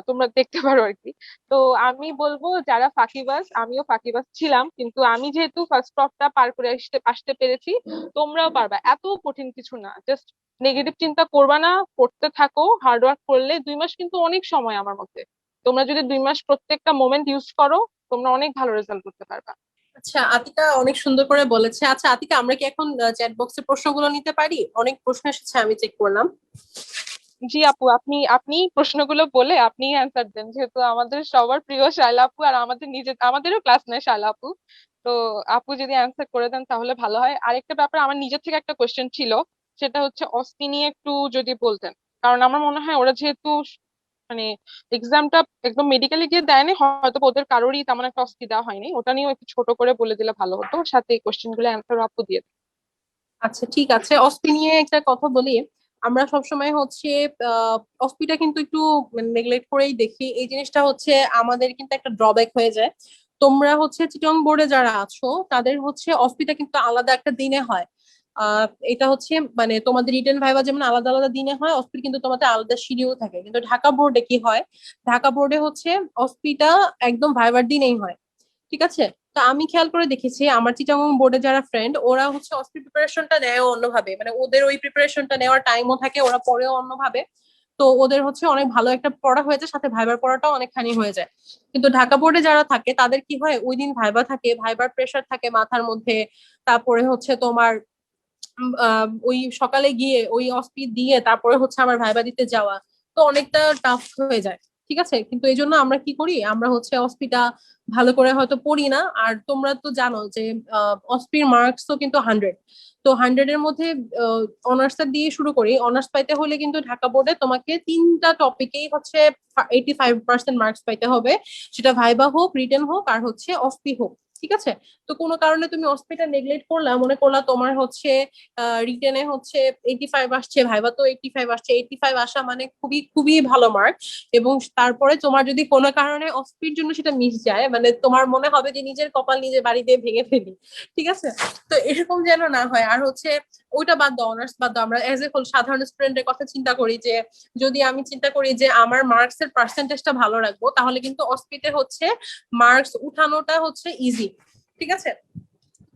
তোমরা দেখতে পারো আর কি। তো আমি বলবো যারা ফাঁকিবাজ, আমিও ফাঁকিবাজ ছিলাম, কিন্তু আমি যেহেতু ফার্স্ট ক্রপটা পার করে আসতে আসতে পেরেছি, তোমরাও পারবা, এত কঠিন কিছু না। জাস্ট নেগেটিভ চিন্তা করবা না, পড়তে থাকো, হার্ড ওয়ার্ক করলে 2 মাস কিন্তু অনেক সময় আমার মতে। তোমরা যদি 2 মাস প্রত্যেকটা মোমেন্ট ইউজ করো, তোমরা অনেক ভালো রেজাল্ট করতে পারবা। আচ্ছা আতিকা অনেক সুন্দর করে বলেছে। আচ্ছা আতিকা, আমরা কি এখন চ্যাট বক্সে প্রশ্নগুলো নিতে পারি? অনেক প্রশ্ন এসেছে, আমি চেক করলাম। জি আপু, আপনি আপনি প্রশ্নগুলো বলে আপনি অ্যান্সার দেন, যেহেতু আমাদের সবার প্রিয় শায়লা আপু, আর আমাদেরও ক্লাস নেয় শায়লা আপু। তো আপু যদি অ্যান্সার করে দেন তাহলে ভালো হয়। আরেকটা ব্যাপার, আমার নিজের থেকে একটা কোয়েশ্চেন ছিল, সেটা হচ্ছে অস্পি নিয়ে একটু যদি বলতেন, কারণ আমার মনে হয় ওরা যেহেতু মানে এক্সামটা একদম মেডিকেলে গিয়ে দেয়নি, হয়তো ওদের কারোরই তেমন একটা অস্পি দেওয়া হয়নি, ওটা নিয়েও একটু ছোট করে বলে দিলে ভালো হতো, সাথে এই কোশ্চেন গুলো অ্যান্সার আপু দিয়ে দিন। আচ্ছা ঠিক আছে, অস্পি নিয়ে একটা কথা বলি। আমরা সবসময় হচ্ছে অস্পিটা কিন্তু একটু নেগলেক্ট করেই দেখি। এই জিনিসটা হচ্ছে আমাদের কিন্তু একটা ড্রব্যাক হয়ে যায়। তোমরা হচ্ছে চিটং বোর্ডে যারা আছো তাদের হচ্ছে অস্পিটা কিন্তু আলাদা একটা দিনে হয়। এটা হচ্ছে মানে তোমাদের রিটেন ভাইবা যেমন আলাদা আলাদা দিনে হয়, অস্পির কিন্তু তোমাদের আলাদা শিডিউল থাকে। কিন্তু ঢাকা বোর্ডে কি হয়, ঢাকা বোর্ডে হচ্ছে অস্পিটা একদম ভাইবার দিনেই হয়। ঠিক আছে। তো আমি খেয়াল করে দেখেছি আমার চিটাগং বোর্ডে যারা ফ্রেন্ড ওরা হচ্ছে অস্ত্র প্রিপারেশনটা নেয় অন্যভাবে, মানে ওদের ওই প্রিপারেশনটা নেওয়ার টাইমও থাকে, ওরা পড়েও অন্যভাবে। তো ওদের হচ্ছে অনেক ভালো একটা পড়া হয়ে যায়, সাথে ভাইবার পড়াটাও অনেকখানি হয়ে যায়। কিন্তু ঢাকা বোর্ডে যারা থাকে তাদের কি হয়, ওই দিন ভাইবা থাকে, ভাইবার প্রেশার থাকে মাথার মধ্যে। তারপরে হচ্ছে তোমার ওই সকালে গিয়ে ওই অস্পি দিয়ে তারপরে হচ্ছে আমার ভাইবা দিতে যাওয়া, তো অনেকটা টাফ হয়ে যায়। ঠিক আছে, কিন্তু এই জন্য আমরা কি করি, আমরা হচ্ছে অস্পিটা ভালো করে হয়তো পড়ি না। আর তোমরা তো জানো যে অস্পির মার্কস তো কিন্তু 100। তো 100-এর মধ্যে অনার্স দিয়ে শুরু করি, অনার্স পাইতে হলে কিন্তু ঢাকা বোর্ডে তোমাকে 3টা টপিকেই হচ্ছে 85% মার্কস পাইতে হবে। সেটা ভাইবা হোক, রিটেন হোক, আর হচ্ছে অস্পি হোক। ঠিক আছে। তো কোনো কারণে তুমি অস্পিটা নেগলেক্ট করলা, মনে করলা তোমার হচ্ছে রিটেনে হচ্ছে 85 আসছে, ভাইবা তো 85 আসছে, 85 আসা মানে খুবই খুবই ভালো মার্ক। এবং তারপরে তোমার যদি কোনো কারণে অস্পির জন্য সেটা মিস যায়, মানে তোমার মনে হবে যে নিজের কপাল নিজে বাড়ি দিয়ে ভেঙে ফেলি। ঠিক আছে। তো এরকম যেন না হয়। আর হচ্ছে ওইটা বাদ দাও, অনার্স বাদ দাও, আমরা এজ এ হোল সাধারণ স্টুডেন্টের কথা চিন্তা করি যে যদি আমি চিন্তা করি যে আমার মার্কস এর পার্সেন্টেজটা ভালো রাখবো, তাহলে কিন্তু অস্পিতে হচ্ছে মার্কস উঠানোটা হচ্ছে ইজি। ঠিক আছে।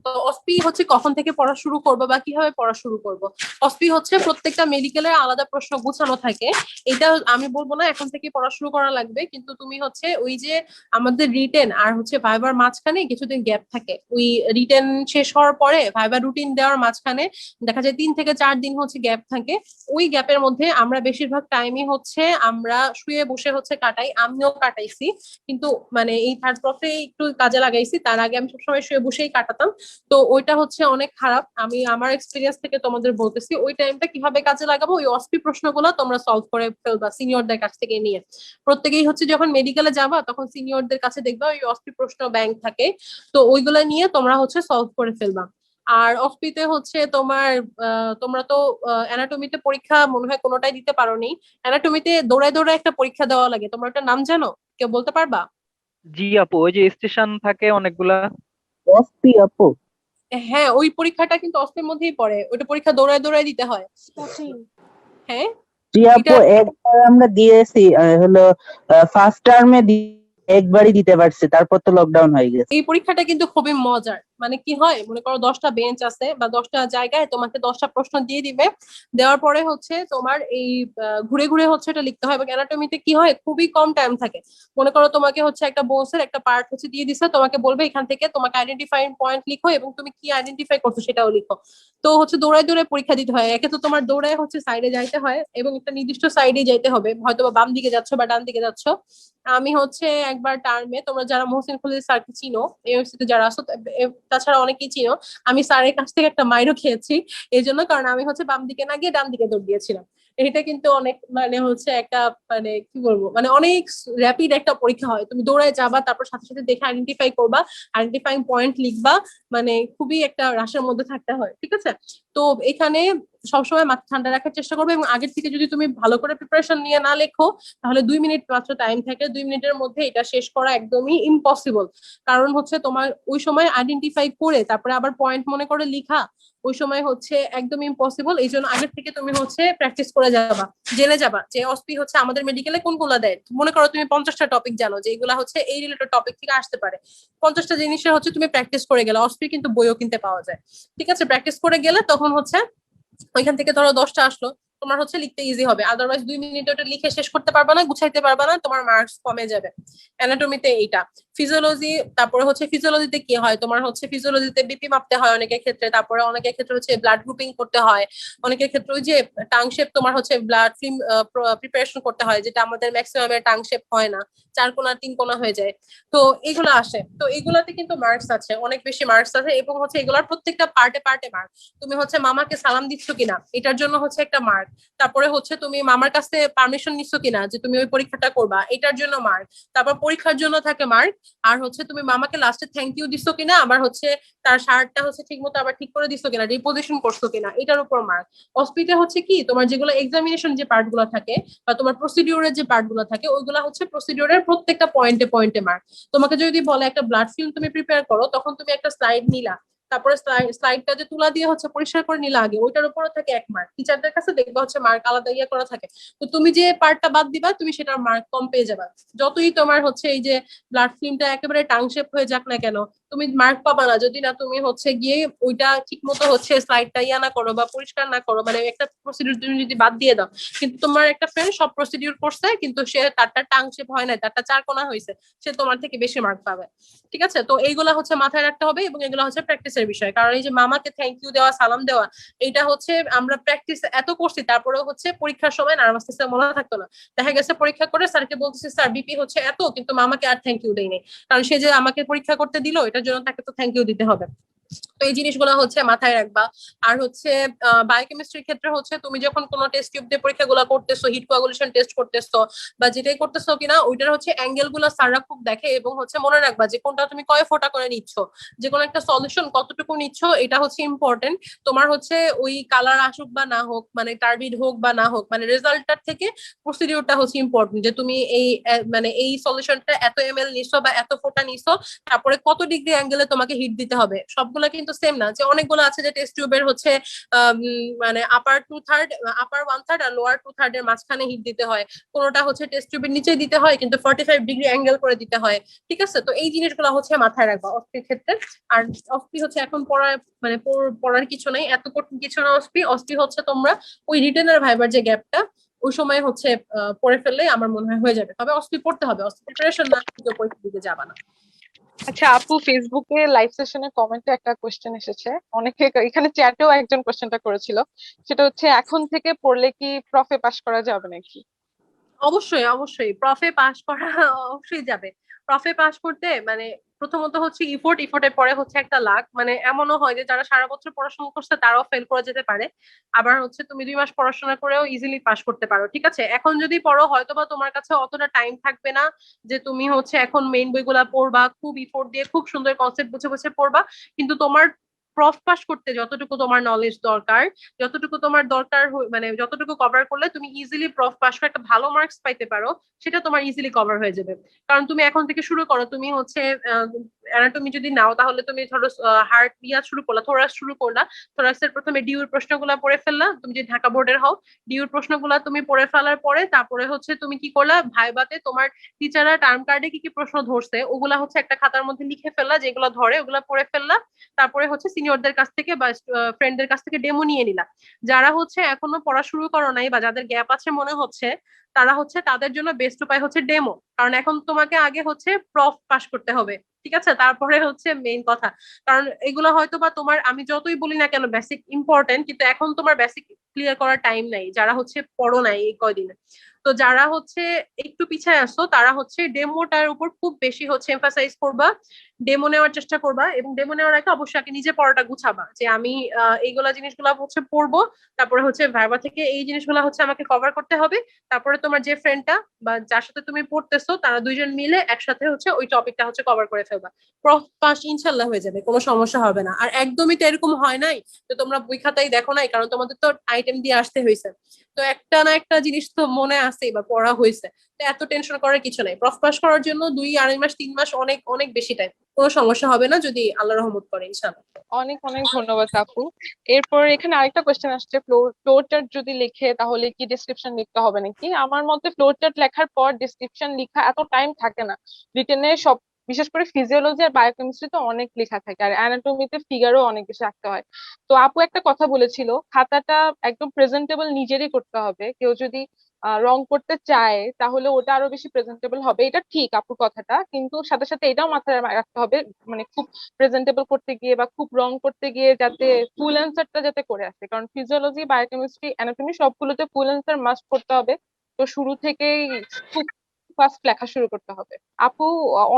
তো অসপি হচ্ছে কখন থেকে পড়া শুরু করবো বা কিভাবে পড়া শুরু করব? অসপি হচ্ছে প্রত্যেকটা মেডিকেলের আলাদা প্রশ্ন গুছানো থাকে। এটা আমি বলবো না এখন থেকে পড়া শুরু করা লাগবে, কিন্তু তুমি হচ্ছে ওই যে আমাদের রিটেন আর হচ্ছে ভাইবার মাঝখানে কিছুদিন গ্যাপ থাকে, ওই রিটেন শেষ হওয়ার পরে ভাইবার রুটিন দেওয়ার মাঝখানে দেখা যায় 3 থেকে 4 দিন হচ্ছে গ্যাপ থাকে। ওই গ্যাপের মধ্যে আমরা বেশিরভাগ টাইমই হচ্ছে আমরা শুয়ে বসে হচ্ছে কাটাই, আমিও কাটাইছি। কিন্তু মানে এই থার্ড প্রফে একটু কাজে লাগাইছি, তার আগে আমি সবসময় শুয়ে বসেই কাটাতাম। তো ওইটা হচ্ছে অনেক খারাপ। আমি আমার এক্সপিরিয়েন্স থেকে তোমাদের বলতেছি, ওই টাইমটা কিভাবে কাজে লাগাবো, ওই অসপি প্রশ্নগুলো তোমরা সলভ করে ফেলবা সিনিয়রদের কাছ থেকে নিয়ে। প্রত্যেকেই হচ্ছে যখন মেডিকেলে যাবা তখন সিনিয়রদের কাছে দেখবা ওই অসপি প্রশ্ন ব্যাংক থাকে, তো ওইগুলা নিয়ে তোমরা হচ্ছে সলভ করে ফেলবা। আর অসপিতে হচ্ছে তোমার তোমরা তো অ্যানাটমিতে পরীক্ষা মনে হয় কোনোটাই দিতে পারোনি। অ্যানাটমিতে দৌড়ায় দৌড়ায় একটা পরীক্ষা দেওয়া লাগে, তোমরা ওটার নাম জানো? কেউ বলতে পারবা? জি আপু, ওই যে স্টেশন থাকে অনেকগুলা। অস্পি আপু। হ্যাঁ, ওই পরীক্ষাটা কিন্তু অস্পির মধ্যেই পড়ে, ওইটা পরীক্ষা দৌড়ায় দৌড়ায় দিতে হয়। হ্যাঁ। জি আপু, এটা একবার আমরা দিয়েছি, হলো ফার্স্ট টার্মে একবারই দিতে পারছি, তারপর তো লকডাউন হয়ে গেছে। এই পরীক্ষাটা কিন্তু খুবই মজার। মানে কি হয়, মনে করো 10টা বেঞ্চ আছে বা 10টা জায়গায় তোমাকে 10টা প্রশ্ন দিয়ে দিবে। দেওয়ার পরে হচ্ছে তোমার এই ঘুরে ঘুরে হচ্ছে এটা লিখতে হয়। এবং অ্যানাটমিতে কি হয়, খুবই কম টাইম থাকে। মনে করো তোমাকে হচ্ছে একটা বোনসের একটা পার্ট হচ্ছে দিয়ে দিছে, তোমাকে বলবে এখান থেকে তোমাকে আইডেন্টিফাইং পয়েন্ট লিখো এবং তুমি কি আইডেন্টিফাই করছো সেটাও লিখো। তো হচ্ছে দৌড়ায় দৌড়ায় পরীক্ষা দিতে হয়। একে তো তোমার দৌড়ায় হচ্ছে সাইডে যাইতে হয় এবং একটা নির্দিষ্ট সাইডে যাইতে হবে, হয়তো বা বাম দিকে যাচ্ছ বা ডান দিকে যাচ্ছ। আমি হচ্ছে একবার টার্মে, তোমরা যারা মহসিন খুলির স্যারকে চিনো, ইউনিভার্সিটিতে যারা আসো, তাছাড়া অনেকেই চিনো, আমি স্যারের কাছ থেকে একটা মাইরও খেয়েছি এই জন্য, কারণ আমি হচ্ছে বাম দিকে না গিয়ে ডান দিকে দৌড় দিয়েছিলাম। এটা কিন্তু অনেক মানে হচ্ছে একটা মানে কি বলবো, মানে অনেক র্যাপিড একটা পরীক্ষা হয়। তুমি দৌড়ায় যাবা, তারপর সাথে সাথে দেখে আইডেন্টিফাই করবা, আইডেন্টিফাইং পয়েন্ট লিখবা, মানে খুবই একটা রাশের মধ্যে থাকতে হয়। ঠিক আছে। তো এখানে সবসময় মাথা ঠান্ডা রাখার চেষ্টা করবে, এবং আগের থেকে যদি তুমি ভালো করে প্রিপারেশন নিয়ে না লেখো, তাহলে 2 মিনিট মাত্র টাইম থাকে, 2 মিনিটের মধ্যে এটা শেষ করা একদমই ইম্পসিবল। কারণ হচ্ছে তোমার ওই সময় আইডেন্টিফাই করে তারপরে আবার পয়েন্ট মনে করে লিখা ওই সময় হচ্ছে একদম ইম্পসিবল। এই জন্য আগের থেকে তুমি হচ্ছে প্র্যাকটিস করে যাবা, জেনে যাবা যে অসপি হচ্ছে আমাদের মেডিকেলে কোনগুলা দেয়। মনে করো তুমি 50টা টপিক জানো যে এগুলা হচ্ছে এই রিলেটেড টপিক থেকে আসতে পারে, 50টা জিনিসের হচ্ছে তুমি প্র্যাকটিস করে গেলে, অসপি কিন্তু বইও কিনতে পাওয়া যায়। ঠিক আছে, প্র্যাকটিস করে গেলে তখন হচ্ছে ওইখান থেকে ধরো 10টা আসলো, তোমার হচ্ছে লিখতে ইজি হবে, আদারওয়াইজ 2 মিনিটে ওটা লিখে শেষ করতে পারবা না, গুছাইতে পারবা না, তোমার মার্কস কমে যাবে। অ্যানাটমিতে এইটা। ফিজিওলজি, তারপরে হচ্ছে ফিজিওলজিতে কি হয়, তোমার হচ্ছে ফিজিওলজিতে বিপি মাপতে হয় অনেকের ক্ষেত্রে, তারপরে অনেকের ক্ষেত্রে হচ্ছে ব্লাড গ্রুপিং করতে হয়, অনেকের ক্ষেত্রে ওই যে টাং শেপ তোমার হচ্ছে ব্লাড ফিল্ম প্রিপারেশন করতে হয়, যেটা আমাদের ম্যাক্সিমামের টাং শেপ হয় না, 4 কোণা 3 কোণা হয়ে যায়। তো এগুলো আসে, তো এগুলাতে কিন্তু মার্কস আছে, অনেক বেশি মার্কস আছে, এবং হচ্ছে এগুলার প্রত্যেকটা পার্টে পার্টে মার্ক। তুমি হচ্ছে মামাকে সালাম দিচ্ছ কিনা এটার জন্য হচ্ছে একটা মার্ক, তারপরে হচ্ছে তুমি মামার কাছে পারমিশন নিচ্ছ কিনা যে তুমি ওই পরীক্ষাটা করবা এটার জন্য মার্ক, তারপর পরীক্ষার জন্য থাকে মার্ক, আর হচ্ছে তুমি মামাকে লাস্টে থ্যাংক ইউ দিচ্ছ কিনা, আবার হচ্ছে তার শার্টটা হচ্ছে ঠিক মতো আবার ঠিক করে দিচ্ছ কিনা, রিপোজিশন করছো কিনা, এটার উপর মার্ক। অস্পিতে হচ্ছে কি তোমার যেগুলো এক্সামিনেশন যে পার্ট গুলো থাকে বা তোমার প্রসিডিউরের যে পার্ট গুলো থাকে ওইগুলা হচ্ছে প্রসিডিউরের প্রত্যেকটা পয়েন্টে পয়েন্টে মার্ক। তোমাকে যদি বলে একটা ব্লাড ফিল্ম তুমি প্রিপেয়ার করো, তখন তুমি একটা স্লাইড নিলা, তারপরে স্লাইডটা যে তুলা দিয়ে হচ্ছে পরিষ্কার করে নিলা আগে, ওইটার উপরে থাকে 1 মার্ক। টিচারদের কাছে দেখবা হচ্ছে মার্ক আলাদা ইয়ে করা থাকে, তো তুমি যে পার্টটা বাদ দিবা তুমি সেটার মার্ক কম পেয়ে যাবা। যতই তোমার হচ্ছে এই যে ব্লাড ফিল্মটা একেবারে টাং শেপ হয়ে যাক না কেন, তুমি মার্ক পাবা না যদি না তুমি হচ্ছে গিয়ে ওইটা ঠিক মতো হচ্ছে স্লাইডটা ইয়া না করো বা পরিষ্কার না করো, মানে একটা প্রসিডিউর তুমি যদি বাদ দিয়ে দাও। কিন্তু তোমার একটা ফ্রেন্ড সব প্রসিডিউর করছে কিন্তু সে তারটা টাং শেপ হয় না, তারটা 4 কোণা হয়েছে, সে তোমার থেকে বেশি মার্ক পাবে। ঠিক আছে, তো এইগুলা হচ্ছে মাথায় রাখতে হবে, এবং এগুলা হচ্ছে প্র্যাকটিসের বিষয়। কারণ এই যে মামাকে থ্যাংক ইউ দেওয়া, সালাম দেওয়া, এটা হচ্ছে আমরা প্র্যাকটিস এত করছি, তারপরেও হচ্ছে পরীক্ষার সময় নার্ভাসনেস মনে থাকতো না। দেখা গেছে পরীক্ষা করে স্যারকে বলতেছি স্যার বিপি হচ্ছে এত, কিন্তু মামাকে আর থ্যাংক ইউ দেয়নি, কারণ সে যে আমাকে পরীক্ষা করতে দিল এটার জন্য তাকে তো থ্যাংক ইউ দিতে হবে। তো এই জিনিসগুলো হচ্ছে মাথায় রাখবা। আর হচ্ছে বায়োকেমিস্ট্রির ক্ষেত্রে হচ্ছে তুমি যখন কোনো টেস্ট টিউব দিয়ে পরীক্ষাগুলো করতেছো, হিট কোয়াগুলেশন টেস্ট করতেছো বা যেটাই করতেছো কিনা, ওইটার হচ্ছে অ্যাঙ্গেল গুলো স্যাররা খুব দেখে, এবং হচ্ছে মনে রাখবা যে কোনটা তুমি কয় ফোঁটা করে নিচ্ছ, যে কোনো একটা সলিউশন কতটুকু নিচ্ছ, এটা হচ্ছে ইম্পর্টেন্ট। তোমার হচ্ছে ওই কালার আসুক বা না হোক, মানে টার্বিড হোক বা না হোক, মানে রেজাল্টটার থেকে প্রসিডিউরটা হচ্ছে ইম্পর্টেন্ট, যে তুমি এই মানে এই সলিউশনটা এত ml নিছো বা এত ফোঁটা নিছো, তারপরে কত ডিগ্রি অ্যাঙ্গেলে তোমাকে হিট দিতে হবে। সবগুলা কিন্তু সেম না, যে অনেকগুলো আছে যে টেস্ট টিউবের হচ্ছে মানে আপার 2/3, আপার 1/3 আর লোয়ার 2/3 এর মাঝখানে হিট দিতে হয়, কোনোটা হচ্ছে টেস্ট টিউবের নিচে দিতে হয় কিন্তু 45 ডিগ্রি অ্যাঙ্গেল করে দিতে হয়। ঠিক আছে, তো এই জিনিসগুলো হচ্ছে মাথায় রাখবা অস্পির ক্ষেত্রে। আর অস্পি হচ্ছে এখন মানে পড়ার কিছু নাই, এত কঠিন কিছু না অস্পি। অস্পি হচ্ছে তোমরা ওই রিটেন আর ভাইবার যে গ্যাপটা ওই সময় হচ্ছে পড়ে ফেললে আমার মনে হয় হয়ে যাবে। তবে অস্পি পড়তে হবে, অস্পি প্রিপারেশন না কেউ পরীক্ষা দিতে যাবা না। আচ্ছা আপু, ফেসবুকে লাইভ সেশনের কমেন্টে একটা কোশ্চেন এসেছে, অনেকে এখানে চ্যাটেও একজন কোশ্চেনটা করেছিল, সেটা হচ্ছে এখন থেকে পড়লে কি প্রফে পাস করা যাবে নাকি? অবশ্যই অবশ্যই প্রফে পাস করা অবশ্যই যাবে। প্রফে পাস করতে মানে প্রথমত হচ্ছে ইফোর্টের পরে হচ্ছে একটা লাক, মানে এমনও হয় যে যারা সারা বছর পড়াশোনা করছে তারাও ফেল করে যেতে পারে, আবার হচ্ছে তুমি 2 মাস পড়াশোনা করেও ইজিলি পাস করতে পারো। ঠিক আছে, এখন যদি পড়ো হয়তোবা তোমার কাছে অতটা টাইম থাকবে না যে তুমি হচ্ছে এখন মেইন বইগুলা পড়বা, খুব ইফোর্ট দিয়ে খুব সুন্দর কনসেপ্ট বুঝে বুঝে পড়বা, কিন্তু তোমার প্রফ পাস করতে যতটুকু তোমার নলেজ দরকার, যতটুকু তোমার দরকার মানে যতটুকু কভার করলে তুমি ইজিলি প্রফ পাস করে একটা ভালো মার্কস পাইতে পারো, সেটা তোমার ইজিলি কভার হয়ে যাবে। কারণ তুমি এখন থেকে শুরু করো, তুমি হচ্ছে অ্যানাটমি যদি নাও তাহলে তুমি ধরো হার্ট ইয়া শুরু করলা, থোরাস শুরু করলা, থোরাক্সের প্রথমে ডিউর প্রশ্নগুলা পড়ে ফেললা, তুমি যদি ঢাকা বোর্ডের হও ডিউর প্রশ্নগুলা তুমি পড়ে ফেলার পরে তারপরে হচ্ছে তুমি কি করলা, ভাইবাতে তোমার টিচাররা টার্ম কার্ডে কি কি প্রশ্ন ধরছে ওগুলা হচ্ছে একটা খাতার মধ্যে লিখে ফেললা, যেগুলো ধরে ওগুলা পড়ে ফেললা, তারপরে হচ্ছে সিনিয়রদের কাছ থেকে বা ফ্রেন্ডদের কাছ থেকে ডেমো নিয়ে নিলা। যারা হচ্ছে এখনো পড়া শুরু করো নাই বা যাদের গ্যাপ আছে মনে হচ্ছে, তারা হচ্ছে তাদের জন্য বেস্ট উপায় হচ্ছে ডেমো, কারণ এখন তোমাকে আগে হচ্ছে প্রফ পাস করতে হবে। ঠিক আছে, তারপরে হচ্ছে মেইন কথা, কারণ এগুলো হয়তো বা তোমার আমি যতই বলি না কেন বেসিক ইম্পর্টেন্ট, কিন্তু এখন তোমার বেসিক ক্লিয়ার করার টাইম নাই যারা হচ্ছে পড়ো নাই এই কয়দিনে। তো যারা হচ্ছে একটু পিছায় আসো তারা হচ্ছে ডেমোটার উপর খুব বেশি হচ্ছে এমফাসাইজ করবা, ডেমো নেওয়ার চেষ্টা করবা, এবং ডেমো নেওয়ার আগে অবশ্যই আগে নিজে পড়াটা গুছাবা যে আমি এইগুলা জিনিসগুলা হচ্ছে পড়বো, তারপরে হচ্ছে ভাইবা থেকে এই জিনিসগুলা হচ্ছে আমাকে কভার করতে হবে, তারপরে তোমার যে ফ্রেন্ডটা বা যার সাথে তুমি পড়তেছো তারা দুইজন মিলে একসাথে হচ্ছে ওই টপিকটা হচ্ছে কভার করে ফেলবা। প্রফ পাস ইনশাল্লাহ হয়ে যাবে, কোনো সমস্যা হবে না। আর একদমই তো এরকম হয় নাই তো তোমরা বই খাতাই দেখো নাই, কারণ তোমাদের তো আইটেম দিয়ে আসতে হয়েছে, তো একটা না একটা জিনিস তো মনে আছে বা পড়া হয়েছে, তো এত টেনশন করার কিছু নাই। প্রফ পাস করার জন্য 2-2.5 মাস 3 মাস অনেক অনেক বেশি টাইম, কোনো সমস্যা হবে না যদি আল্লাহ রহমত করে ইনশাল্লাহ। অনেক অনেক ধন্যবাদ আপু। এরপর এখানে আরেকটা কোশ্চেন আসছে, ফ্লোর চার্ট যদি লিখে তাহলে কি ডেসক্রিপশন লিখতে হবে নাকি? আমার মতে ফ্লোর চার্ট লেখার পর ডেসক্রিপশন লেখা এত টাইম থাকে না, রিটেনে সব বিশেষ করে ফিজিওলজি আর বায়োকেমিস্ট্রিতে অনেক লেখা থাকে, আর অ্যানাটমিতে ফিগারও অনেক বেশি রাখতে হয়। তো আপু একটা কথা বলেছিল, খাতাটা একদম প্রেজেন্টেবল নিজেরই করতে হবে। কেউ যদি রং করতে চায় তাহলে ওটা আরো বেশি প্রেজেন্টেবল হবে, এটা ঠিক আপুর কথাটা, কিন্তু সাথে সাথে এটাও মাথায় রাখতে হবে মানে খুব প্রেজেন্টেবল করতে গিয়ে বা খুব রং করতে গিয়ে যাতে ফুল অ্যান্সারটা যাতে করে আসে, কারণ ফিজিওলজি বায়োকেমিস্ট্রি অ্যানাটমি সবগুলোতে ফুল অ্যান্সার মাস্ট করতে হবে। তো শুরু থেকেই খুব ফার্স্ট লেখা শুরু করতে হবে। আপু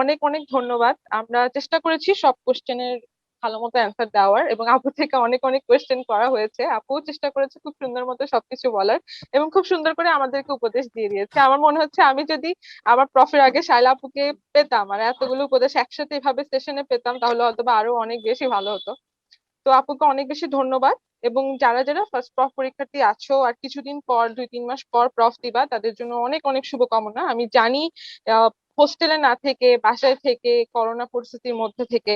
অনেক অনেক ধন্যবাদ, আমরা চেষ্টা করেছি সব কোশ্চেনের ভালো মতো অ্যান্সার দেওয়ার, এবং আপু থেকে অনেক অনেক কোয়েশ্চেন করা হয়েছে, আপুও চেষ্টা করেছে খুব সুন্দর মতো সবকিছু বলার, এবং খুব সুন্দর করে আমাদেরকে উপদেশ দিয়ে দিয়েছে। আমার মনে হচ্ছে আমি যদি আমার প্রফের আগে শায়লা আপুকে পেতাম আর এতগুলো উপদেশ একসাথে এভাবে সেশনে পেতাম তাহলে হয়তো বা আরো অনেক বেশি ভালো হতো। তো আপুকে অনেক বেশি ধন্যবাদ। এবং যারা যারা ফার্স্ট প্রফ পরীক্ষার্থী আছো আর কিছুদিন পর 2-3 মাস পর প্রফ দিবা, তাদের জন্য অনেক অনেক শুভকামনা। আমি জানি হোস্টেলে না থেকে, বাসায় থেকে, করোনা পরিস্থিতির মধ্যে থেকে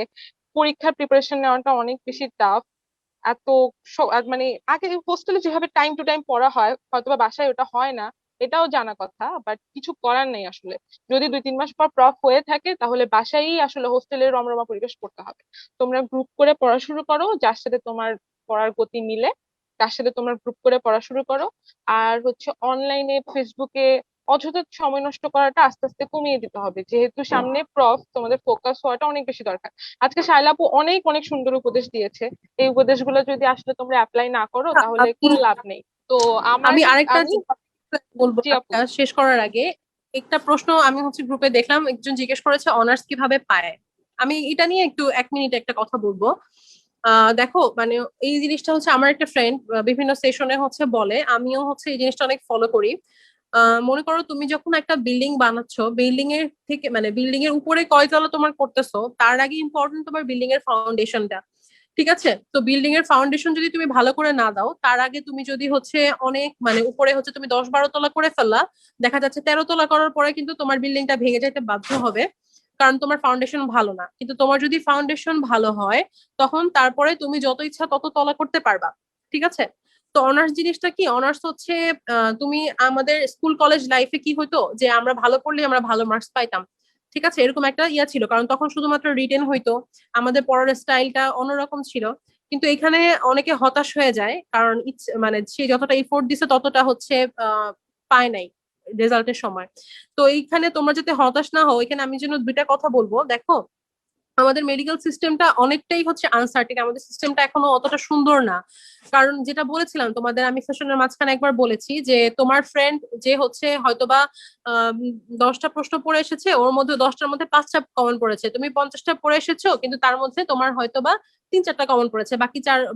পরীক্ষার প্রিপারেশন নেওয়াটা অনেক বেশি টাফ। এত মানে আগে হোস্টেলে যেভাবে টাইম টু টাইম পড়া হয় হয়তোবা বাসায় ওটা হয় না, এটাও জানা কথা, বাট কিছু করার নেই আসলে। যদি 2-3 মাস পর প্রফ হয়ে থাকে তাহলে বাসায়ই আসলে হোস্টেলের রমরমা পরিবেশ করতে হবে। তোমরা গ্রুপ করে পড়া শুরু করো, যার সাথে তোমার পড়ার গতি মিলে তার সাথে তোমরা গ্রুপ করে পড়া শুরু করো। আর হচ্ছে অনলাইনে ফেসবুকে অযথা সময় নষ্ট করাটা আস্তে আস্তে কমিয়ে দিতে হবে, যেহেতু সামনে প্রফ, তোমাদের ফোকাস হওয়াটা অনেক বেশি দরকার। আজকে শায়লা আপু অনেক অনেক সুন্দর উপদেশ দিয়েছে, এই উপদেশগুলো যদি আসলে তোমরা অ্যাপ্লাই না করো তাহলে আমি কোনো লাভ নেই। তো আমার আমি আরেকটা আমি বলবো জি আপু। শেষ করার আগে। একটা প্রশ্ন আমি হচ্ছে গ্রুপে দেখলাম, একজন জিজ্ঞেস করেছে অনার্স কিভাবে পায়। আমি এটা নিয়ে একটু 1 মিনিট একটা কথা বলবো। দেখো মানে এই জিনিসটা হচ্ছে আমার একটা ফ্রেন্ড বিভিন্ন সেশনে হচ্ছে বলে, আমিও হচ্ছে এই জিনিসটা অনেক ফলো করি। মনে করো তুমি যখন একটা বিল্ডিং বানাচ্ছ, বিল্ডিং এর থেকে মানে বিল্ডিং এর উপরে কয়তলা তোমার করতেছো তার আগে ইম্পর্টেন্ট তোমার বিল্ডিং এর ফাউন্ডেশনটা। ঠিক আছে, তো বিল্ডিং এর ফাউন্ডেশন যদি তুমি ভালো করে না দাও, তার আগে তুমি যদি হচ্ছে অনেক মানে উপরে হচ্ছে তুমি 10-12 তলা করে ফেললা, দেখা যাচ্ছে 13 তলা করার পরে কিন্তু তোমার বিল্ডিংটা ভেঙে যাইতে বাধ্য হবে, কারণ তোমার ফাউন্ডেশন ভালো না। কিন্তু তোমার যদি ফাউন্ডেশন ভালো হয় তখন তারপরে তুমি যত ইচ্ছা তত তলা করতে পারবা। ঠিক আছে, তো অনার্স জিনিসটা কি, অনার্স হচ্ছে তুমি আমাদের স্কুল কলেজ লাইফে কি হইতো যে আমরা ভালো পড়লে আমরা ভালো মার্কস পাইতাম। ঠিক আছে, এরকম একটা ইয়া ছিল, কারণ তখন শুধুমাত্র রিটেন হইতো, আমাদের পড়ার স্টাইলটা অন্যরকম ছিল। কিন্তু এখানে অনেকে হতাশ হয়ে যায়, কারণ মানে সে যতটা এফোর্ট দিছে ততটা হচ্ছে পায় নাই রেজাল্টের সময়। তো এইখানে তোমরা যাতে হতাশ না হও, এখানে আমি যেন দুইটা কথা বলবো। দেখো আমাদের মেডিকেল সিস্টেমটা অনেকটাই হচ্ছে আনসার্টিন, আমাদের সিস্টেমটা এখনো অতটা সুন্দর না। কারণ যেটা বলেছিলাম তোমাদের, আমি সেশনের মাঝখানে একবার বলেছি যে তোমার ফ্রেন্ড যে হচ্ছে হয়তোবা 10টা প্রশ্ন পড়ে এসেছে, ওর মধ্যে 10টার মধ্যে 5টা কমন পড়েছে, তুমি 50টা পড়ে এসেছো কিন্তু তার মধ্যে তোমার হয়তোবা 3-4টা কমন পড়েছে,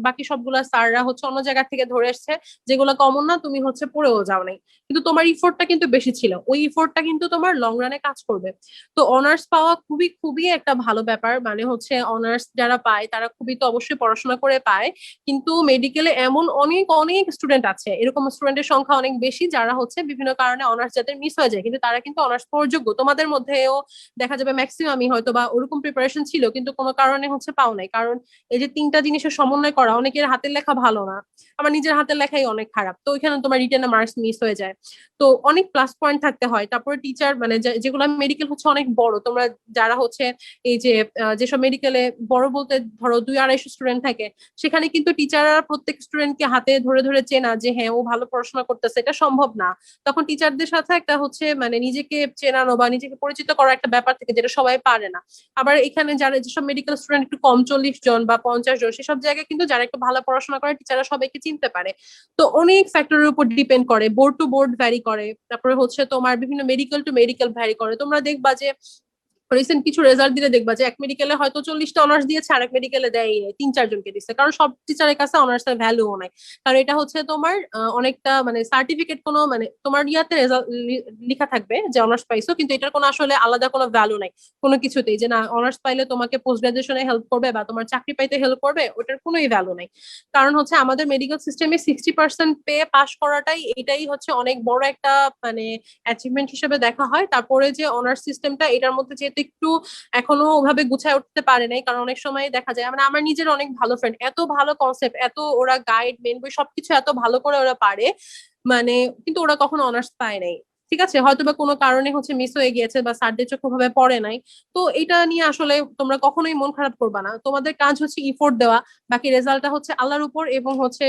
বাকি সবগুলা স্যাররা হচ্ছে অন্য জায়গা থেকে ধরে এসছে, যেগুলো কমন না তুমি হচ্ছে পড়েও যাও নাই, কিন্তু তোমার ইফোর্টটা কিন্তু বেশি ছিল, ওই ইফোর্টটা কিন্তু তোমার লং রানে কাজ করবে। তো অনার্স পাওয়া খুবই খুবই একটা ভালো ব্যাপার, মানে হচ্ছে অনার্স যারা পায় তারা খুবই তো অবশ্যই পড়াশোনা করে পায়। কিন্তু মেডিকেলে এমন অনেক অনেক স্টুডেন্ট আছে, এরকম স্টুডেন্টের সংখ্যা অনেক বেশি যারা হচ্ছে বিভিন্ন কারণে অনার্স যাদের মিস হয়ে যায়, কিন্তু তারা কিন্তু অনার্স পড়ার যোগ্য। তোমাদের মধ্যেও দেখা যাবে ম্যাক্সিমামই হয়তো বা ওরকম প্রিপারেশন ছিল কিন্তু কোনো কারণে হচ্ছে পাও নাই, কারণ এই যে 3টা জিনিসের সমন্বয় করা, অনেকের হাতের লেখা ভালো না, আমার নিজের হাতের লেখাই অনেক খারাপ, তো ওইখানে তোমার রিটেনে মার্কস মিস হয়ে যায়। তো অনেক প্লাস পয়েন্ট থাকতে হয়। তারপরে টিচার মানে যেগুলো মেডিকেল হচ্ছে অনেক বড়, তোমরা যারা হচ্ছে এই যে যেসব মেডিকেলে বড় বলতে ধরো 200-250 স্টুডেন্ট থাকে, সেখানে কিন্তু টিচাররা প্রত্যেক স্টুডেন্টকে হাতে ধরে ধরে চেনা যে হ্যাঁ ও ভালো পড়াশোনা করতেছে, এটা সম্ভব না। তখন টিচারদের সাথে একটা হচ্ছে মানে নিজেকে চেনানো বা নিজেকে পরিচিত করার একটা ব্যাপার থেকে, যেটা সবাই পারে না। আবার এখানে যারা যেসব মেডিকেল স্টুডেন্ট একটু কম, 40 জন বা 50 জন, সেসব জায়গায় কিন্তু যারা একটু ভালো পড়াশোনা করে টিচাররা সবাইকে চিনতে পারে। তো অনেক ফ্যাক্টরের উপর ডিপেন্ড করে, বোর্ড টু বোর্ড ভ্যারি করে, তারপরে হচ্ছে তোমার বিভিন্ন মেডিকেল টু মেডিকেল ভ্যারি করে। তোমরা দেখবা যে রিসেন্ট কিছু রেজাল্ট দিলে দেখবা যে এক মেডিকেলে হয়তো 40টা অনার্স দিয়েছে, আরেক মেডিকেলে দেয় 3-4 জনকে দিচ্ছে, কারণ সব টিচারের কাছে অনার্সের ভ্যালুও নাই। কারণ এটা হচ্ছে তোমার অনেকটা মানে সার্টিফিকেট, কোনো মানে তোমার ইয়াতে লেখা থাকবে যে অনার্স পাইছো, কিন্তু এটার কোনো আসলে আলাদা কোনো ভ্যালু নাই কোনো কিছুতেই, যে না অনার্স পাইলে তোমাকে পোস্ট গ্রাজুয়েশনে হেল্প করবে বা তোমার চাকরি পাইতে হেল্প করবে, ওটার কোনোই ভ্যালু নাই। কারণ হচ্ছে আমাদের মেডিকেল সিস্টেমে 60% পেয়ে পাস করাটাই এটাই হচ্ছে অনেক বড় একটা মানে অ্যাচিভমেন্ট হিসেবে দেখা হয়। তারপরে যে অনার্স সিস্টেমটা, এটার মধ্যে যেহেতু একটু এখনো ওভাবে গুছায় উঠতে পারে নাই, কারণ অনেক সময় দেখা যায় মানে আমার নিজের অনেক ভালো ফ্রেন্ড, এত ভালো কনসেপ্ট, এত ওরা গাইড মেন বই সবকিছু এত ভালো করে ওরা পারে, মানে কিন্তু ওরা কখনো অনার্স পায় নাই। ঠিক আছে, হয়তো বা কোনো কারণে হচ্ছে মিস হয়ে গিয়েছে বা স্যারদের চোখে ভাবে পড়ে নাই। তো এটা নিয়ে আসলে তোমরা কখনোই মন খারাপ করবা না। তোমাদের কাজ হচ্ছে ইফোর্ট দেওয়া, বাকি রেজাল্টটা হচ্ছে আল্লাহর উপর, এবং হচ্ছে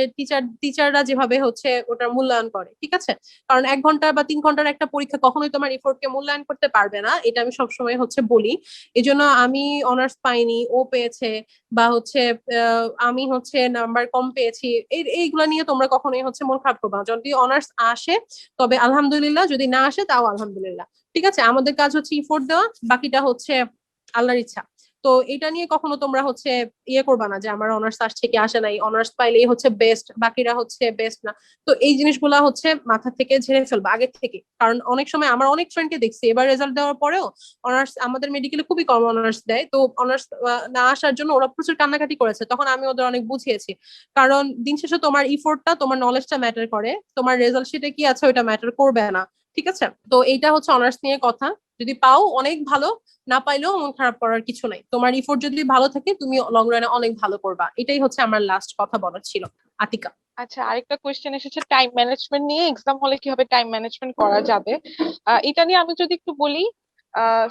টিচাররা যেভাবে হচ্ছে ওটার মূল্যায়ন করে, ঠিক আছে। কারণ 1 ঘন্টা বা 3 ঘন্টার একটা পরীক্ষা কখনোই তোমার ইফোর্টকে মূল্যায়ন করতে পারবে না, এটা আমি সবসময় হচ্ছে বলি। এই জন্য আমি অনার্স পাইনি, ও পেয়েছে, বা হচ্ছে আমি হচ্ছে নাম্বার কম পেয়েছি, এইগুলা নিয়ে তোমরা কখনোই হচ্ছে মন খারাপ করবে না। যদি অনার্স আসে তবে আলহামদুলিল্লাহ, যদি না আসে তাও আলহামদুলিল্লাহ, ঠিক আছে। আমাদের কাজ হচ্ছে ইফোর্ট দেওয়া, বাকিটা হচ্ছে আল্লাহর ইচ্ছা। তো এটা নিয়ে কখনো তোমরা হচ্ছে ইয়ে করবা না যে আমার অনার্স আসছে কি আসে নাই, অনার্স পাইলেই হচ্ছে বেস্ট, বাকিরা হচ্ছে বেস্ট না। তো এই জিনিসগুলা হচ্ছে মাথা থেকে ঝেড়ে ফেলবা আগে থেকে। কারণ অনেক সময় আমার অনেক ফ্রেন্ডকে দেখছি এবার রেজাল্ট দেওয়ার পরেও অনার্স, আমাদের মেডিকেলে খুবই কম অনার্স দেয়, তো অনার্স না আসার জন্য ওরা প্রচুর কান্নাকাটি করেছে। তখন আমি ওদের অনেক বুঝিয়েছি, কারণ দিন শেষে তোমার ইফোর্টটা, তোমার নলেজটা ম্যাটার করে, তোমার রেজাল্ট শিটে কি আছে ওইটা ম্যাটার করবে না, ঠিক আছে। তো এইটা হচ্ছে অনার্স নিয়ে কথা। যদি পাও অনেক ভালো, না পাইলেও মন খারাপ করার কিছু নাই। তোমার ইফোর্ট যদি ভালো থাকে তুমি লং রানে অনেক ভালো করবা। এটাই হচ্ছে আমার লাস্ট কথা বলার ছিল। আতিকা। আচ্ছা, আরেকটা কোয়েশ্চেন এসেছে টাইম ম্যানেজমেন্ট নিয়ে, এক্সাম হলে কিভাবে টাইম ম্যানেজমেন্ট করা যাবে। এটা নিয়ে আমি যদি একটু বলি,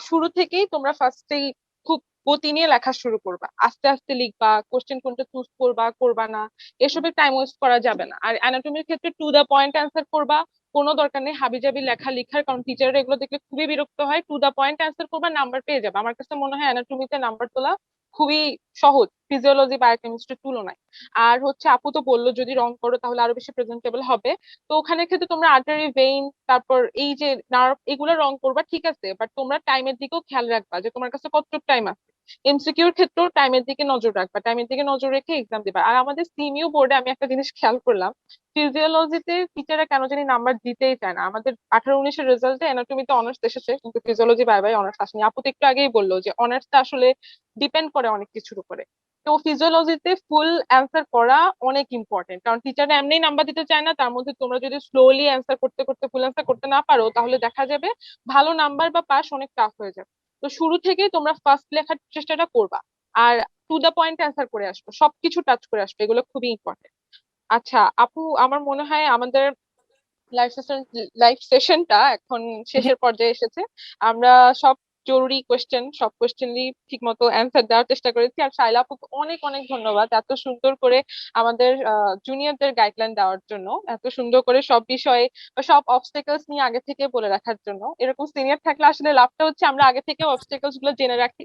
শুরু থেকেই তোমরা ফার্স্টেই খুব গতি নিয়ে লেখা শুরু করবা, আস্তে আস্তে লিখবা, কোশ্চেন কোনটা চুজ করবা করবা না, এসবে টাইম ওয়েস্ট করা যাবে না। আর অ্যানাটমির ক্ষেত্রে টু দা পয়েন্ট অ্যান্সার করবা, কোনো দরকার নেই হাবিজাবি লেখা লিখার, কারণ টিচাররা এগুলো দেখলে খুবই বিরক্ত হয়। টু দা পয়েন্ট অ্যান্সার করবা, নাম্বার পেয়ে যাবে। আমার কাছে মনে হয় অ্যানাটমিতে নাম্বার তোলা খুবই সহজ ফিজিওলজি বায়োকেমিস্ট্রির তুলনায়। আর হচ্ছে আপু তো বললো যদি রং করো তাহলে আরো বেশি প্রেজেন্টেবল হবে। তো ওখানে ক্ষেত্রে তোমরা আর্টারি ভেইন, তারপর এই যে নার্ভ, এগুলো রং করবা ঠিক আছে, বাট তোমরা টাইমের দিকেও খেয়াল রাখবা যে তোমার কাছে কতটুকু টাইম আছে। এমসিকিউর ক্ষেত্রেও টাইমের দিকে নজর রাখবা, টাইমের দিকে নজর রেখে এক্সাম দিবা। আর আমাদের সিমিউ বোর্ডে আমি একটা জিনিস খেয়াল করলাম, ফিজিওলজিতে টিচাররা কেন জানি নাম্বার দিতেই চায় না। আমাদের 18-19-এর রেজাল্টে অ্যানাটমিতে অনার্স এসেছে কিন্তু ফিজিওলজি বাই বাই অনার্স আসেনি। আপু তো একটু আগেই বললো যে অনার্সটা আসলে ডিপেন্ড করে অনেক কিছুর উপরে। তো ফিজিওলজিতে ফুল অ্যান্সার করা অনেক ইম্পর্টেন্ট, কারণ টিচাররা এমনি নাম্বার দিতে চায় না, তার মধ্যে তোমরা যদি স্লোলি অ্যান্সার করতে করতে ফুল অ্যান্সার করতে না পারো তাহলে দেখা যাবে ভালো নাম্বার বা পাস অনেক টাফ হয়ে যাবে। তো শুরু থেকেই তোমরা ফার্স্ট লেখার চেষ্টাটা করবা, আর টু দা পয়েন্ট অ্যান্সার করে আসবো, সবকিছু টাচ করে আসবে, এগুলো খুবই ইম্পর্টেন্ট। আচ্ছা আপু, আমার মনে হয় আমাদের লাইভ সেশনটা এখন শেষের পর্যায়ে এসেছে। আমরা সব জরুরি কোয়েশ্চেন, সব কোয়েশ্চেনই ঠিক মতো অ্যান্সার দেওয়ার চেষ্টা করেছি। আর শাইলা আপুকে অনেক অনেক ধন্যবাদ এত সুন্দর করে আমাদের জুনিয়রদের গাইডলাইন দেওয়ার জন্য, এত সুন্দর করে সব বিষয়ে বা সব অবস্টেকলস নিয়ে আগে থেকে বলে রাখার জন্য। এরকম সিনিয়র থাকলে আসলে লাভটা হচ্ছে আমরা আগে থেকে অবস্টেকলস গুলো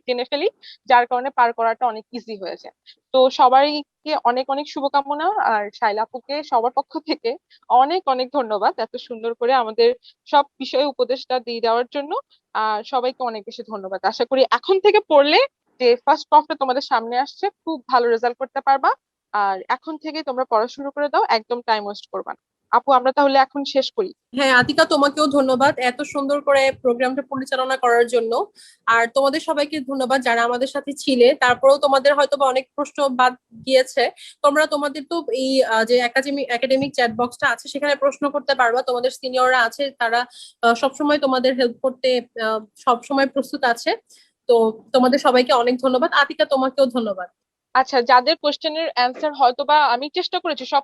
জেনে ফেলি, যার কারণে পার করাটা অনেক ইজি হয়ে যায়। তো সবাইকে অনেক অনেক শুভকামনা, আর শাইলা আপুকে সবার পক্ষ থেকে অনেক অনেক ধন্যবাদ এত সুন্দর করে আমাদের সব বিষয়ে উপদেশটা দিয়ে দেওয়ার জন্য। আর সবাইকে অনেক বেশি ধন্যবাদ। আশা করি এখন থেকে পড়লে যে ফার্স্ট প্রফটা তোমাদের সামনে আসছে খুব ভালো রেজাল্ট করতে পারবা। আর এখন থেকে তোমরা পড়া শুরু করে দাও, একদম টাইম ওয়েস্ট করবা না। আপু আমরা তাহলে এখন শেষ করি। হ্যাঁ আতিকা, তোমাকেও ধন্যবাদ এত সুন্দর করে প্রোগ্রামটা পরিচালনা করার জন্য। আর তোমাদের সবাইকে ধন্যবাদ যারা আমাদের সাথে ছিলে, তারপরেও তোমাদের হয়তো বা অনেক প্রশ্ন বাদ গিয়েছে। তোমরা তোমাদের তো এই যে একাডেমিক চ্যাট বক্সটা আছে সেখানে প্রশ্ন করতে পারবা, তোমাদের সিনিয়ররা আছে, তারা সবসময় তোমাদের হেল্প করতে সবসময় প্রস্তুত আছে। তো তোমাদের সবাইকে অনেক ধন্যবাদ। আতিকা, তোমাকেও ধন্যবাদ। আচ্ছা, যাদের কোশ্চেনের অ্যান্সার হয়তো বা আমি চেষ্টা করেছি সব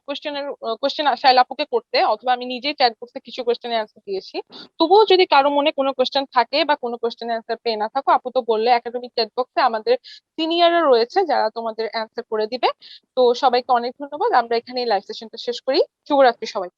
কোশ্চেন শাইলা আপুকে করতে, অথবা আমি নিজেই চ্যাট বক্সে কিছু কোশ্চেনের অ্যান্সার দিয়েছি, তবুও যদি কারো মনে কোনো কোশ্চেন থাকে বা কোনো কোশ্চেনের অ্যান্সার পেয়ে না থাকো, আপু তো বললে একাডেমিক চ্যাট বক্সে আমাদের সিনিয়ররা রয়েছে যারা তোমাদের অ্যান্সার করে দিবে। তো সবাইকে অনেক ধন্যবাদ, আমরা এখানেই লাইভ সেশনটা শেষ করি। শুভরাত্রি সবাই।